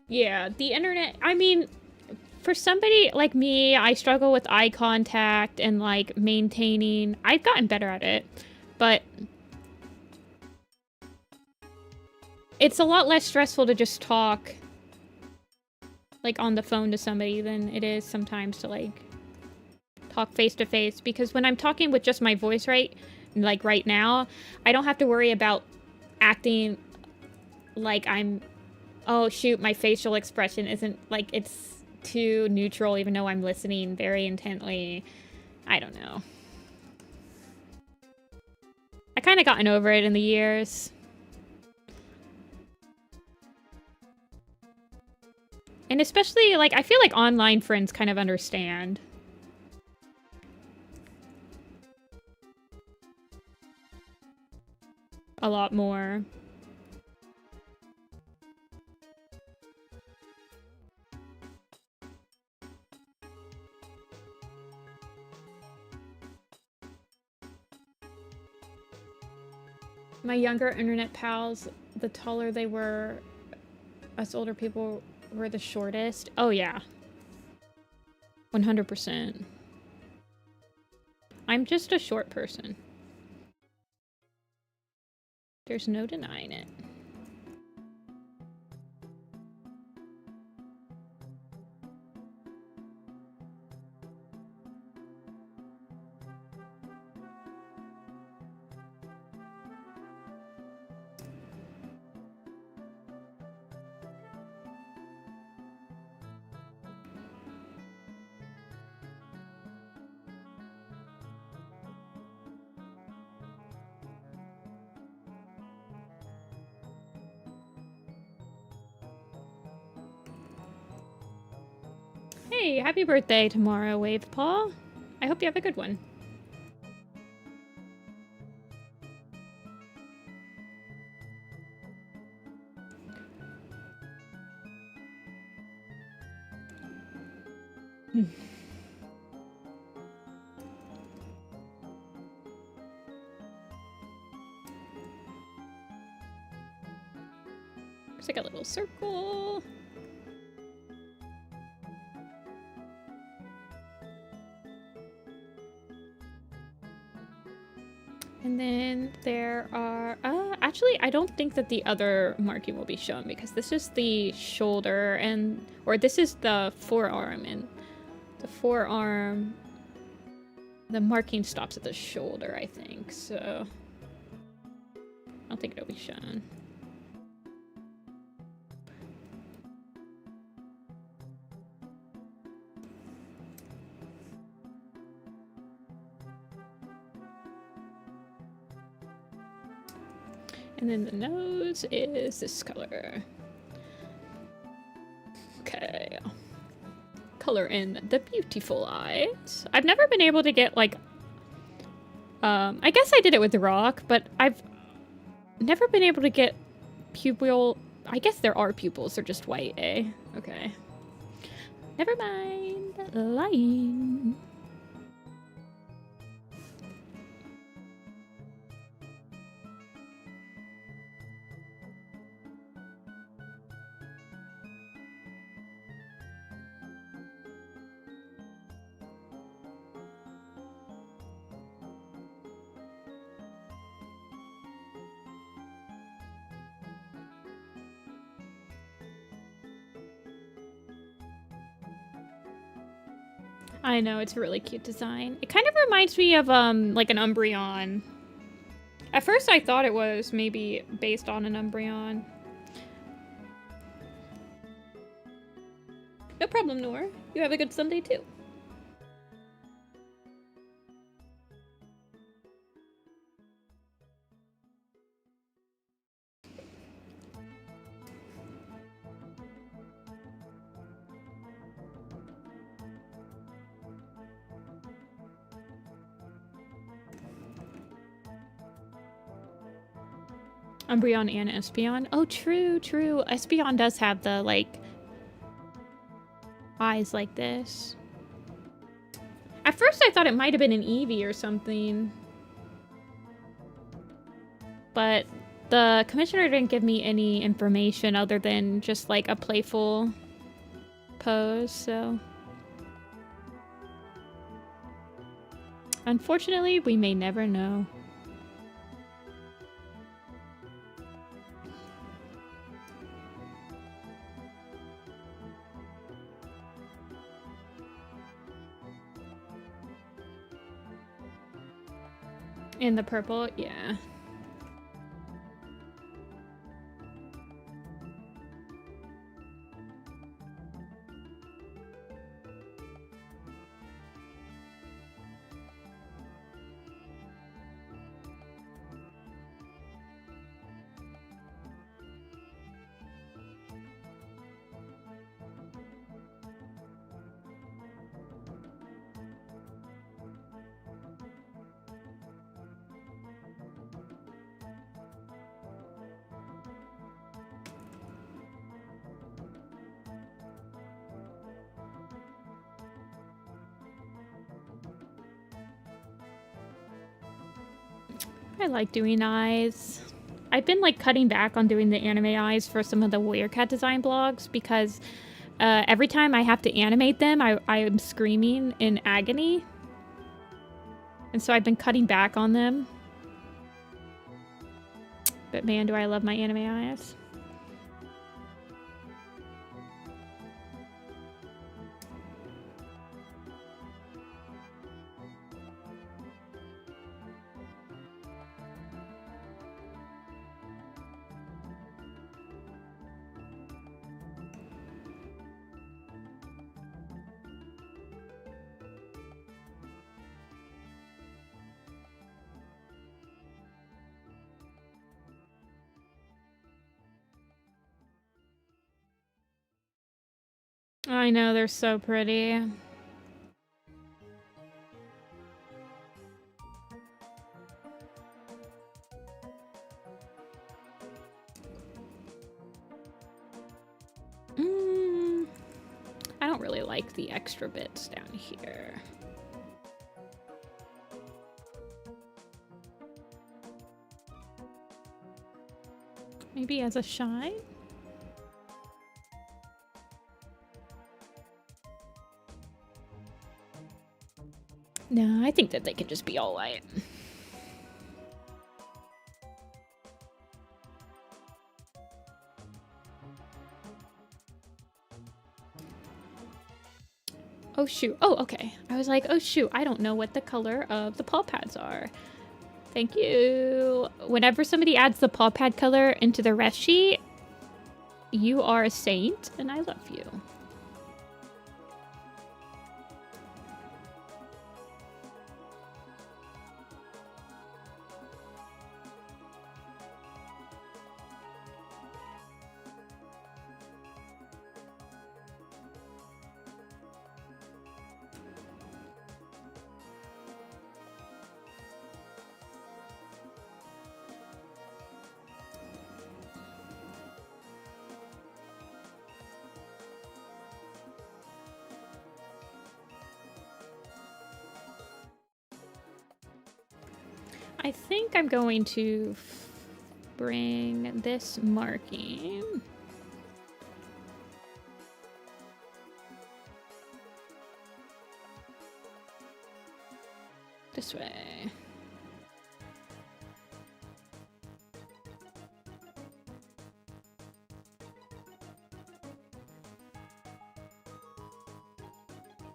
Speaker 1: yeah, the internet, I mean, for somebody like me, I struggle with eye contact and, like, maintaining... I've gotten better at it, but it's a lot less stressful to just talk, like, on the phone to somebody than it is sometimes to, like, talk face-to-face. Because when I'm talking with just my voice right now, I don't have to worry about acting like I'm... oh, shoot, my facial expression isn't, like, it's too neutral, even though I'm listening very intently. I don't know. I kind of gotten over it in the years. And especially, like, I feel like online friends kind of understand. A lot more. My younger internet pals, the taller they were, us older people were the shortest. Oh, yeah. 100%. I'm just a short person. There's no denying it. Hey, happy birthday tomorrow, Wave Paw. I hope you have a good one. Looks like a little circle. And then there are, actually, I don't think that the other marking will be shown because this is the shoulder and, or this is the forearm, and the forearm, the marking stops at the shoulder, I think, so I don't think it'll be shown. And then the nose is this color. Okay. Color in the beautiful eyes. I've never been able to get, like... I guess I did it with the rock, but I've never been able to get pupil... I guess there are pupils, they're just white, eh? Okay. Never mind. Lying. I know, it's a really cute design. It kind of reminds me of, like an Umbreon. At first I thought it was maybe based on an Umbreon. No problem, Noor. You have a good Sunday, too. Umbreon and Espeon. Oh, true, true. Espeon does have the, like, eyes like this. At first I thought it might have been an Eevee or something. But the commissioner didn't give me any information other than just, like, a playful pose, so... Unfortunately, we may never know. In the purple, yeah. I like doing eyes. I've been like cutting back on doing the anime eyes for some of the Warrior Cat design blogs because every time I have to animate them, I am screaming in agony. And so I've been cutting back on them. But man, do I love my anime eyes. I know, they're so pretty. I don't really like the extra bits down here. Maybe as a shine? No, I think that they could just be all white. Oh shoot. Oh, okay. I was like, oh shoot, I don't know what the color of the paw pads are. Thank you. Whenever somebody adds the paw pad color into the rest sheet, you are a saint, and I love you. I think I'm going to bring this marking this way.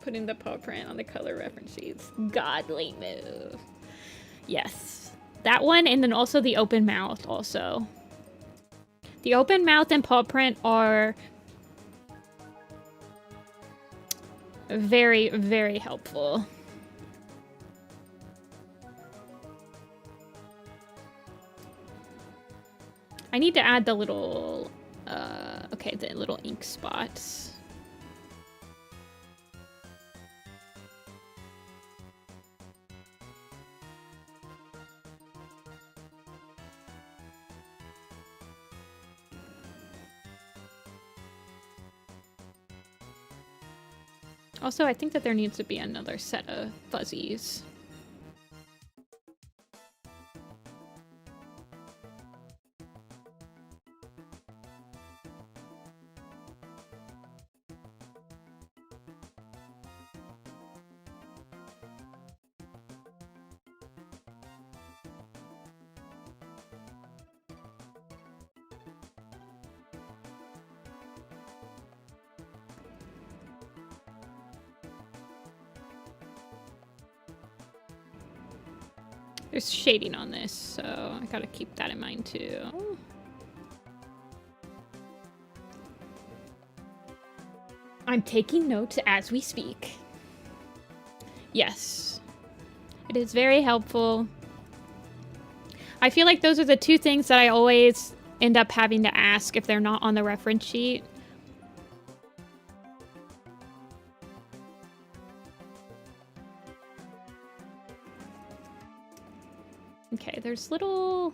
Speaker 1: Putting the paw print on the color reference sheets. Godly move. Yes. That one, and then also the open mouth also. The open mouth and paw print are very, very helpful. I need to add the little, okay, the little ink spots. Also, I think that there needs to be another set of fuzzies. There's shading on this, so I gotta keep that in mind too. I'm taking notes as we speak. Yes. It is very helpful. I feel like those are the two things that I always end up having to ask if they're not on the reference sheet. Okay, there's little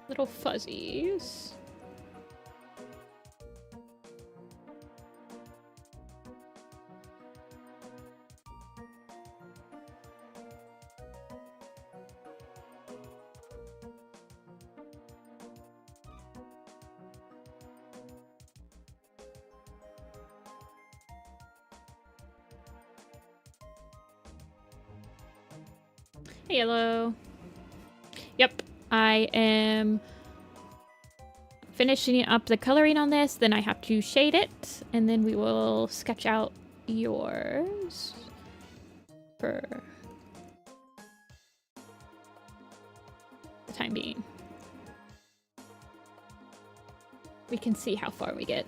Speaker 1: little fuzzies. Hey, hello. Yep, I am finishing up the coloring on this, then I have to shade it, and then we will sketch out yours for the time being. We can see how far we get.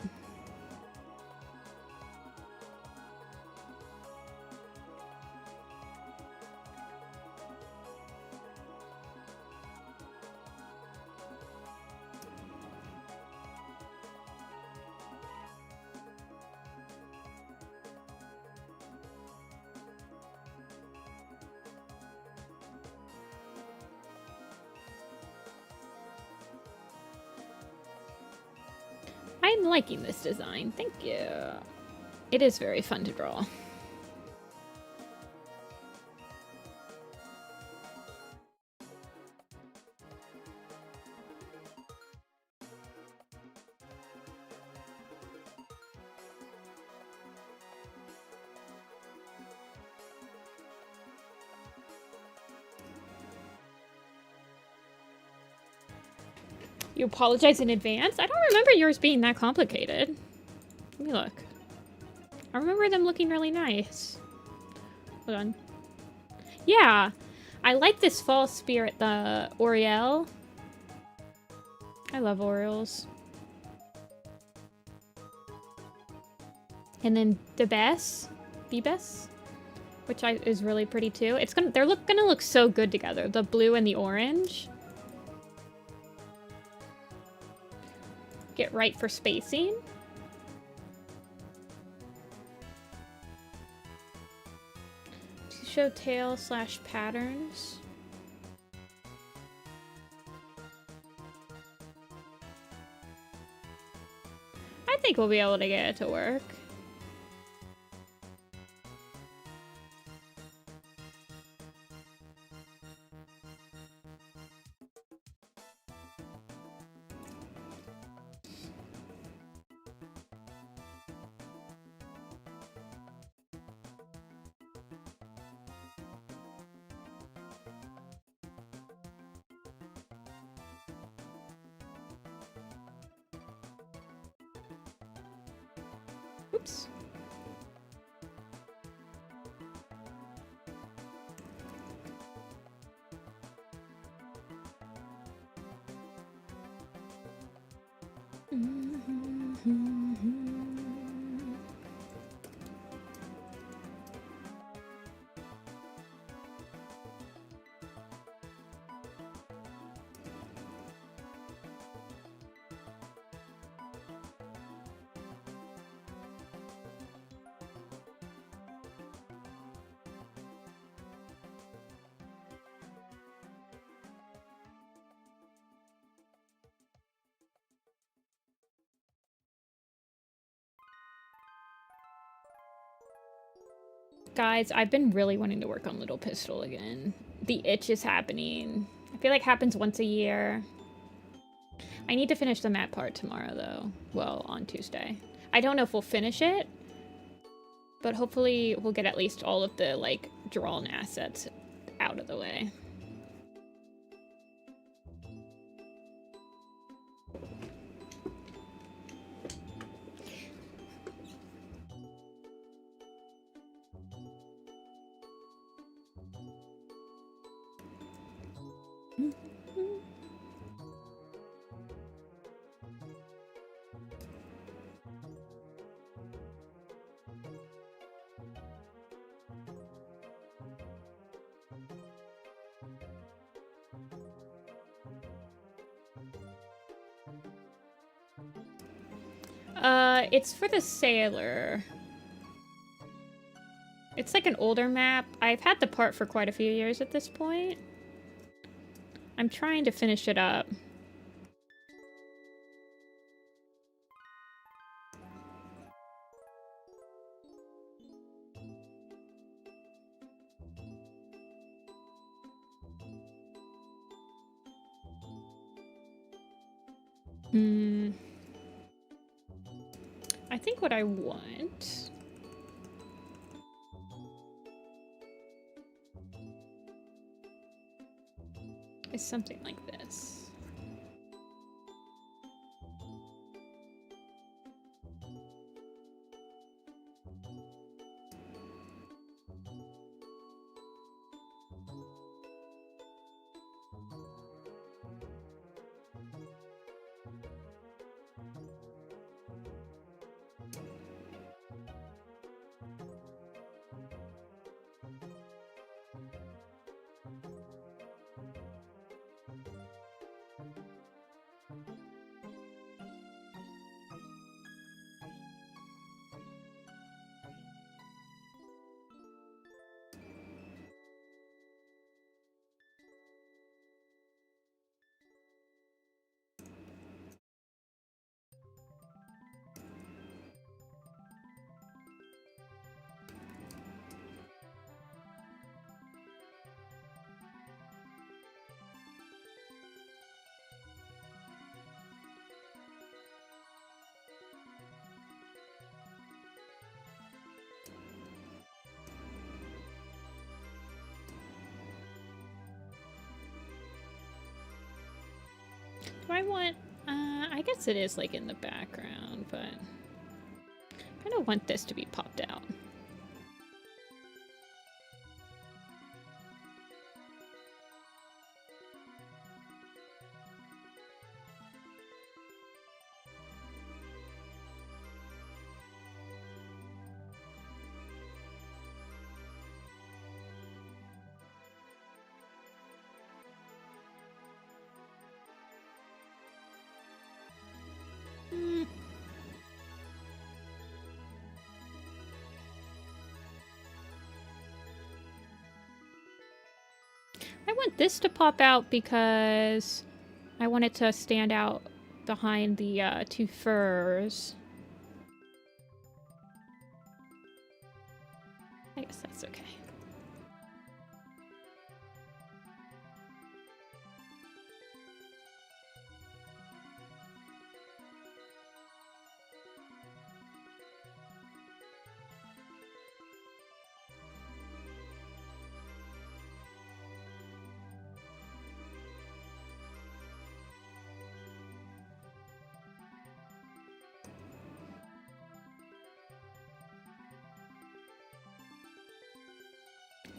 Speaker 1: I'm liking this design. Thank you. It is very fun to draw. You apologize in advance? I don't remember yours being that complicated. Let me look. I remember them looking really nice. Hold on. Yeah. I like this fall spirit, the Oriel. I love Orioles. And then Debes, which is really pretty too. They're gonna look so good together. The blue and the orange. Get right for spacing. To show tail / patterns. I think we'll be able to get it to work. Oops. Guys, I've been really wanting to work on Little Pistol again. The itch is happening. I feel like it happens once a year. I need to finish the map part tomorrow, though. Well, on Tuesday. I don't know if we'll finish it, but hopefully we'll get at least all of the, like, drawn assets out of the way. It's for the sailor. It's like an older map. I've had the part for quite a few years at this point. I'm trying to finish it up. I think what I want is something like this. Do I want, I guess it is like in the background, but I kind of want this to be popped out. I want this to pop out because I want it to stand out behind the two furs. I guess that's okay.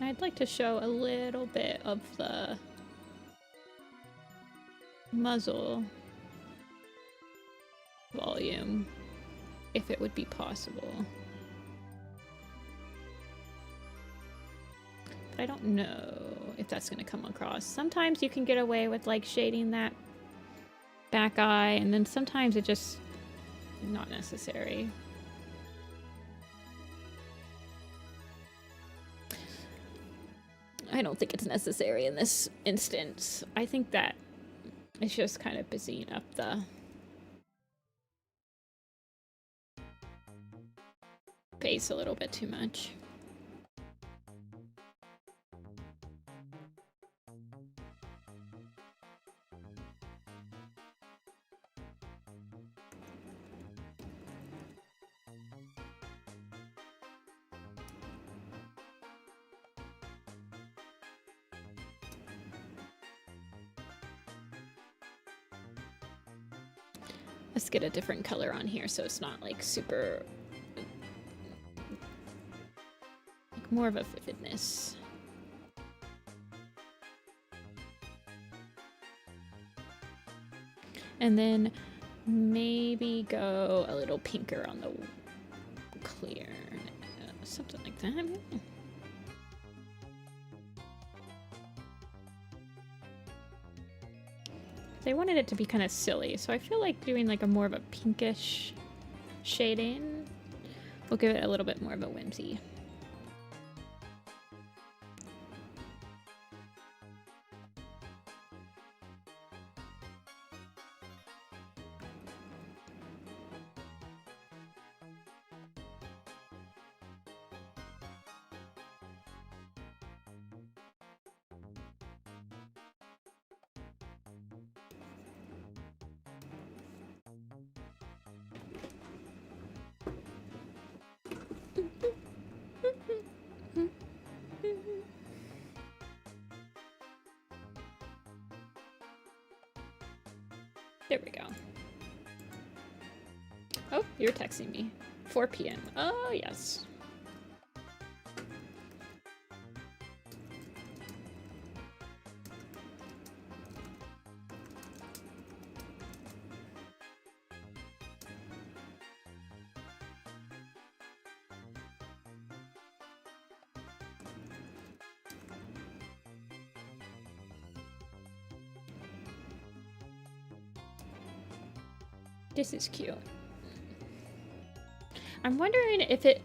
Speaker 1: I'd like to show a little bit of the muzzle volume, if it would be possible. But I don't know if that's going to come across. Sometimes you can get away with like shading that back eye, and then sometimes it just not necessary. I don't think it's necessary in this instance. I think that it's just kind of busying up the face a little bit too much. Let's get a different color on here so it's not like super, like more of a vividness. And then maybe go a little pinker on the clear, something like that. They wanted it to be kind of silly, so I feel like doing like a more of a pinkish shading will give it a little bit more of a whimsy. There we go. Oh, you're texting me. 4 p.m. Oh, yes. This is cute. I'm wondering if it...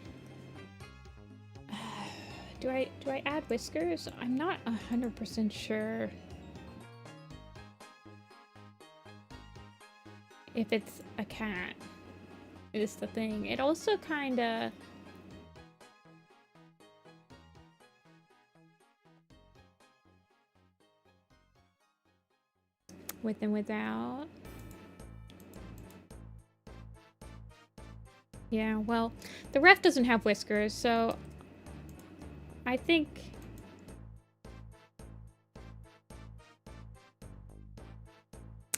Speaker 1: Do I add whiskers? I'm not 100% sure if it's a cat is the thing. It also kind of... With and without. Yeah, well, the ref doesn't have whiskers, so I think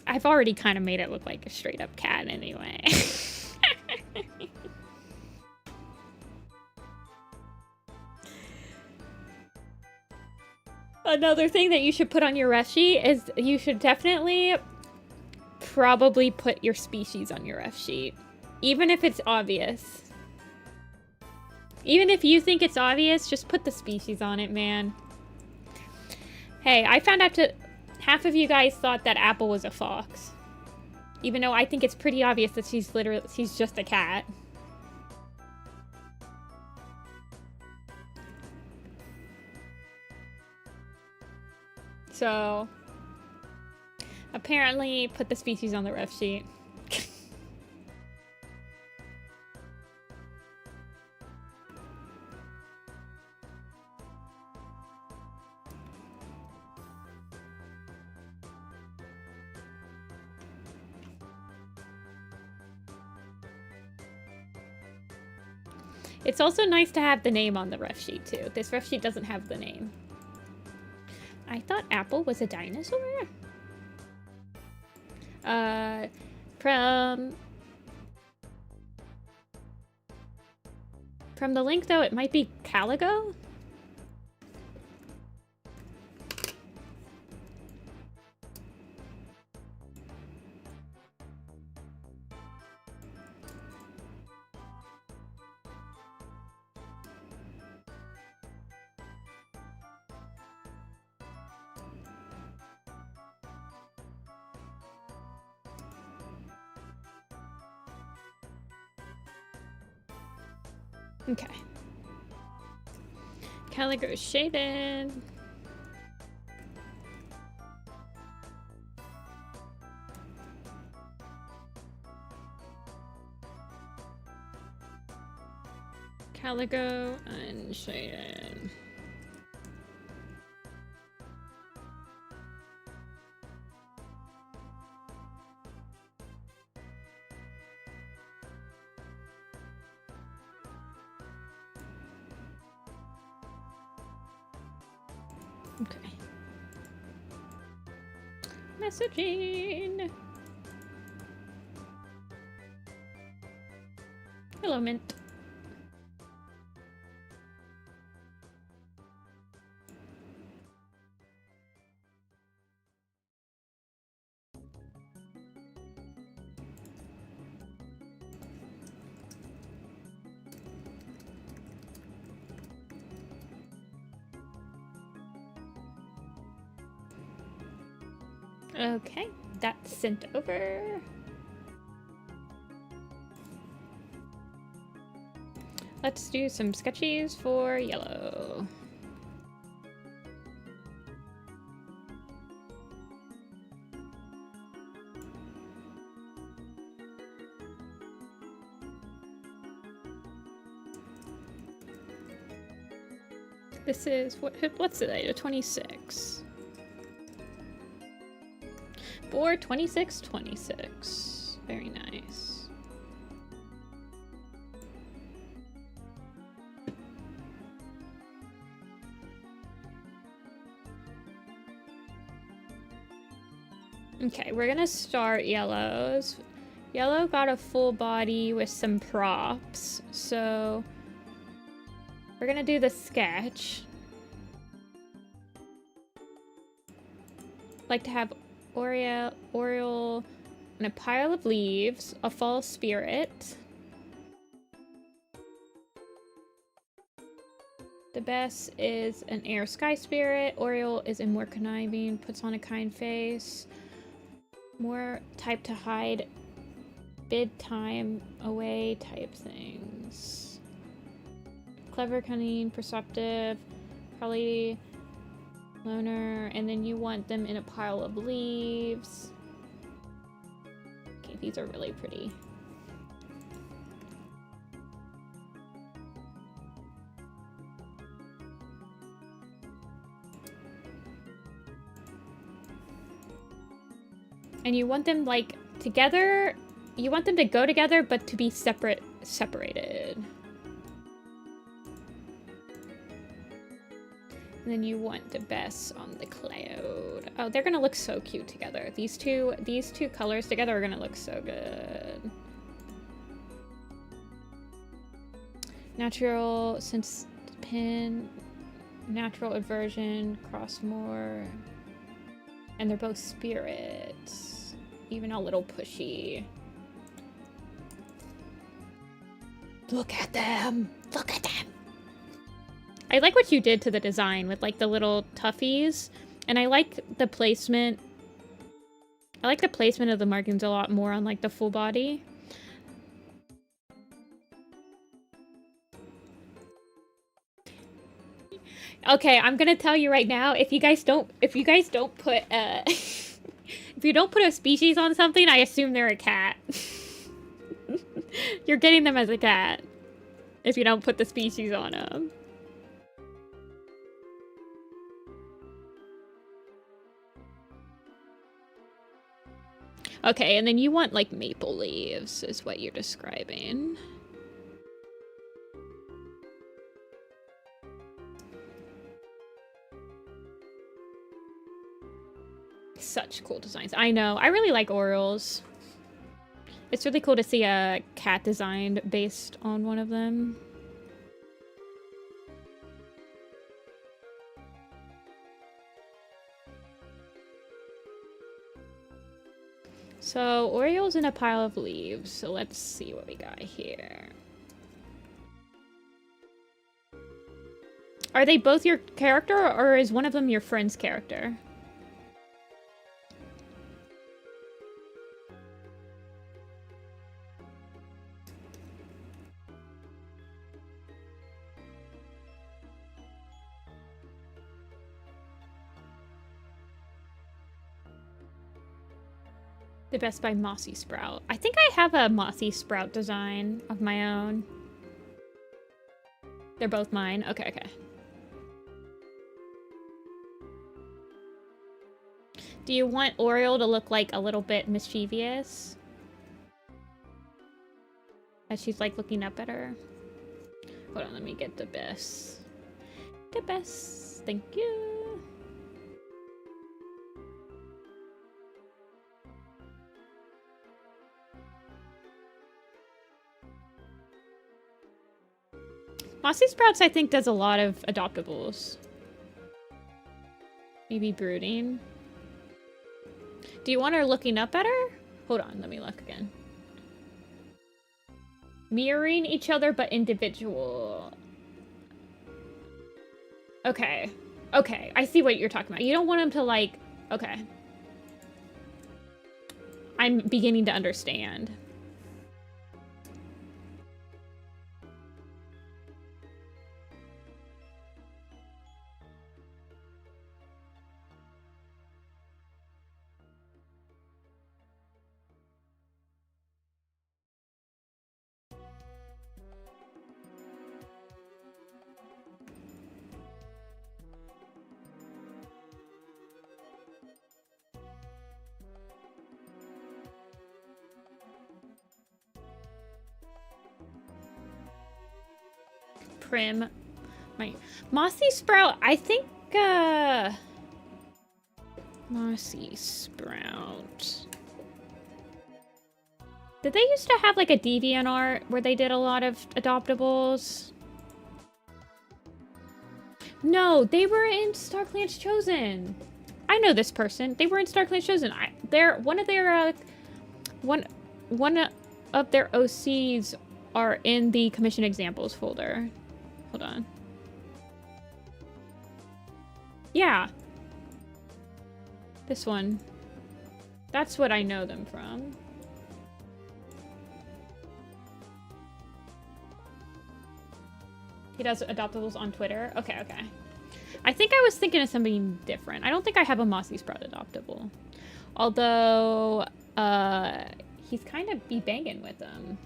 Speaker 1: I've already kind of made it look like a straight up cat anyway. Another thing that you should put on your ref sheet is you should definitely probably put your species on your ref sheet. Even if it's obvious. Even if you think it's obvious, just put the species on it, man. Hey, I found out that half of you guys thought that Apple was a fox. Even though I think it's pretty obvious that she's just a cat. So, apparently put the species on the ref sheet. It's also nice to have the name on the ref sheet, too. This ref sheet doesn't have the name. I thought Apple was a dinosaur? From the link, though, it might be Caligo? Okay. Caligo shaded. Caligo unshaded. Okay. Messaging. Hello, Mint. Okay, that's sent over. Let's do some sketchies for yellow. This is, what's it, 26. For 26. Very nice. Okay, we're gonna start yellows. Yellow got a full body with some props, so we're gonna do the sketch. Like to have Oriole and a pile of leaves, a false spirit. The best is an air sky spirit. Oriole is a more conniving, puts on a kind face. More type to hide, bid time away type things. Clever, cunning, perceptive, probably loner, and then you want them in a pile of leaves. Okay, these are really pretty. And you want them like together, you want them to go together but to be separated. And then you want the best on the cloud. Oh, they're gonna look so cute together. These two colors together are gonna look so good. Natural sense pin, natural aversion, cross more. And they're both spirits. Even a little pushy. Look at them! Look at them! I like what you did to the design with like the little tuffies. And I like the placement. I like the placement of the markings a lot more on like the full body. Okay, I'm gonna tell you right now, if you guys don't put if you don't put a species on something, I assume they're a cat. You're getting them as a cat if you don't put the species on them. Okay, and then you want like maple leaves is what you're describing. Such cool designs. I know. I really like Orioles. It's really cool to see a cat designed based on one of them. So, Orioles in a pile of leaves. So let's see what we got here. Are they both your character, or is one of them your friend's character? The best by Mossy Sprout. I think I have a Mossy Sprout design of my own. They're both mine. Okay, okay. Do you want Oriole to look like a little bit mischievous? As she's like looking up at her. Hold on, let me get the best. The best. Thank you. Mossy Sprouts, I think, does a lot of adoptables. Maybe brooding. Do you want her looking up at her? Hold on, let me look again. Mirroring each other, but individual. Okay. Okay, I see what you're talking about. You don't want them to, like... Okay. I'm beginning to understand. Prim. My Mossy Sprout, I think, Mossy Sprout. Did they used to have, like, a DeviantArt where they did a lot of adoptables? No, they were in StarClan's Chosen. I know this person. They were in StarClan's Chosen. One of their OCs are in the commission examples folder. Hold on. Yeah. This one. That's what I know them from. He does adoptables on Twitter. Okay, okay. I think I was thinking of something different. I don't think I have a Mossy Sprout adoptable. Although, he's kind of be banging with them.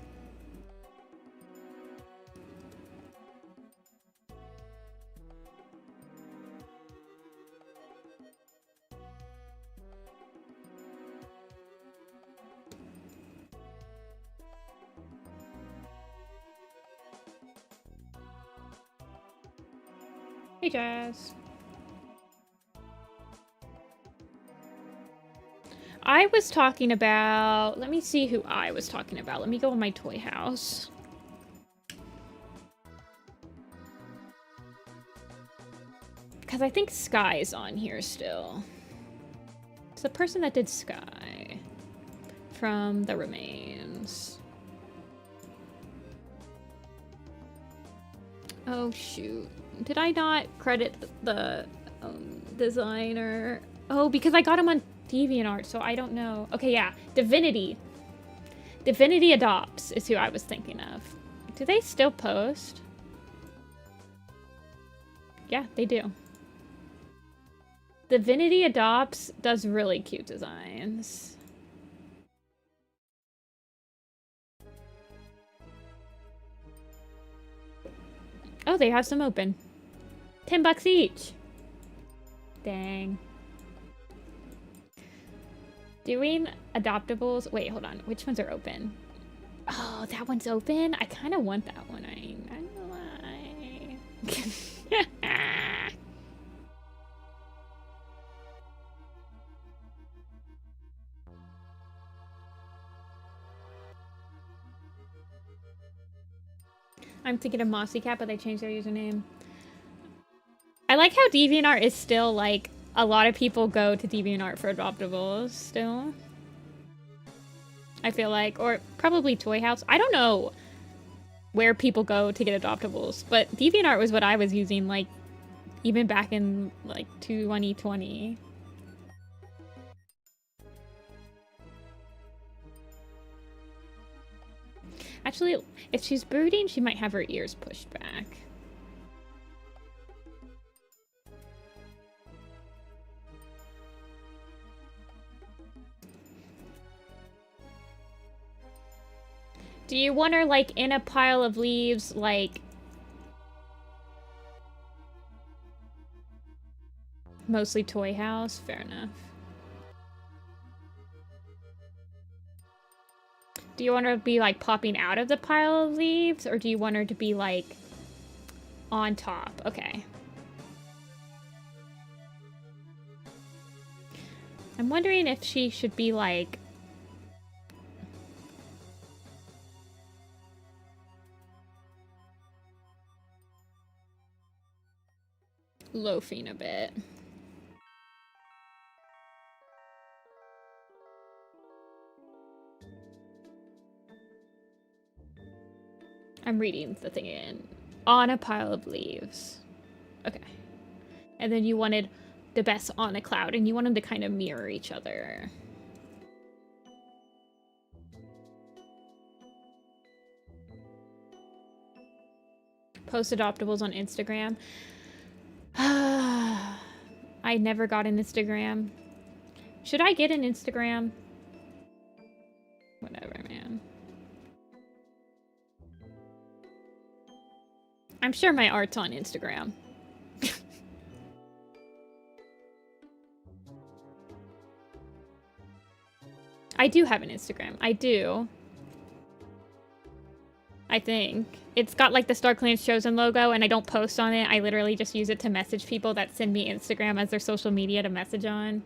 Speaker 1: Hey, Jazz. I was talking about... Let me see who I was talking about. Let me go in my toy house. Because I think Sky's on here still. It's the person that did Sky. From The Remains. Oh, shoot. Did I not credit the designer? Oh, because I got him on DeviantArt, so I don't know. Okay, yeah. Divinity. Divinity Adopts is who I was thinking of. Do they still post? Yeah, they do. Divinity Adopts does really cute designs. Oh, they have some open. $10 each. Dang. Doing adoptables. Wait, hold on. Which ones are open? Oh, that one's open? I kind of want that one. I don't know why. I'm thinking of Mossy Cat, but they changed their username. I like how DeviantArt is still, like, a lot of people go to DeviantArt for adoptables still. I feel like. Or probably Toy House. I don't know where people go to get adoptables, but DeviantArt was what I was using, like, even back in, like, 2020. Actually, if she's brooding, she might have her ears pushed back. Do you want her, like, in a pile of leaves, like... Mostly Toy House? Fair enough. Do you want her to be, like, popping out of the pile of leaves? Or do you want her to be, like, on top? Okay. I'm wondering if she should be, like... loafing a bit. I'm reading the thing in. On a pile of leaves. Okay. And then you wanted the best on a cloud, and you want them to kind of mirror each other. Post adoptables on Instagram. I never got an Instagram. Should I get an Instagram? Whatever, man. I'm sure my art's on Instagram. I do have an Instagram. I do. I think. It's got like the Star Clan's Chosen logo, and I don't post on it. I literally just use it to message people that send me Instagram as their social media to message on.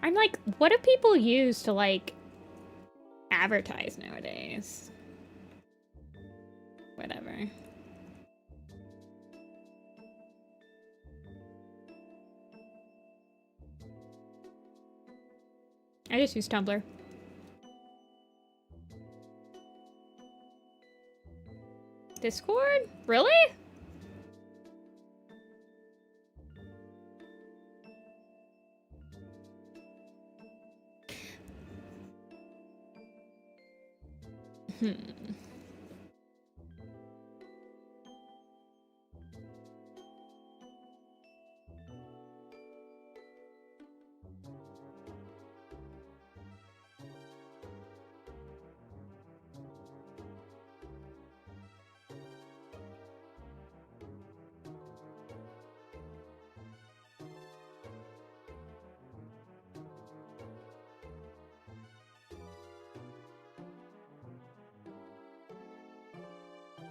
Speaker 1: I'm like, what do people use to, like, advertise nowadays? Whatever. I just use Tumblr. Discord? Really?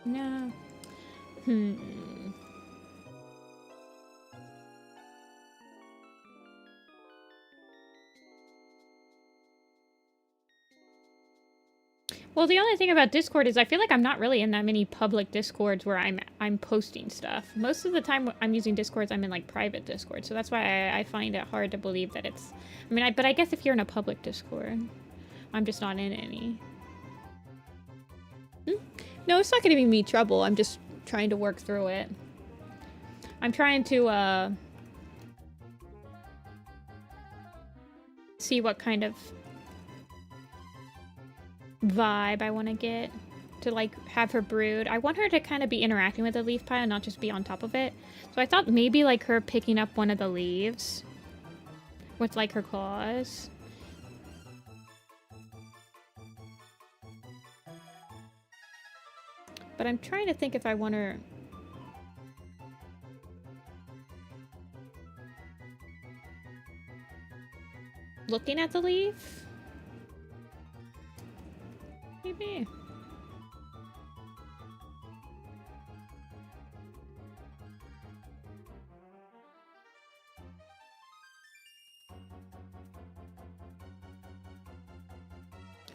Speaker 1: No. Well, the only thing about Discord is I feel like I'm not really in that many public Discords where I'm posting stuff. Most of the time I'm using Discords, I'm in like private Discord, so that's why I find it hard to believe that it's. I mean, but I guess if you're in a public Discord, I'm just not in any. No, it's not going to be me trouble. I'm just trying to work through it. I'm trying to see what kind of vibe I want to get to, like, have her brood. I want her to kind of be interacting with the leaf pile and not just be on top of it. So I thought maybe like her picking up one of the leaves with like her claws. But I'm trying to think if I want her... looking at the leaf? Maybe.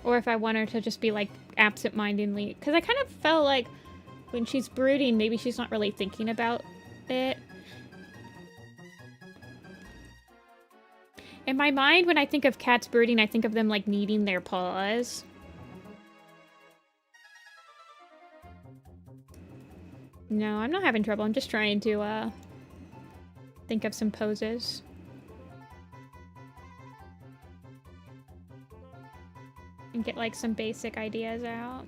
Speaker 1: Or if I want her to just be like absent-mindedly, because I kind of felt like when she's brooding, maybe she's not really thinking about it. In my mind, when I think of cats brooding, I think of them like kneading their paws. No, I'm not having trouble. I'm just trying to think of some poses. And get like some basic ideas out.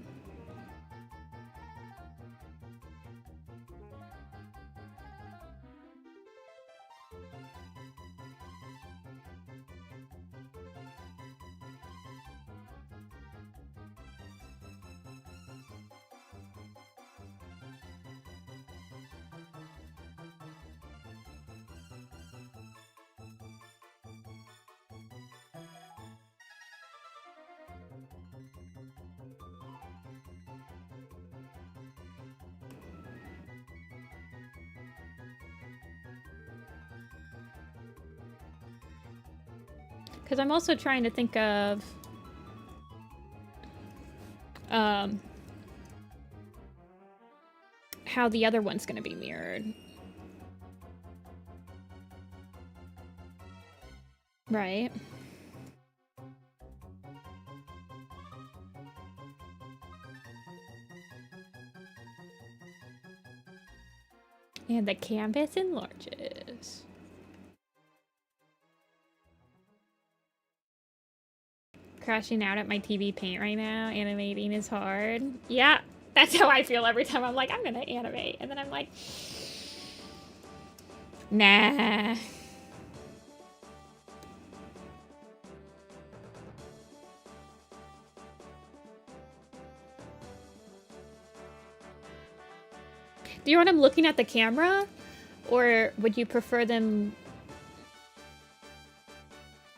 Speaker 1: Because I'm also trying to think of how the other one's going to be mirrored. Right. And the canvas enlarges. Crashing out at my TV Paint right now. Animating is hard. Yeah, that's how I feel every time I'm like, I'm gonna animate. And then I'm like, nah. Do you want them looking at the camera? Or would you prefer them...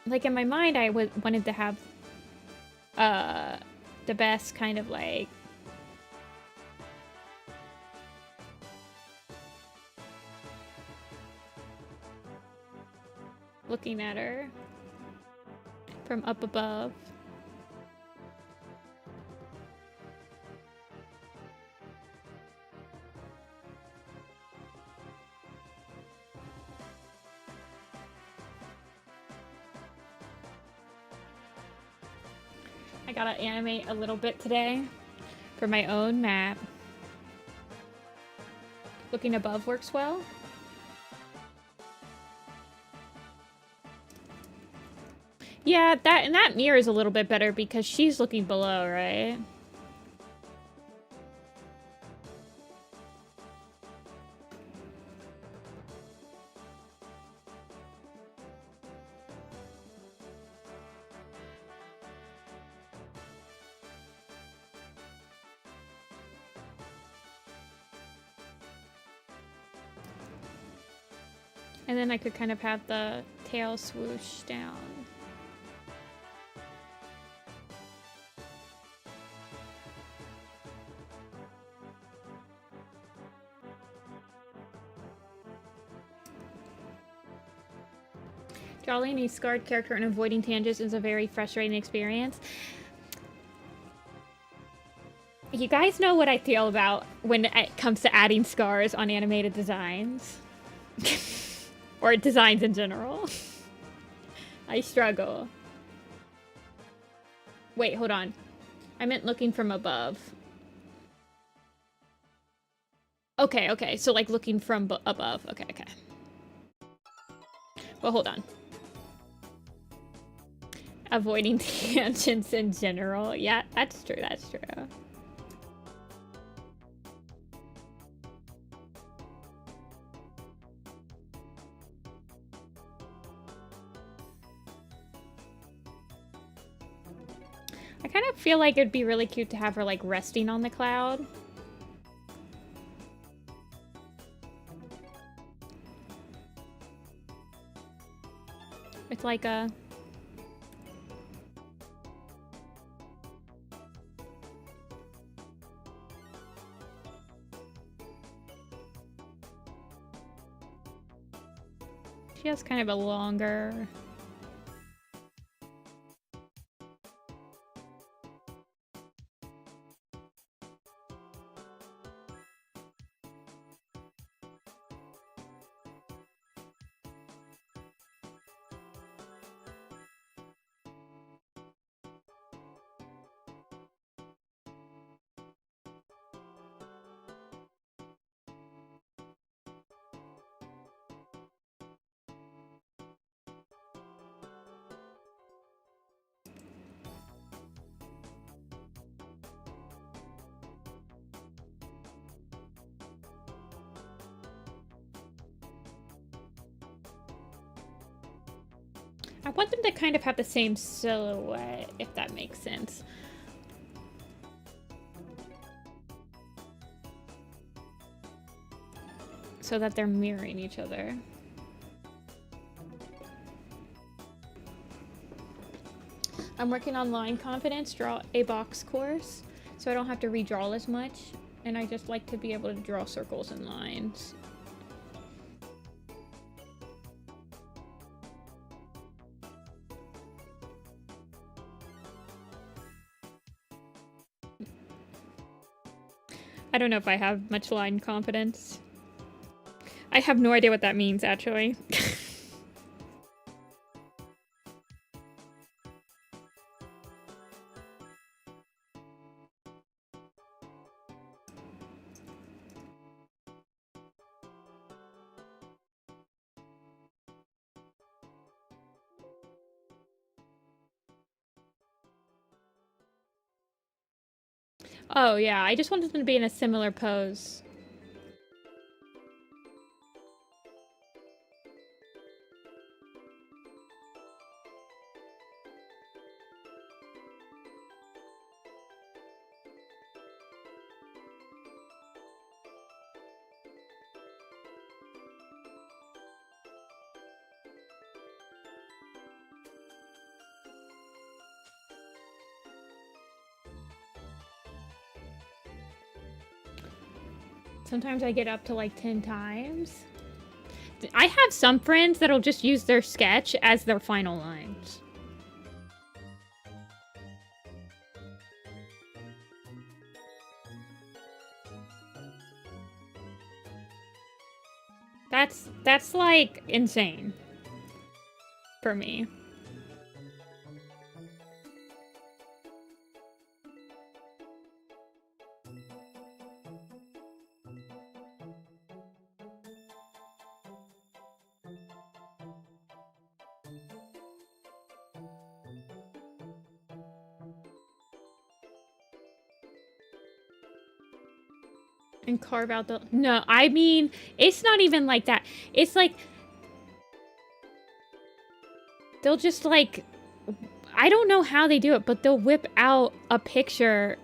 Speaker 1: Like, in my mind, I wanted to have the best kind of, like... looking at her from up above. I gotta animate a little bit today for my own map. Looking above works well. Yeah, that mirror is a little bit better because she's looking below, right? And then I could kind of have the tail swoosh down. Drawing a scarred character and avoiding tangents is a very frustrating experience. You guys know what I feel about when it comes to adding scars on animated designs. Or designs in general. I struggle. Wait, hold on. I meant looking from above. Okay, okay. So like looking from above. Okay, okay. Well, hold on. Avoiding tangents in general. Yeah, that's true, that's true. I kind of feel like it'd be really cute to have her like resting on the cloud. With like a... She has kind of a longer... I want them to kind of have the same silhouette, if that makes sense. So that they're mirroring each other. I'm working on line confidence, draw a box course, so I don't have to redraw as much, and I just like to be able to draw circles and lines. I don't know if I have much line confidence. I have no idea what that means, actually. Oh, yeah, I just wanted them to be in a similar pose. Sometimes I get up to like 10 times. I have some friends that'll just use their sketch as their final lines. That's like insane for me. And carve out the... No, I mean, it's not even like that. It's like... They'll just like... I don't know how they do it, but they'll whip out a picture.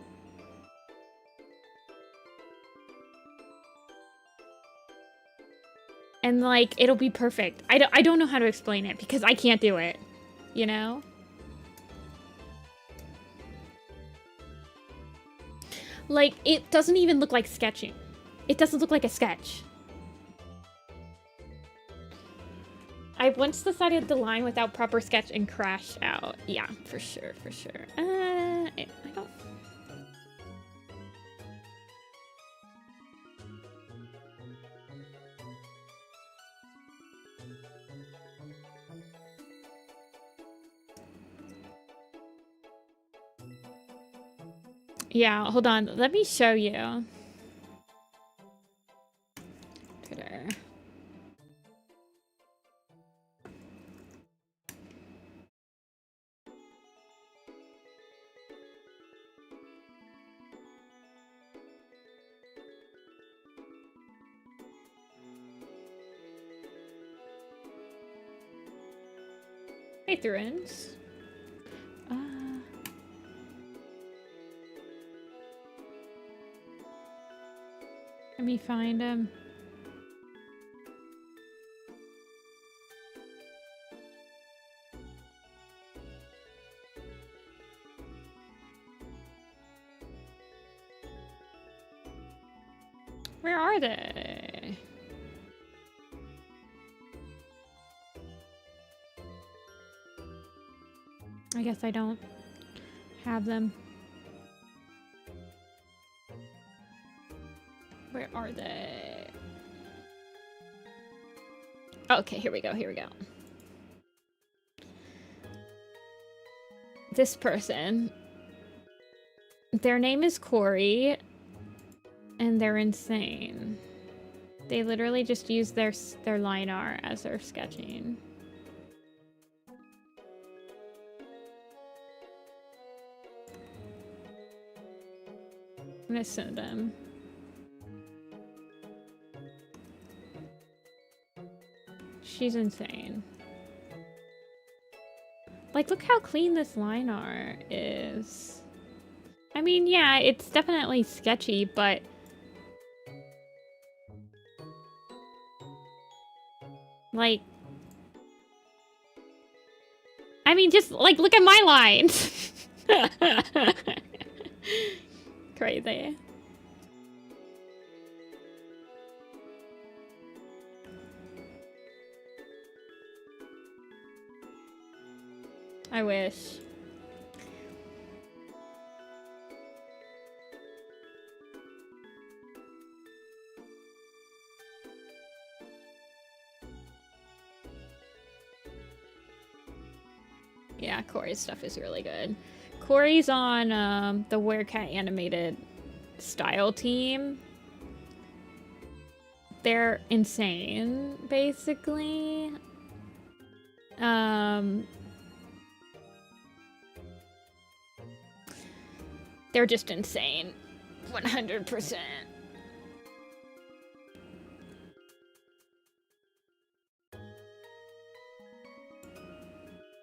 Speaker 1: And like, it'll be perfect. I don't know how to explain it because I can't do it. You know? Like, it doesn't even look like sketching. It doesn't look like a sketch. I once decided the line without proper sketch and crashed out. Yeah, for sure, for sure. I don't... Yeah, hold on. Let me show you. Twitter. Hey, Thurins. Let me find him. Where are they? I guess I don't have them. Where are they? Okay, here we go, here we go. This person. Their name is Corey, and they're insane. They literally just use their line art as their sketching. I'm gonna send them. She's insane. Like, look how clean this line art is. I mean, yeah, it's definitely sketchy, but... Like... I mean, just, like, look at my lines! Crazy. I wish. Yeah, Corey's stuff is really good. Corey's on the Werecat animated style team. They're insane, basically. They're just insane. 100%.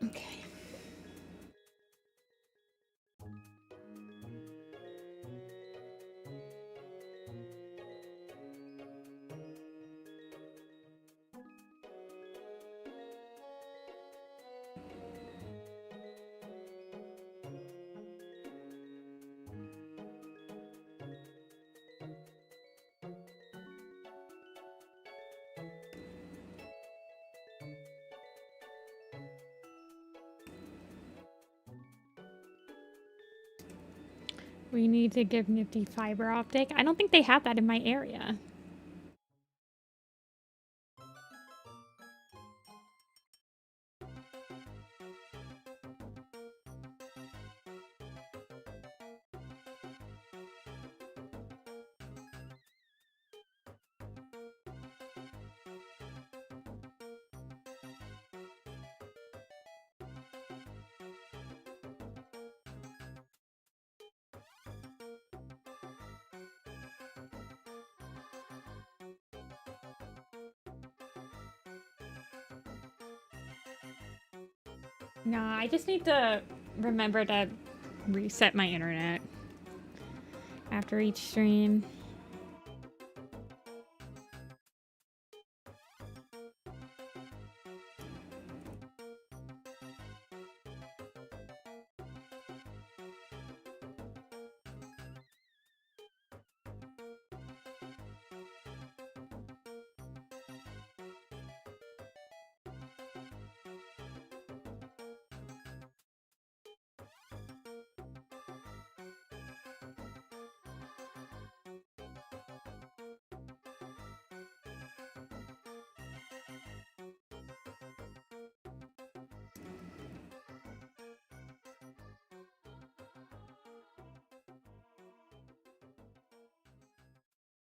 Speaker 1: Okay. We need to give Nifty fiber optic. I don't think they have that in my area. No, I just need to remember to reset my internet after each stream.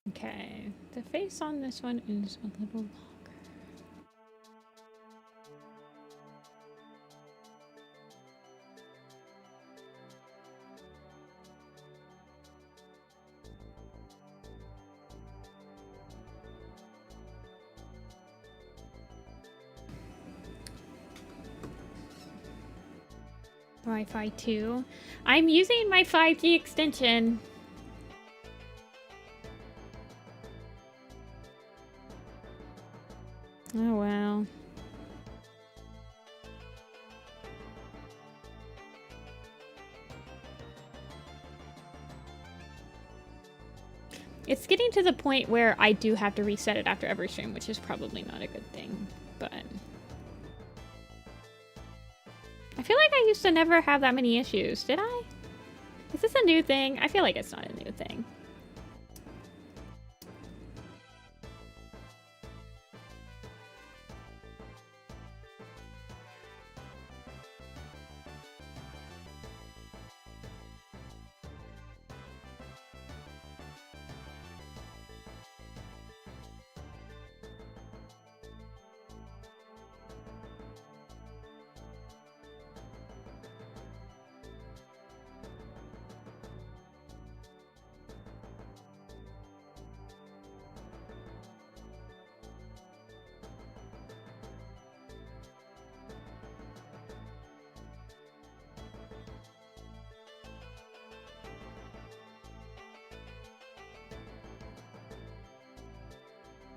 Speaker 1: Okay, the face on this one is a little longer. Wi-Fi 2. I'm using my 5G extension. Oh, wow. It's getting to the point where I do have to reset it after every stream, which is probably not a good thing, but... I feel like I used to never have that many issues, did I? Is this a new thing? I feel like it's not a new thing.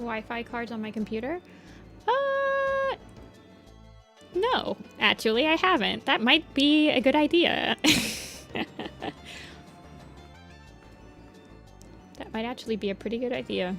Speaker 1: Wi-Fi cards on my computer? No, actually I haven't. That might be a good idea. That might actually be a pretty good idea.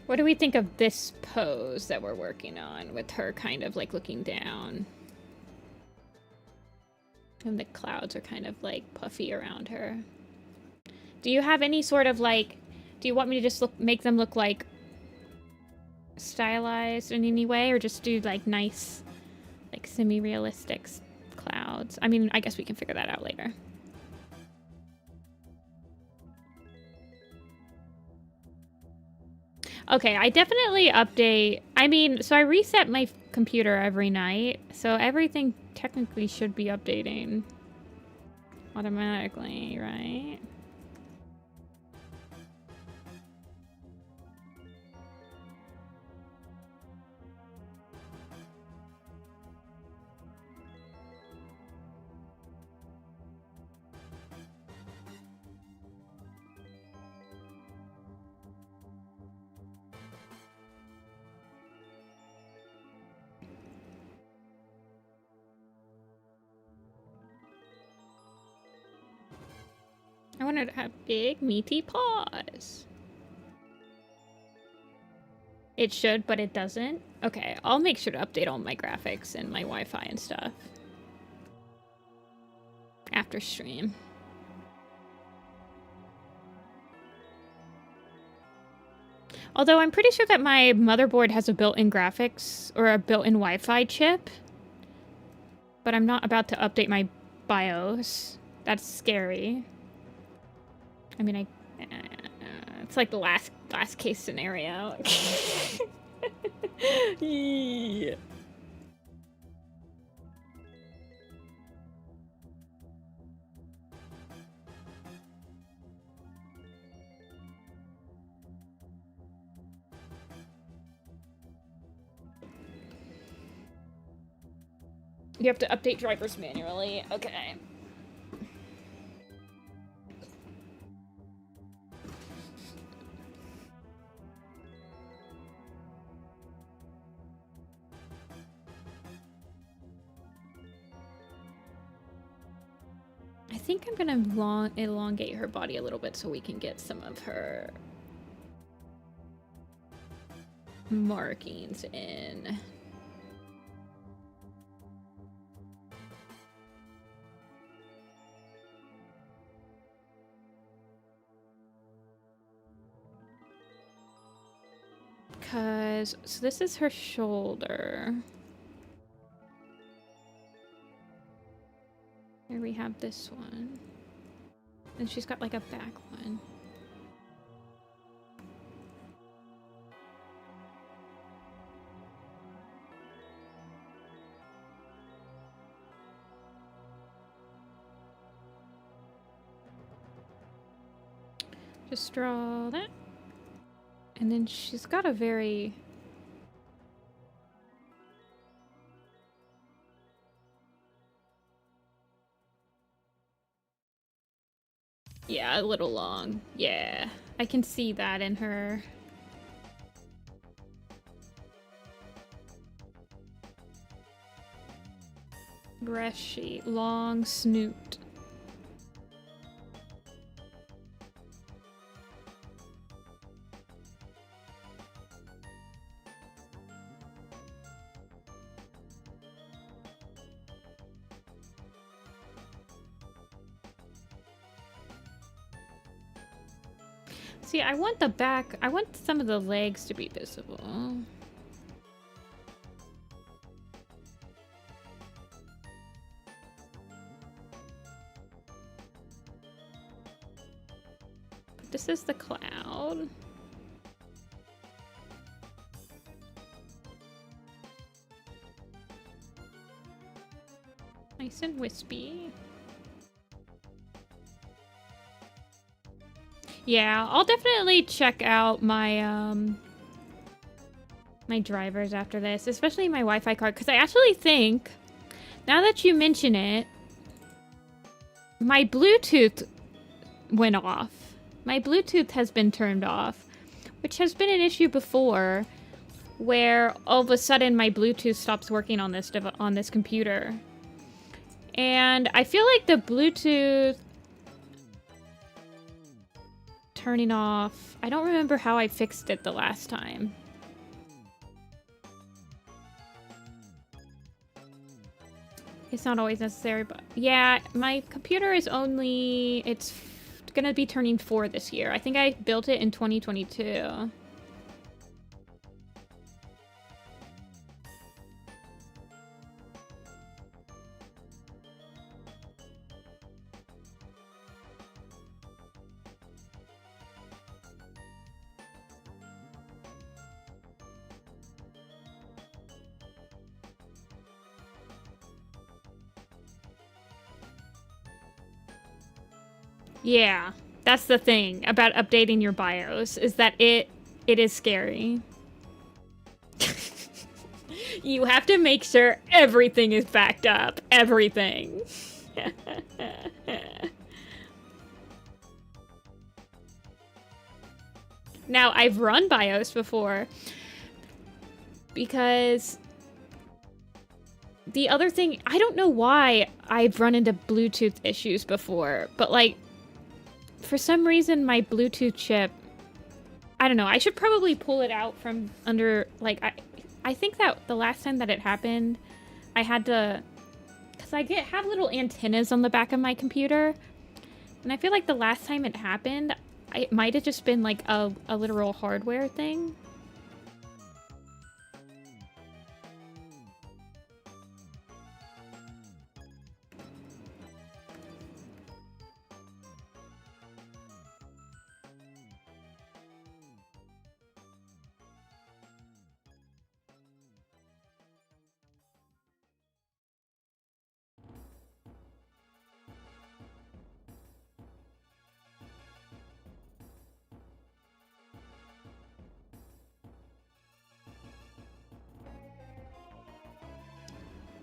Speaker 1: What do we think of this pose that we're working on with her kind of like looking down? And the clouds are kind of like puffy around her. Do you have any sort of like, do you want me to just make them look like stylized in any way, or just do like nice, like semi-realistic clouds? I mean, I guess we can figure that out later. Okay, I definitely update. I mean, so I reset my computer every night, so everything technically should be updating automatically, right? I wanted to have big, meaty paws. It should, but it doesn't. Okay, I'll make sure to update all my graphics and my Wi-Fi and stuff after stream. Although I'm pretty sure that my motherboard has a built-in graphics or a built-in Wi-Fi chip, but I'm not about to update my BIOS. That's scary. I mean, it's like the last case scenario. Yeah. You have to update drivers manually. Okay. I think I'm gonna elongate her body a little bit so we can get some of her markings in. So this is her shoulder. Here we have this one. And she's got like a back one. Just draw that. And then she's got a very... Yeah, a little long. Yeah, I can see that in her. Breast sheet, long snoot. See, I want the back, I want some of the legs to be visible. But this is the cloud. Nice and wispy. Yeah, I'll definitely check out my my drivers after this, especially my Wi-Fi card, because I actually think, now that you mention it, my Bluetooth went off. My Bluetooth has been turned off, which has been an issue before, where all of a sudden my Bluetooth stops working on this computer. And I feel like the Bluetooth turning off. I don't remember how I fixed it the last time. It's not always necessary, but yeah, my computer is only, it's gonna be turning 4 this year. I think I built it in 2022. Yeah, that's the thing about updating your BIOS, is that it is scary. You have to make sure everything is backed up. Everything. Now, I've run BIOS before because the other thing, I don't know why I've run into Bluetooth issues before, but like, for some reason, my Bluetooth chip, I don't know, I should probably pull it out from under, like, I think that the last time that it happened, I had to, because I have little antennas on the back of my computer, and I feel like the last time it happened, it might have just been like a literal hardware thing.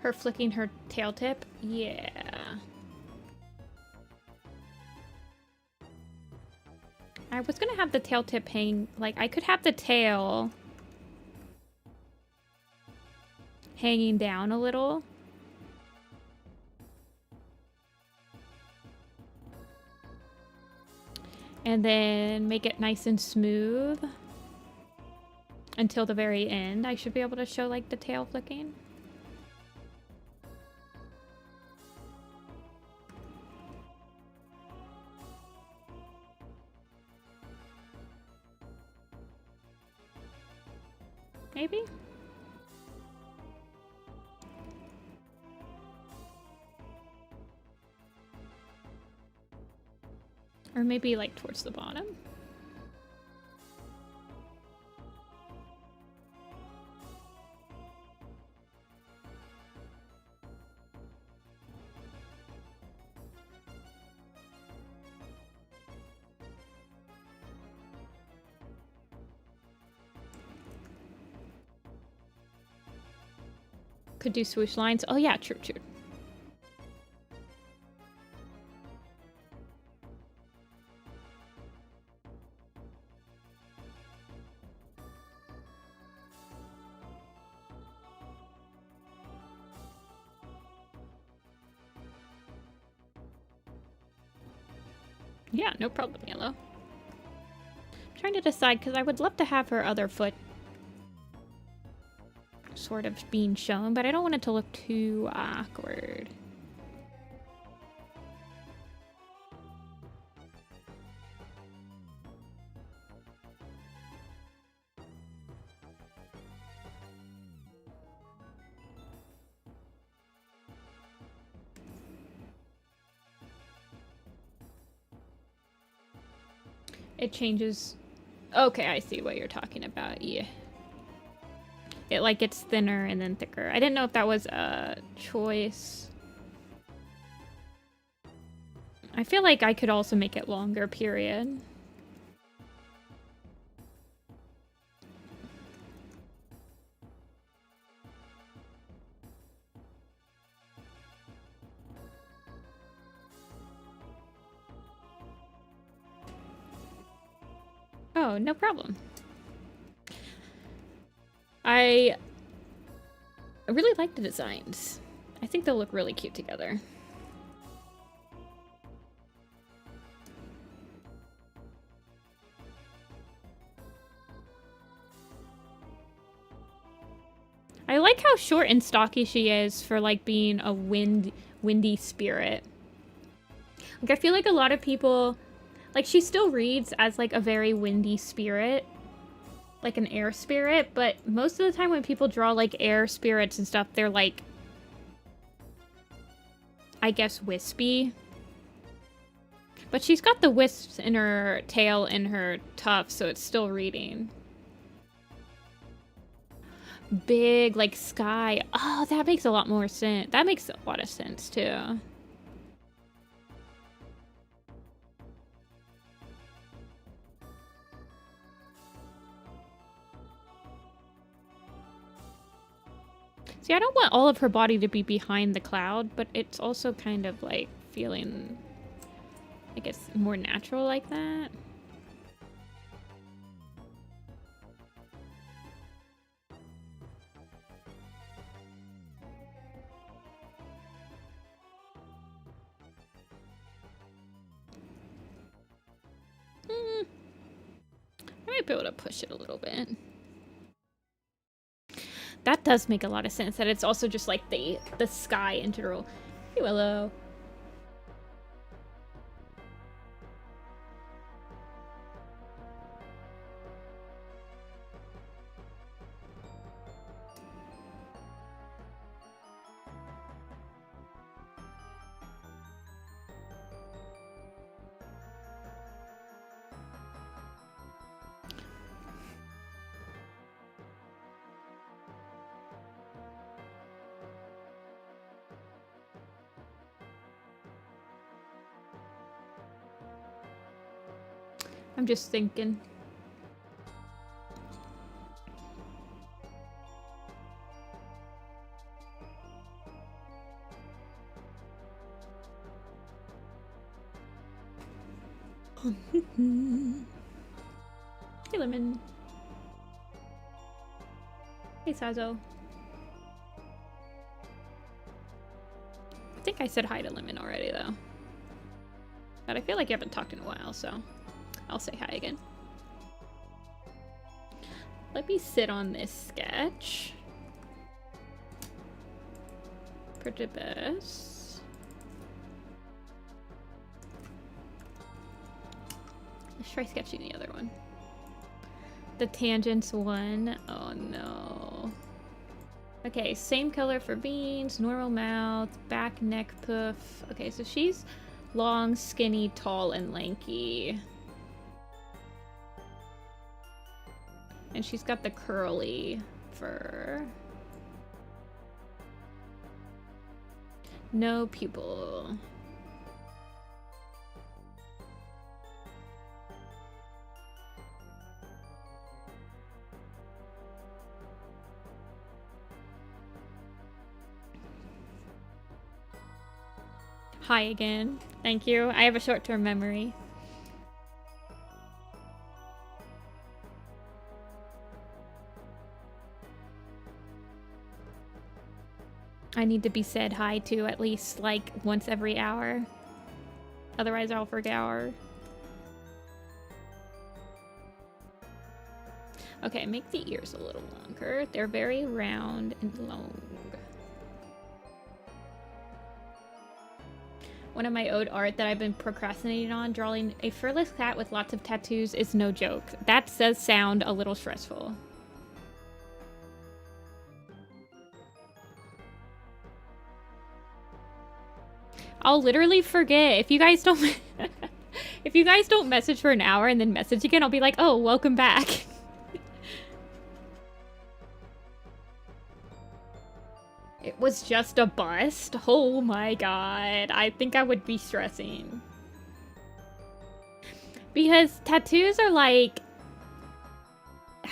Speaker 1: Her flicking her tail tip? Yeah. I was gonna have the tail tip hang, like, I could have the tail hanging down a little. And then make it nice and smooth until the very end. I should be able to show, like, the tail flicking. Maybe? Or maybe like towards the bottom. Could do swoosh lines. Oh yeah, true, true. Yeah, no problem, Yellow. I'm trying to decide, because I would love to have her other foot sort of being shown, but I don't want it to look too awkward. It changes. Okay, I see what you're talking about. Yeah. It like gets thinner and then thicker. I didn't know if that was a choice. I feel like I could also make it longer, period. Oh, no problem. I really like the designs. I think they'll look really cute together. like how short and stocky she is for like being a windy spirit. Like I feel like a lot of people, like she still reads as like a very windy spirit, like an air spirit, but most of the time when people draw like air spirits and stuff, they're like, I guess, wispy. But she's got the wisps in her tail and her tufts, so it's still reading. Big, like, sky. Oh, that makes a lot more sense. That makes a lot of sense, too. See, I don't want all of her body to be behind the cloud, but it's also kind of, like, feeling, I guess, more natural like that. I might be able to push it a little bit. That does make a lot of sense, that it's also just like the sky in general. Hey, Willow. I'm just thinking. Hey, Lemon. Hey, Sazo. I think I said hi to Lemon already, though. But I feel like you haven't talked in a while, so I'll say hi again. Let me sit on this sketch. Pretty best. Let's try sketching the other one. The tangents one. Oh no. Okay, same color for beans, normal mouth, back, neck, poof. Okay, so she's long, skinny, tall, and lanky. And she's got the curly fur. No pupil. Hi again. Thank you. I have a short-term memory. I need to be said hi to at least like once every hour. Otherwise I'll forget. Okay, make the ears a little longer. They're very round and long. One of my ode art that I've been procrastinating on, drawing a furless cat with lots of tattoos, is no joke. That does sound a little stressful. I'll literally forget. If you guys don't if you guys don't message for an hour and then message again, I'll be like, oh, welcome back. It was just a bust? Oh my god. I think I would be stressing. Because tattoos are like...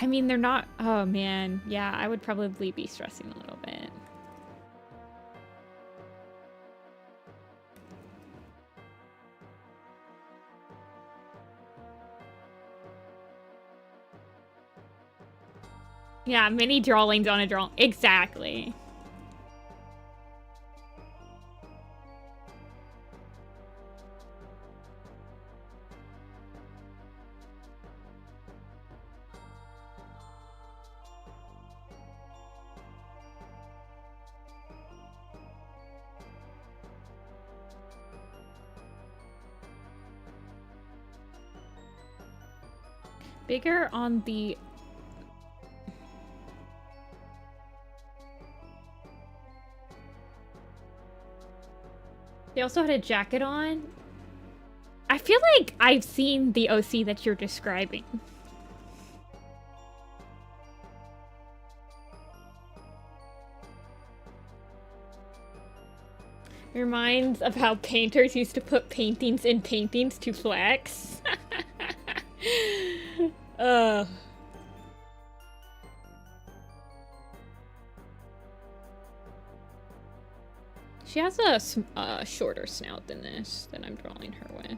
Speaker 1: I mean, they're not... Oh man. Yeah, I would probably be stressing a little bit. Yeah, mini drawings on a drawing. Exactly. Bigger on the... They also had a jacket on. I feel like I've seen the OC that you're describing. It reminds of how painters used to put paintings in paintings to flex. Ugh. She has a shorter snout than this, that I'm drawing her with.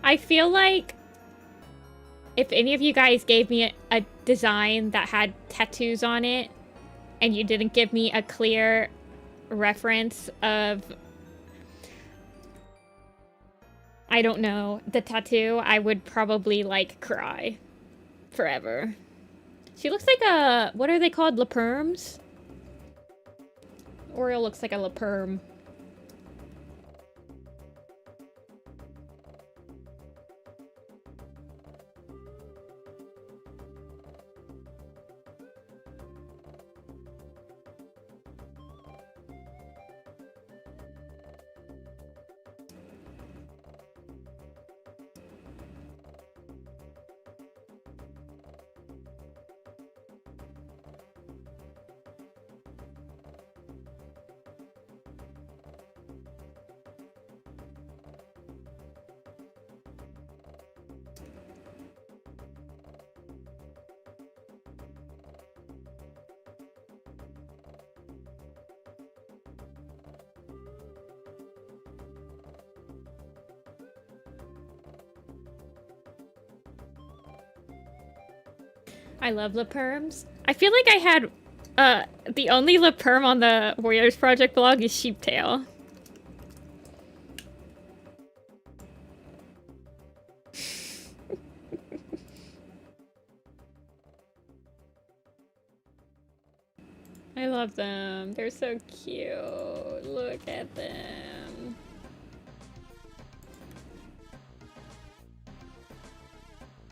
Speaker 1: I feel like if any of you guys gave me a design that had tattoos on it and you didn't give me a clear reference of, I don't know, the tattoo, I would probably, like, cry forever. She looks like a, what are they called, La Perms? Oriole looks like a La Perm. I love La Perms. I feel like I had, the only La Perm on the Warriors Project blog is Sheeptail. I love them. They're so cute. Look at them.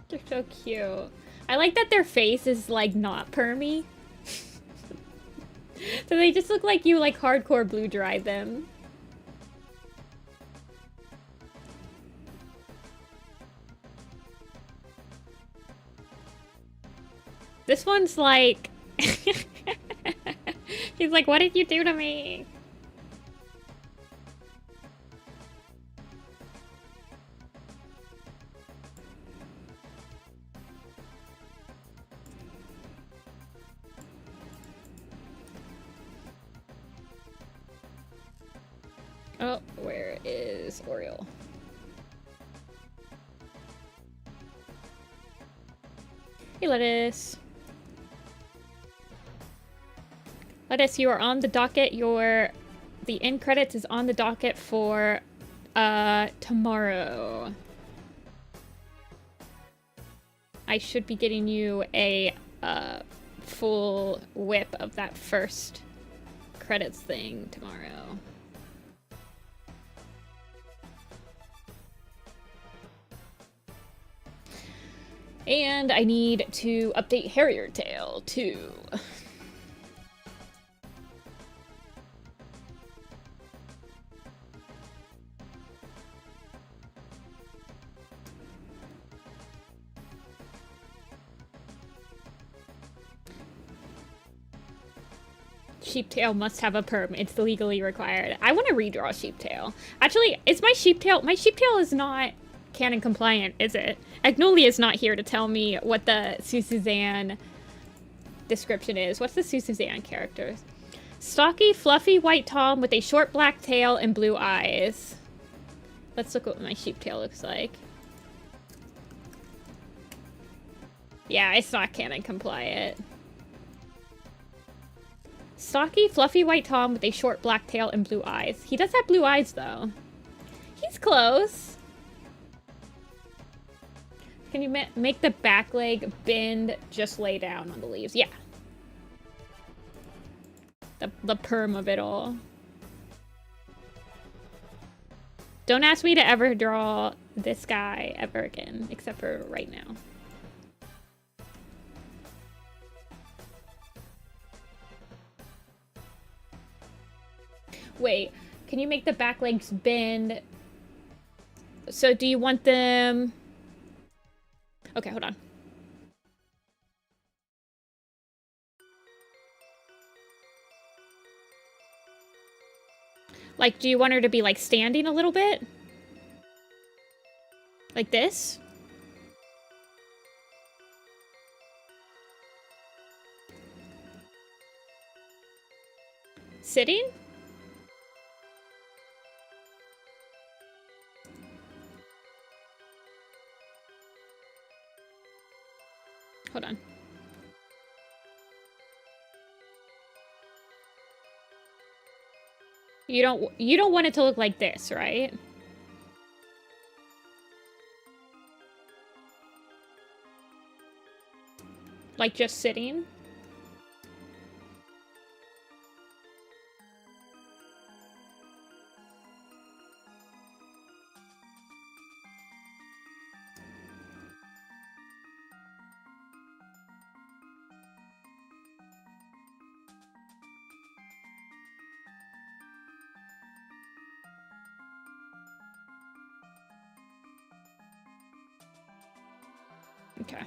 Speaker 1: They're so cute. I like that their face is, like, not permy. So they just look like you, like, hardcore blue dried them. This one's like... He's like, what did you do to me? Oh, where is Oriole? Hey, Lettuce. Lettuce, you are on the docket. The end credits is on the docket for tomorrow. I should be getting you a full whip of that first credits thing tomorrow. And I need to update Harrier Tail, too. Sheeptail must have a perm. It's legally required. I want to redraw Sheeptail. Actually, is my Sheeptail is not canon compliant, is it? Agnolia is not here to tell me what the Suzanne description is. What's the Suzanne characters? Stocky, fluffy white Tom with a short black tail and blue eyes. Let's look what my sheep tail looks like. Yeah, it's not canon compliant. Stocky, fluffy white Tom with a short black tail and blue eyes. He does have blue eyes, though. He's close. Can you make the back leg bend, just lay down on the leaves? Yeah. The perm of it all. Don't ask me to ever draw this guy ever again, except for right now. Wait, can you make the back legs bend? So do you want them... Okay, hold on. Like, do you want her to be, like, standing a little bit? Like this? Sitting? Hold on. You don't want it to look like this, right? Like just sitting? Okay.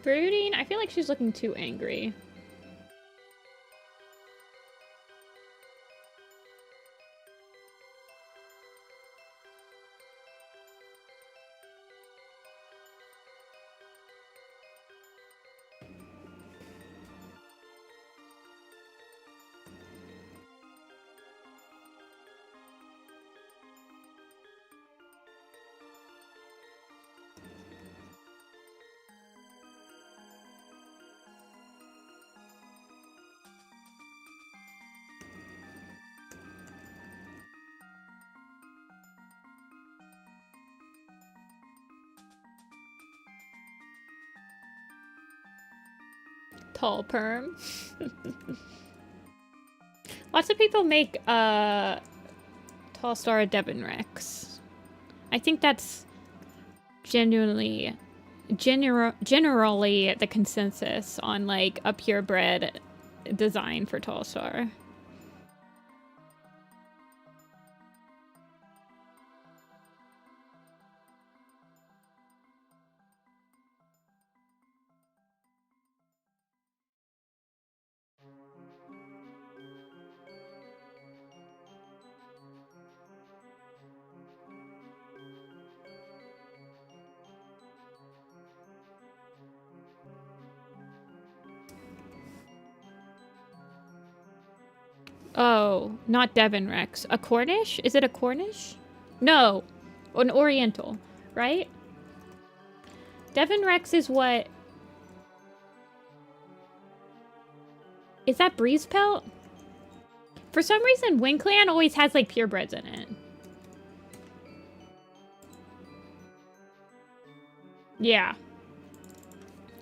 Speaker 1: Brooding? I feel like she's looking too angry. Tall perm. Lots of people make Tall Star a Devon Rex. I think that's generally the consensus on like a purebred design for Tall Star. Oh, not Devon Rex. A Cornish? Is it a Cornish? No, an Oriental, right? Devon Rex is what? Is that Breeze Pelt? For some reason, Wing Clan always has like purebreds in it. Yeah.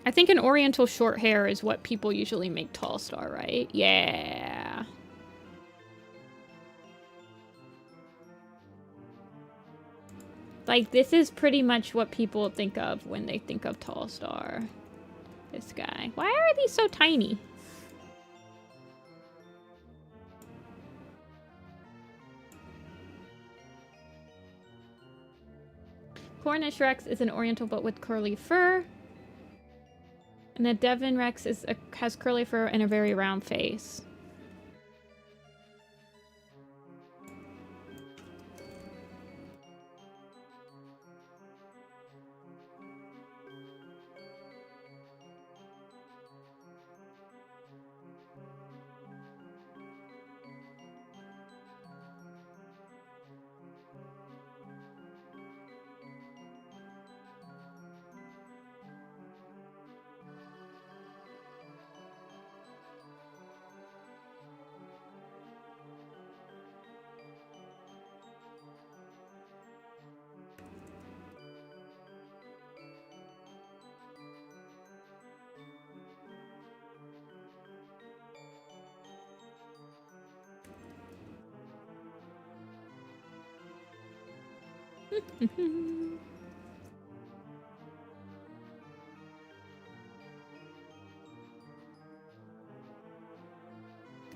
Speaker 1: I think an Oriental short hair is what people usually make Tall Star, right? Yeah. Like, this is pretty much what people think of when they think of Tall Star. This guy. Why are these so tiny? Cornish Rex is an oriental but with curly fur. And the Devon Rex has curly fur and a very round face.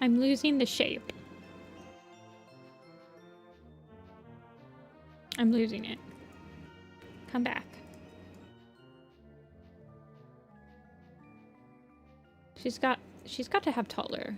Speaker 1: I'm losing the shape. I'm losing it. Come back. She's got to have taller.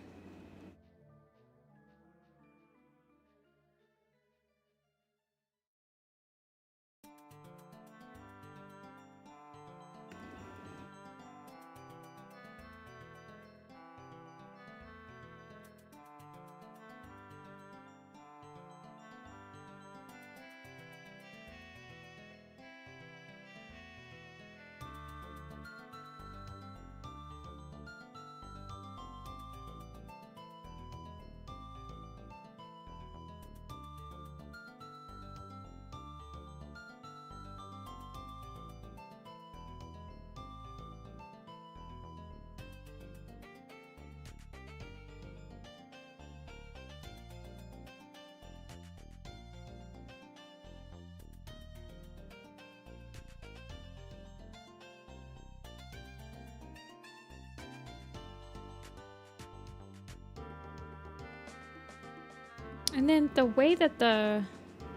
Speaker 1: And then the way that the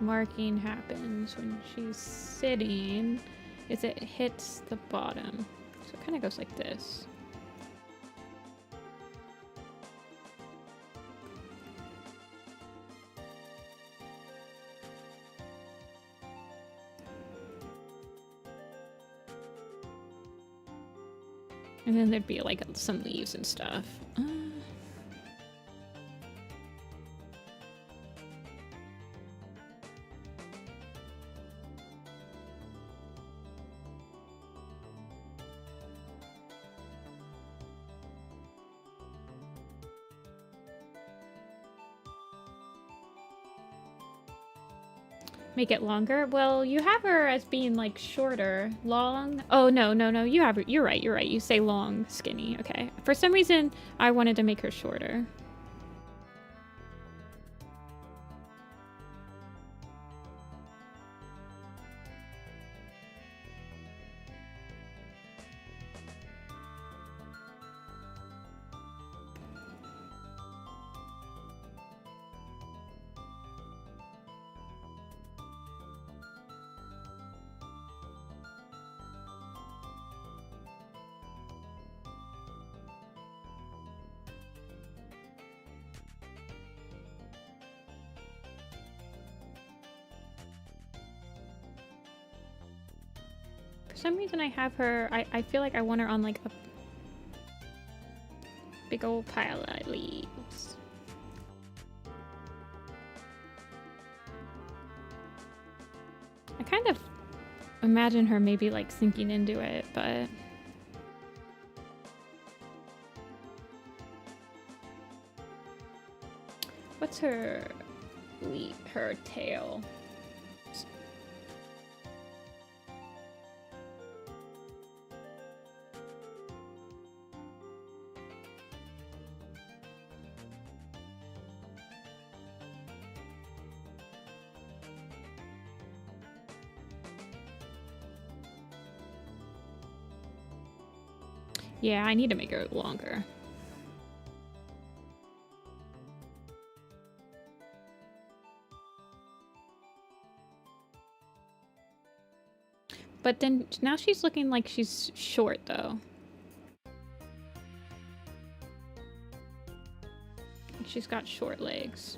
Speaker 1: marking happens when she's sitting is it hits the bottom. So it kind of goes like this. And then there'd be like some leaves and stuff. Make it longer? Well, you have her as being like shorter. Long? Oh, no. You have her. You're right. You say long, skinny. Okay. For some reason, I wanted to make her shorter. For some reason I have her, I feel like I want her on like a big old pile of leaves. I kind of imagine her maybe like sinking into it, but what's her tail? Yeah, I need to make her longer. But then now she's looking like she's short though. She's got short legs.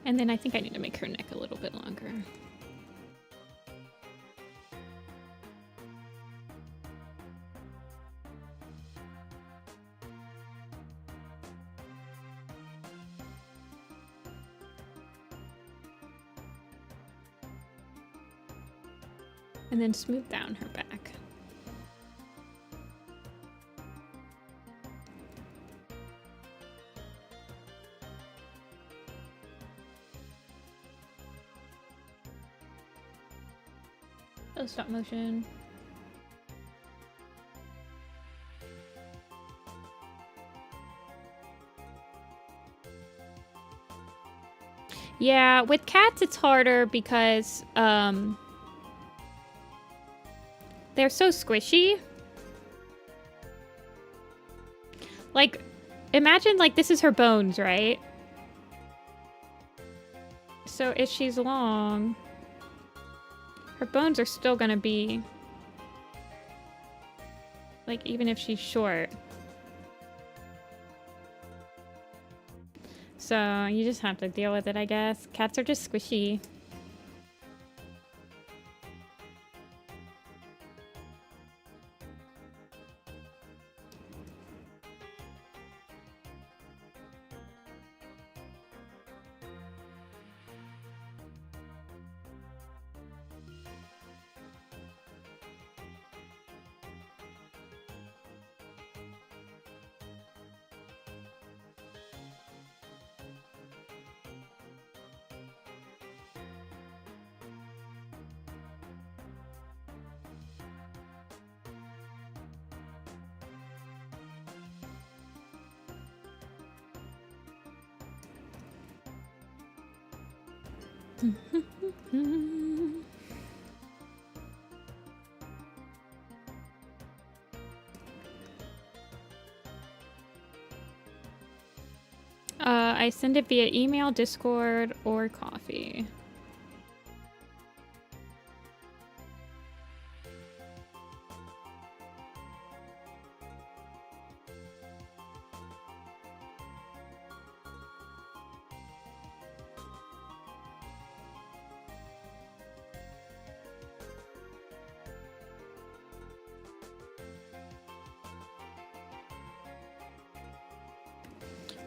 Speaker 1: And then I think I need to make her neck a little bit longer. And then smooth down her back. Oh, stop motion. Yeah, with cats it's harder because they're so squishy. Like, imagine like this is her bones, right? So if she's long, her bones are still gonna be like, even if she's short. So you just have to deal with it, I guess. Cats are just squishy. I send it via email, Discord, or coffee.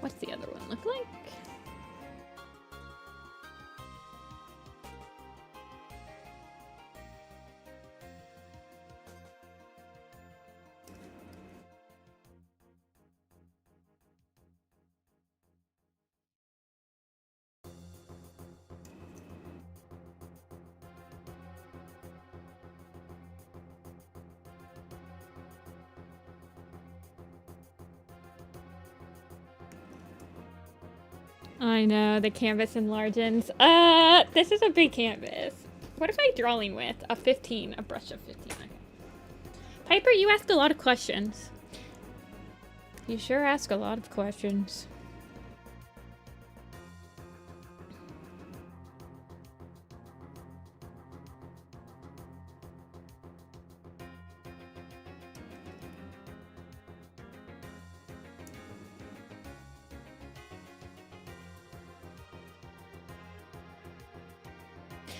Speaker 1: What's the other one look like? I know, the canvas enlarges. This is a big canvas. What am I drawing with? A 15, a brush of 15. Okay. Piper, you ask a lot of questions. You sure ask a lot of questions.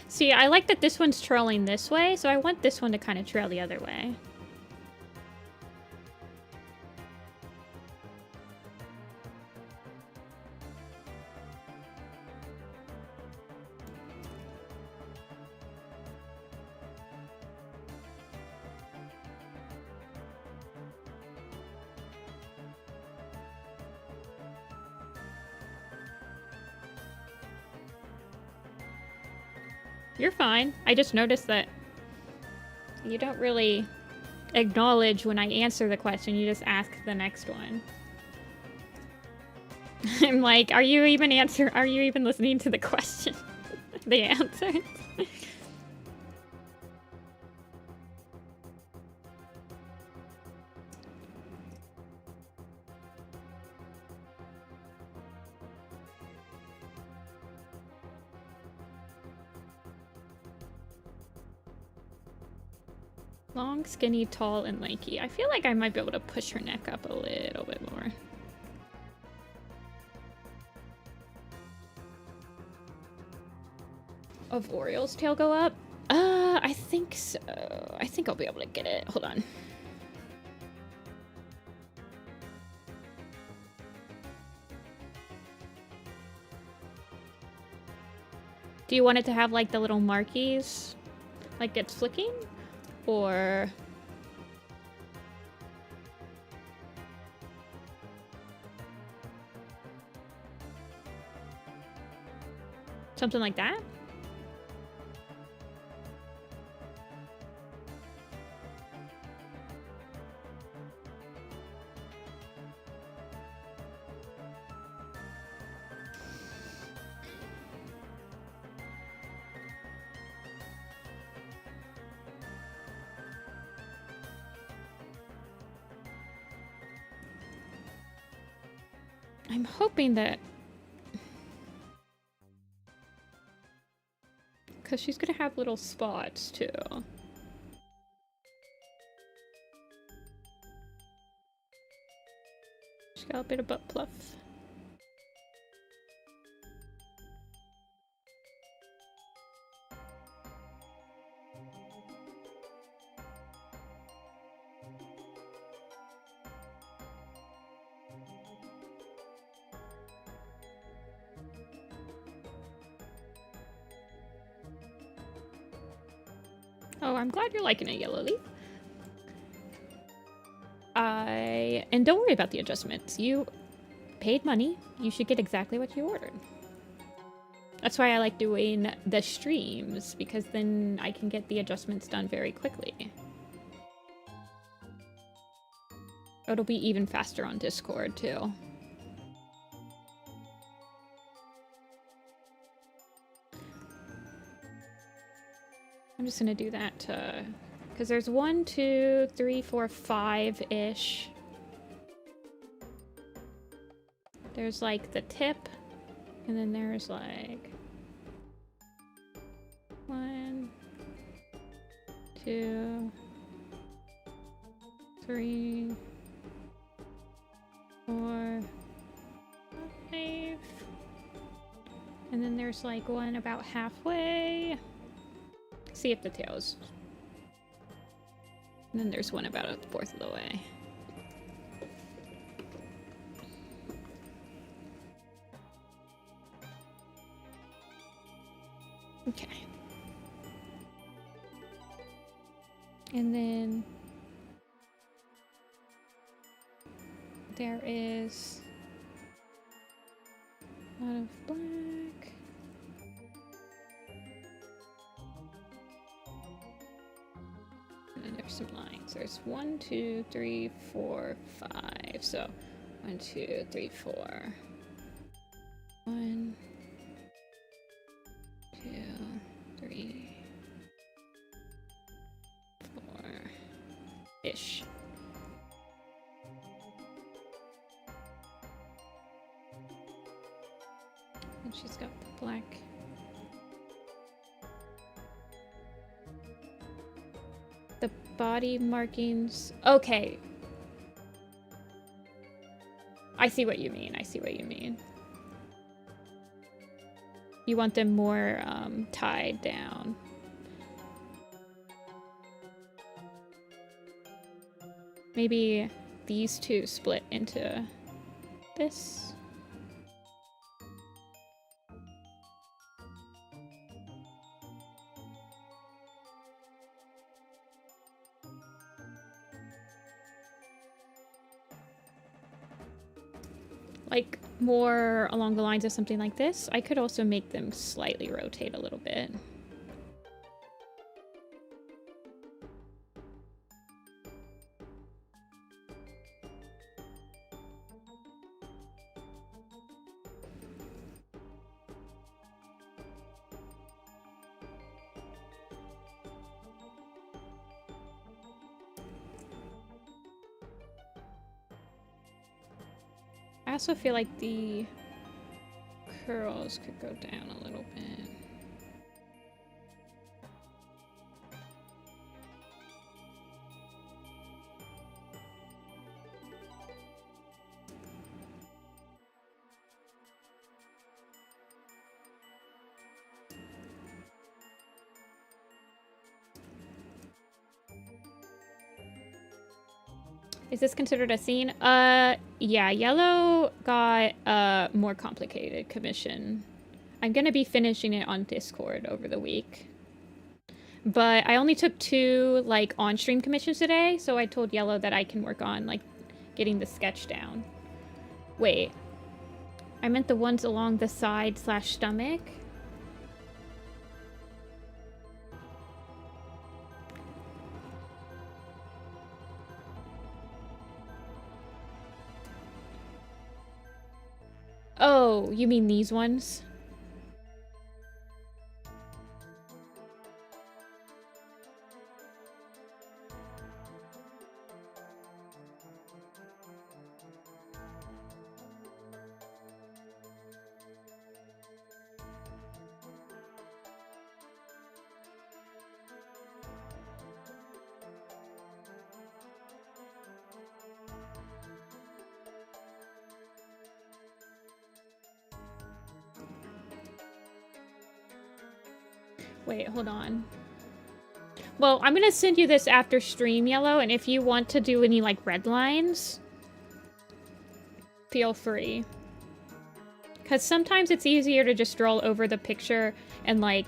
Speaker 1: See, I like that this one's trailing this way, so I want this one to kind of trail the other way. You're fine. I just noticed that you don't really acknowledge when I answer the question. You just ask the next one. I'm like, are you even listening to the question? The answer? Long, skinny, tall, and lanky. I feel like I might be able to push her neck up a little bit more. Of Oriole's tail go up? I think so. I think I'll be able to get it. Hold on. Do you want it to have like the little markies? Like it's flicking? Or... something like that? I'm hoping that... because she's gonna have little spots, too. She's got a bit of butt pluff. Oh, I'm glad you're liking it, Yellow Leaf. And don't worry about the adjustments. You paid money. You should get exactly what you ordered. That's why I like doing the streams, because then I can get the adjustments done very quickly. It'll be even faster on Discord, too. I'm just gonna do that because there's 1, 2, 3, 4, 5-ish. There's like the tip, and then there's like 1, 2, 3, 4, 5, and then there's like one about halfway. See if the tails. And then there's one about 1/4 of the way. Okay. And then there is a lot of black. And there's some lines. There's 1, 2, 3, 4, 5. So 1, 2, 3, 4. 1, 2, 3, 4-ish. And she's got the black. The body markings. Okay. I see what you mean. I see what you mean. You want them more tied down. Maybe these two split into this. Like more along the lines of something like this. I could also make them slightly rotate a little bit. I also feel like the curls could go down a little bit. Is this considered a scene? Yeah, yellow got a more complicated commission. I'm gonna be finishing it on Discord over the week. But I only took 2, like, on-stream commissions today, so I told Yellow that I can work on, like, getting the sketch down. Wait. I meant the ones along the side/stomach. Oh, you mean these ones? Wait, hold on. Well, I'm gonna send you this after stream, Yellow, and if you want to do any, like, red lines, feel free. Because sometimes it's easier to just scroll over the picture and, like,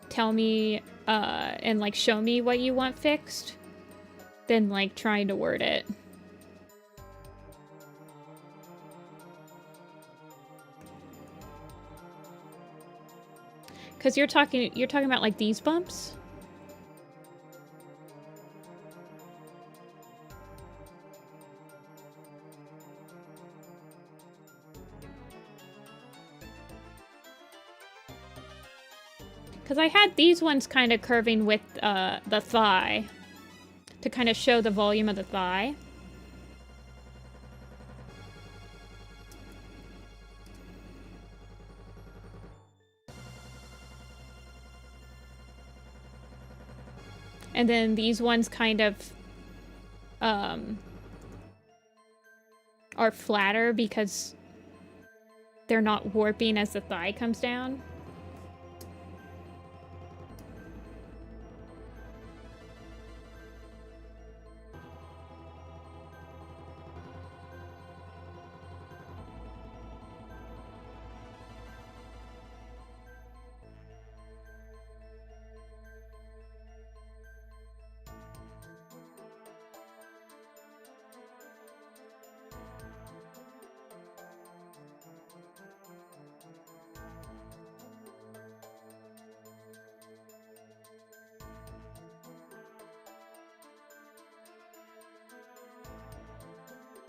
Speaker 1: tell me, and, like, show me what you want fixed than, like, trying to word it. Because you're talking about, like, these bumps? Because I had these ones kind of curving with the thigh to kind of show the volume of the thigh. And then these ones kind of are flatter because they're not warping as the thigh comes down.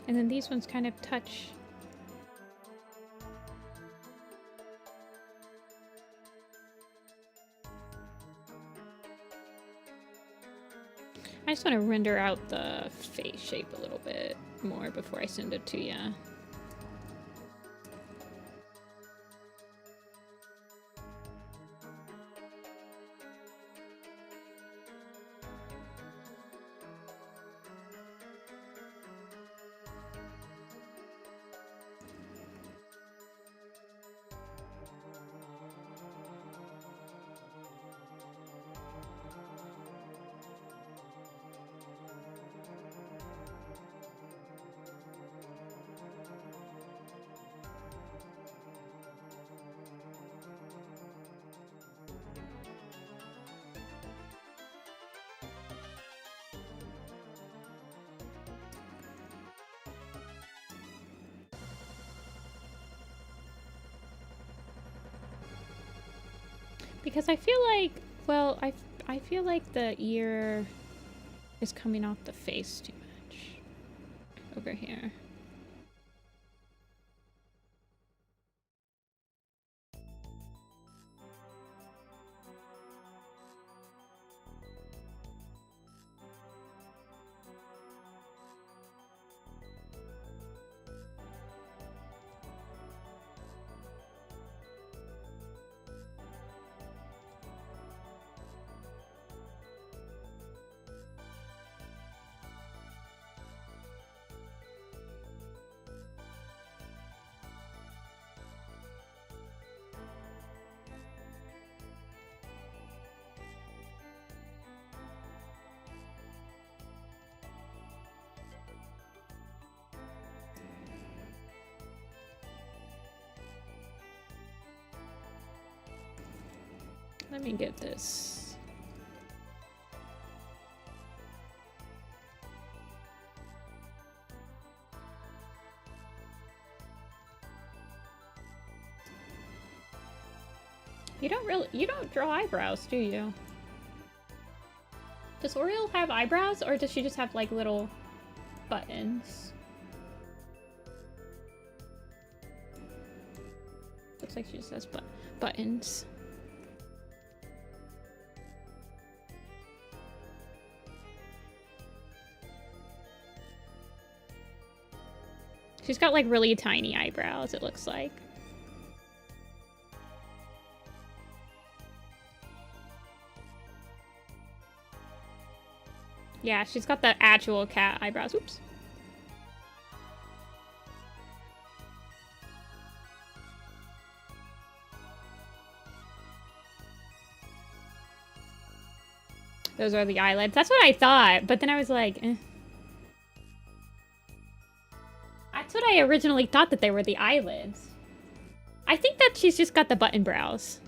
Speaker 1: And then these ones kind of touch. I just want to render out the face shape a little bit more before I send it to you. Because I feel like, well, I feel like the ear is coming off the face too much over here. Let me get this. You don't draw eyebrows, do you? Does Oriole have eyebrows, or does she just have like little buttons? Looks like she just has buttons. She's got like really tiny eyebrows, it looks like. Yeah, she's got the actual cat eyebrows. Oops. Those are the eyelids. That's what I thought, but then I was like, eh. That's what I originally thought, that they were the eyelids. I think that she's just got the button brows.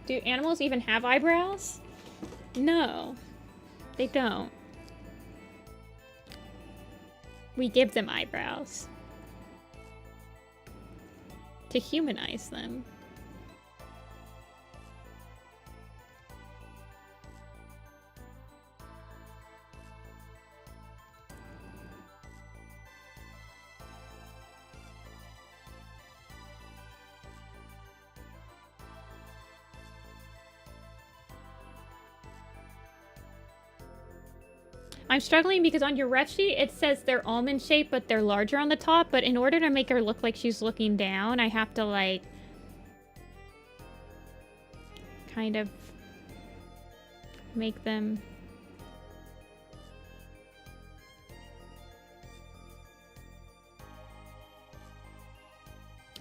Speaker 1: Do animals even have eyebrows? No, they don't. We give them eyebrows to humanize them. I'm struggling because on your ref sheet, it says they're almond shaped, but they're larger on the top. But in order to make her look like she's looking down, I have to, like, kind of make them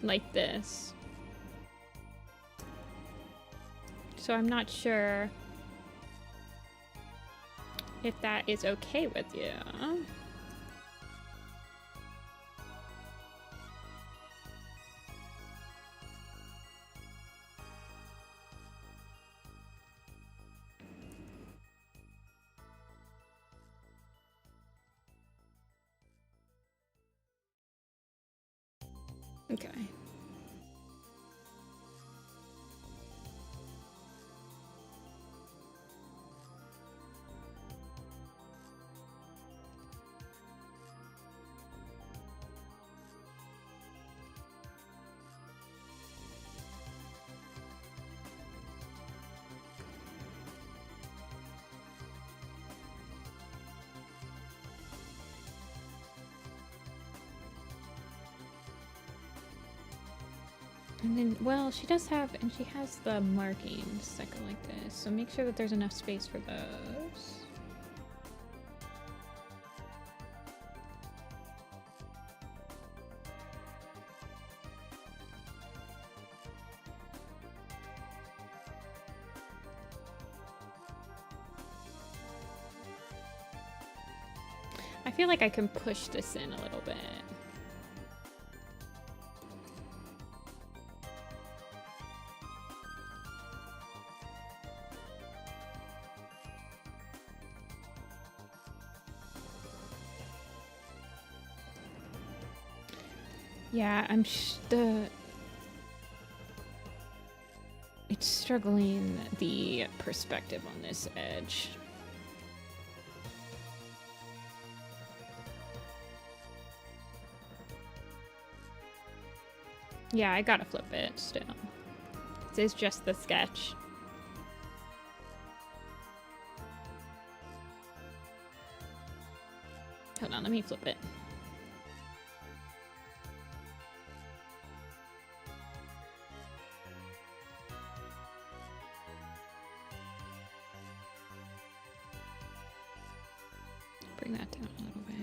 Speaker 1: like this. So I'm not sure if that is okay with you. Okay. And then, well, she does have, and she has the markings that go like this, so make sure that there's enough space for those. I feel like I can push this in a little bit. Yeah, it's struggling, the perspective on this edge. Yeah, I gotta flip it still. This is just the sketch. Hold on, let me flip it. bring that down a little bit.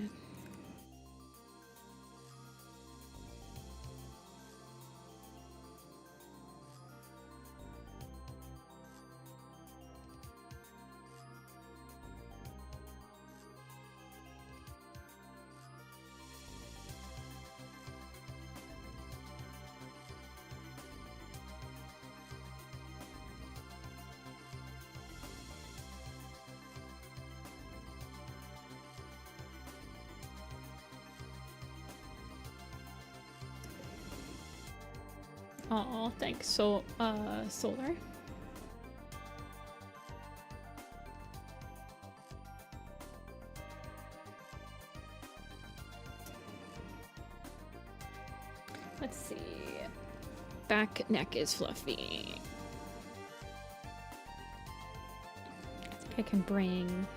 Speaker 1: Oh, thanks, Solar. Let's see. Back neck is fluffy. I think I can bring...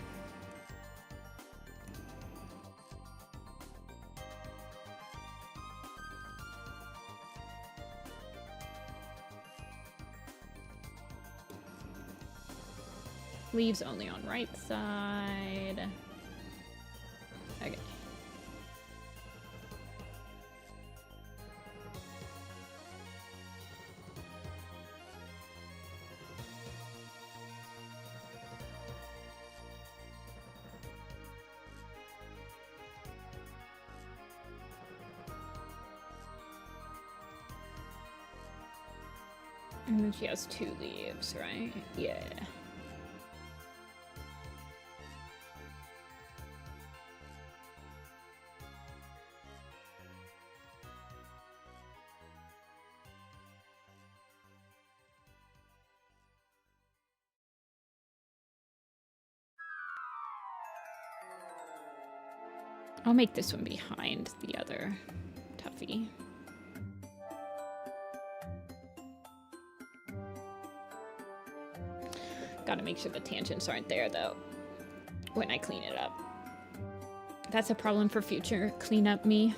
Speaker 1: Leaves only on right side. Okay. And then she has 2 leaves, right? Yeah. I'll make this one behind the other Tuffy. Gotta make sure the tangents aren't there, though, when I clean it up. That's a problem for future cleanup me.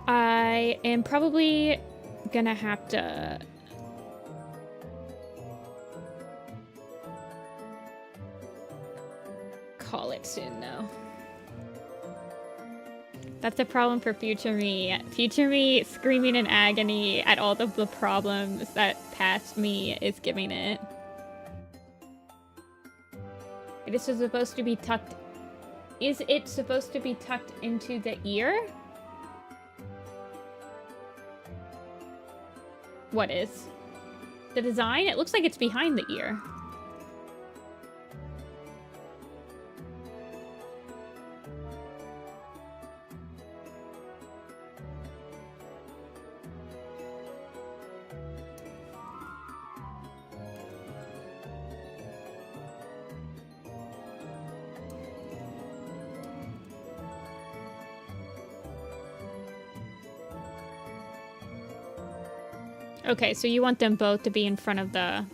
Speaker 1: I am probably gonna have to call it soon, though. That's a problem for future me. Future me screaming in agony at all of the problems that past me is giving it. This is supposed to be tucked... Is it supposed to be tucked into the ear? What is? The design? It looks like it's behind the ear. Okay, so you want them both to be in front of the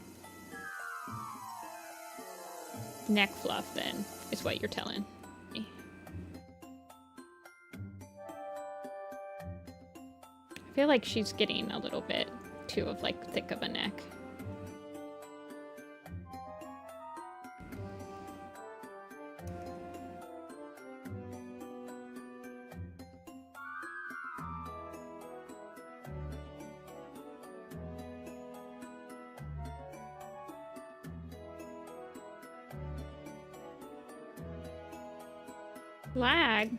Speaker 1: neck fluff, then, is what you're telling me. I feel like she's getting a little bit too of, like, thick of a neck. Lag.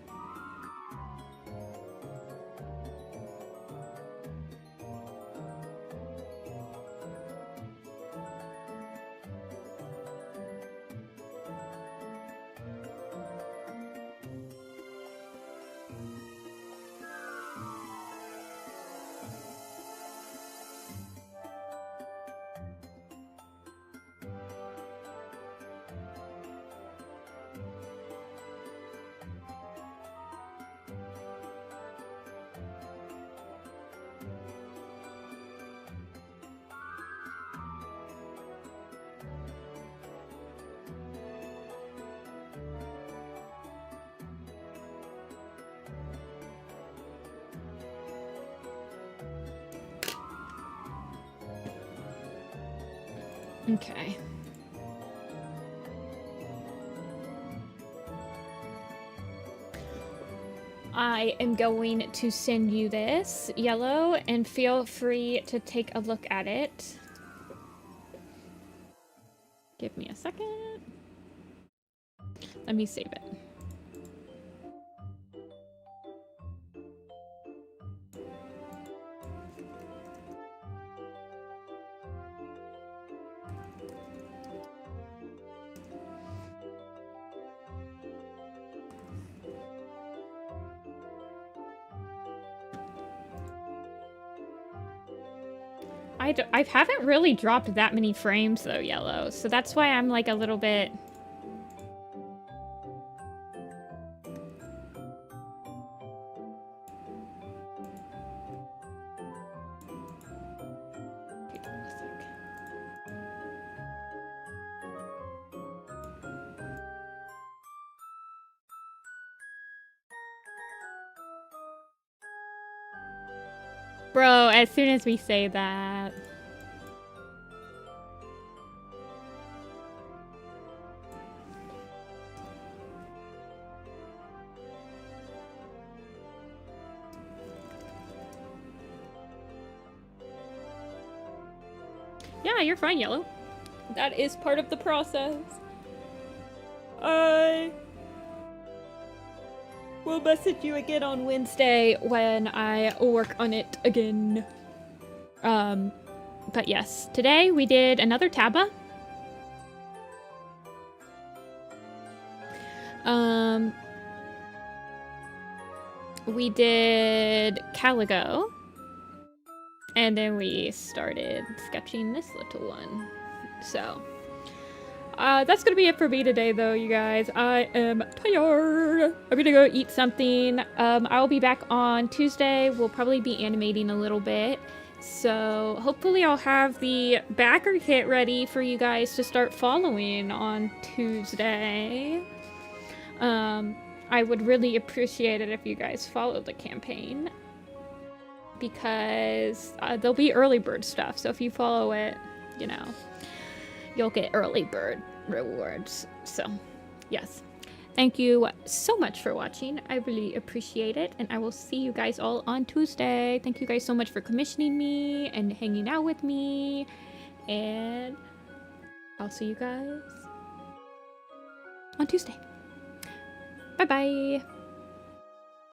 Speaker 1: Okay. I am going to send you this, Yellow, and feel free to take a look at it. Give me a second. Let me save it. I haven't really dropped that many frames though, Yellow, so that's why I'm like a little bit... Bro, as soon as we say that... Yeah, you're fine, Yellow. That is part of the process. I will message you again on Wednesday when I work on it again. But yes, today we did another Taba. We did Caligo. And then we started sketching this little one. So, that's gonna be it for me today, though, you guys. I am tired. I'm gonna go eat something. I'll be back on Tuesday. We'll probably be animating a little bit. So, hopefully I'll have the backer kit ready for you guys to start following on Tuesday. I would really appreciate it if you guys follow the campaign, because there'll be early bird stuff. So if you follow it, you know, you'll get early bird rewards. So yes, thank you so much for watching. I really appreciate it, and I will see you guys all on Tuesday. Thank you guys so much for commissioning me and hanging out with me, and I'll see you guys on Tuesday. Bye bye.